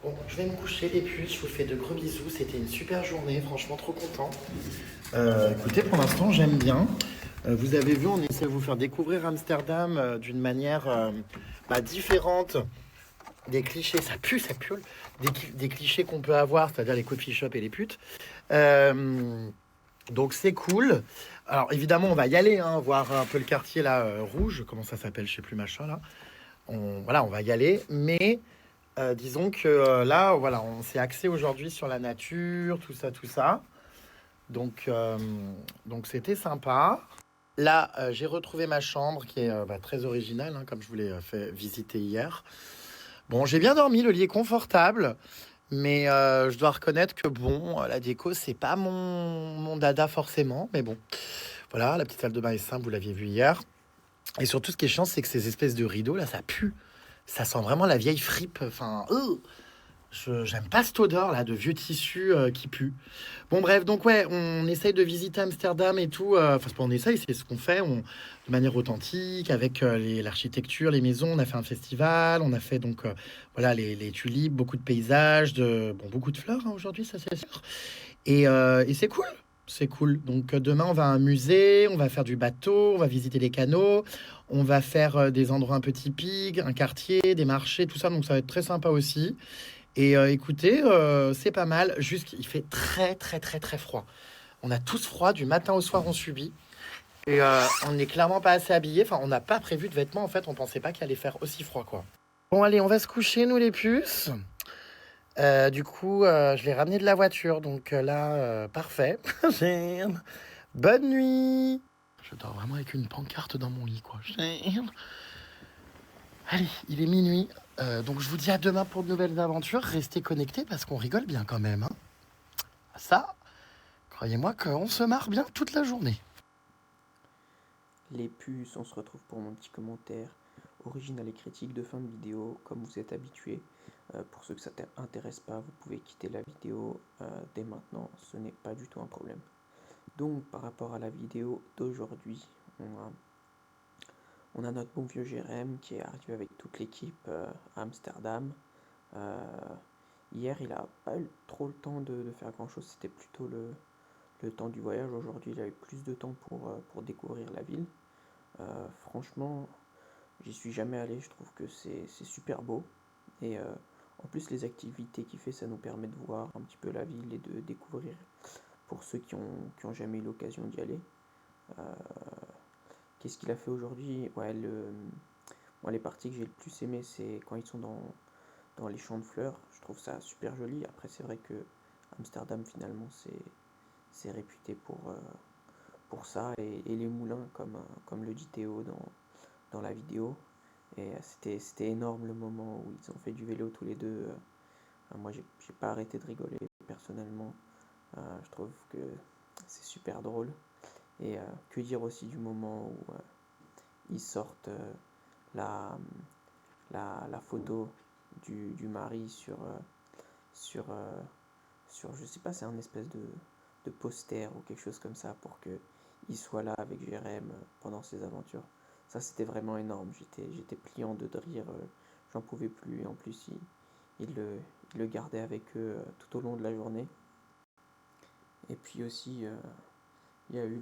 Bon, je vais me coucher les puces, je vous fais de gros bisous. C'était une super journée, franchement trop content. Écoutez, pour l'instant, j'aime bien. Vous avez vu, on essaie de vous faire découvrir Amsterdam d'une manière différente des clichés. Ça pue, ça pue. Des clichés qu'on peut avoir, c'est-à-dire les coffee shops et les putes. Donc c'est cool. Alors évidemment, on va y aller, hein, voir un peu le quartier là, rouge, comment ça s'appelle, je sais plus machin là. On va y aller, mais disons que là, voilà, on s'est axé aujourd'hui sur la nature, tout ça. Donc c'était sympa. Là, j'ai retrouvé ma chambre qui est très originale, hein, comme je vous l'ai fait visiter hier. Bon, j'ai bien dormi, le lit est confortable, mais je dois reconnaître que bon, la déco, c'est pas mon dada forcément, mais bon. Voilà, la petite salle de bain est simple, vous l'aviez vu hier. Et surtout, ce qui est chiant, c'est que ces espèces de rideaux, là, ça pue. Ça sent vraiment la vieille fripe, enfin... J'aime pas cette odeur là de vieux tissu qui pue. Bon bref, donc ouais, on essaye de visiter Amsterdam et tout. Enfin c'est pas on essaye, c'est ce qu'on fait de manière authentique avec l'architecture, les maisons. On a fait un festival, on a fait donc voilà les tulipes, beaucoup de paysages, beaucoup de fleurs hein, aujourd'hui, ça c'est sûr. Et c'est cool. C'est cool. Donc demain, on va à un musée, on va faire du bateau, on va visiter les canaux, on va faire des endroits un peu typiques, un quartier, des marchés, tout ça. Donc ça va être très sympa aussi. Et écoutez, c'est pas mal. Juste qu'il fait très froid. On a tous froid, du matin au soir on subit. Et on n'est clairement pas assez habillés. Enfin, on n'a pas prévu de vêtements en fait. On pensait pas qu'il allait faire aussi froid quoi. Bon allez, on va se coucher nous les puces. Du coup, je l'ai ramené de la voiture. Donc là, parfait. Bonne nuit. Je dors vraiment avec une pancarte dans mon lit quoi. Allez, il est minuit. Donc je vous dis à demain pour de nouvelles aventures. Restez connectés parce qu'on rigole bien quand même. Hein. Ça, croyez-moi qu'on se marre bien toute la journée. Les puces, on se retrouve pour mon petit commentaire original et critique de fin de vidéo, comme vous êtes habitués. Pour ceux que ça t'intéresse pas, vous pouvez quitter la vidéo dès maintenant, ce n'est pas du tout un problème. Donc par rapport à la vidéo d'aujourd'hui, on a notre bon vieux Jérém qui est arrivé avec toute l'équipe à Amsterdam. Hier, il a pas eu trop le temps de faire grand chose, c'était plutôt le temps du voyage. Aujourd'hui, il a eu plus de temps pour découvrir la ville. Franchement, j'y suis jamais allé, je trouve que c'est super beau. Et en plus, les activités qu'il fait, ça nous permet de voir un petit peu la ville et de découvrir pour ceux qui ont jamais eu l'occasion d'y aller. Qu'est-ce qu'il a fait aujourd'hui? Ouais, moi, les parties que j'ai le plus aimé, c'est quand ils sont dans les champs de fleurs. Je trouve ça super joli. Après, c'est vrai que Amsterdam, finalement, c'est réputé pour ça. Et les moulins, comme le dit Théo dans la vidéo. Et c'était énorme le moment où ils ont fait du vélo tous les deux. Moi, j'ai pas arrêté de rigoler personnellement. Je trouve que c'est super drôle. Et que dire aussi du moment où ils sortent la photo du mari sur je sais pas, c'est un espèce de poster ou quelque chose comme ça pour qu'il soit là avec Jérém pendant ses aventures. Ça, c'était vraiment énorme. J'étais pliant de rire, j'en pouvais plus. Et en plus, il le gardait avec eux tout au long de la journée. Et puis aussi, il y a eu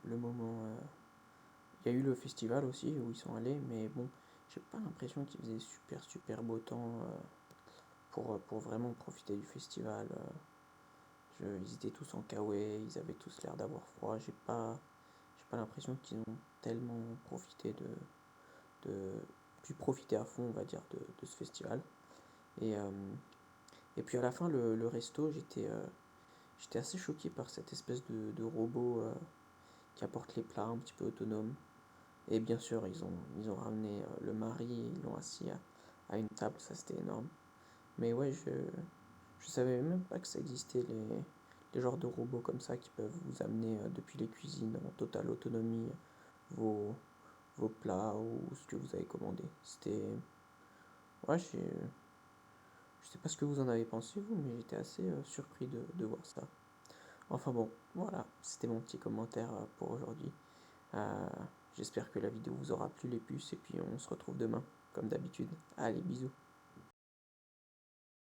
le moment. Il y a eu le festival aussi où ils sont allés, mais bon, j'ai pas l'impression qu'il faisait super beau temps pour vraiment profiter du festival. Ils étaient tous en kawaii, ils avaient tous l'air d'avoir froid. J'ai pas l'impression qu'ils ont tellement profité pu profiter à fond, on va dire, de ce festival. Et, et puis à la fin, le resto, j'étais assez choqué par cette espèce de robot qui apporte les plats un petit peu autonome. Et bien sûr, ils ont ramené le mari, ils l'ont assis à une table, ça c'était énorme. Mais ouais, je savais même pas que ça existait, les genres de robots comme ça qui peuvent vous amener depuis les cuisines en totale autonomie vos plats ou ce que vous avez commandé. Ouais, je sais pas ce que vous en avez pensé vous, mais j'étais assez surpris de voir ça. Enfin bon, voilà, c'était mon petit commentaire pour aujourd'hui. J'espère que la vidéo vous aura plu les puces et puis on se retrouve demain, comme d'habitude. Allez, bisous.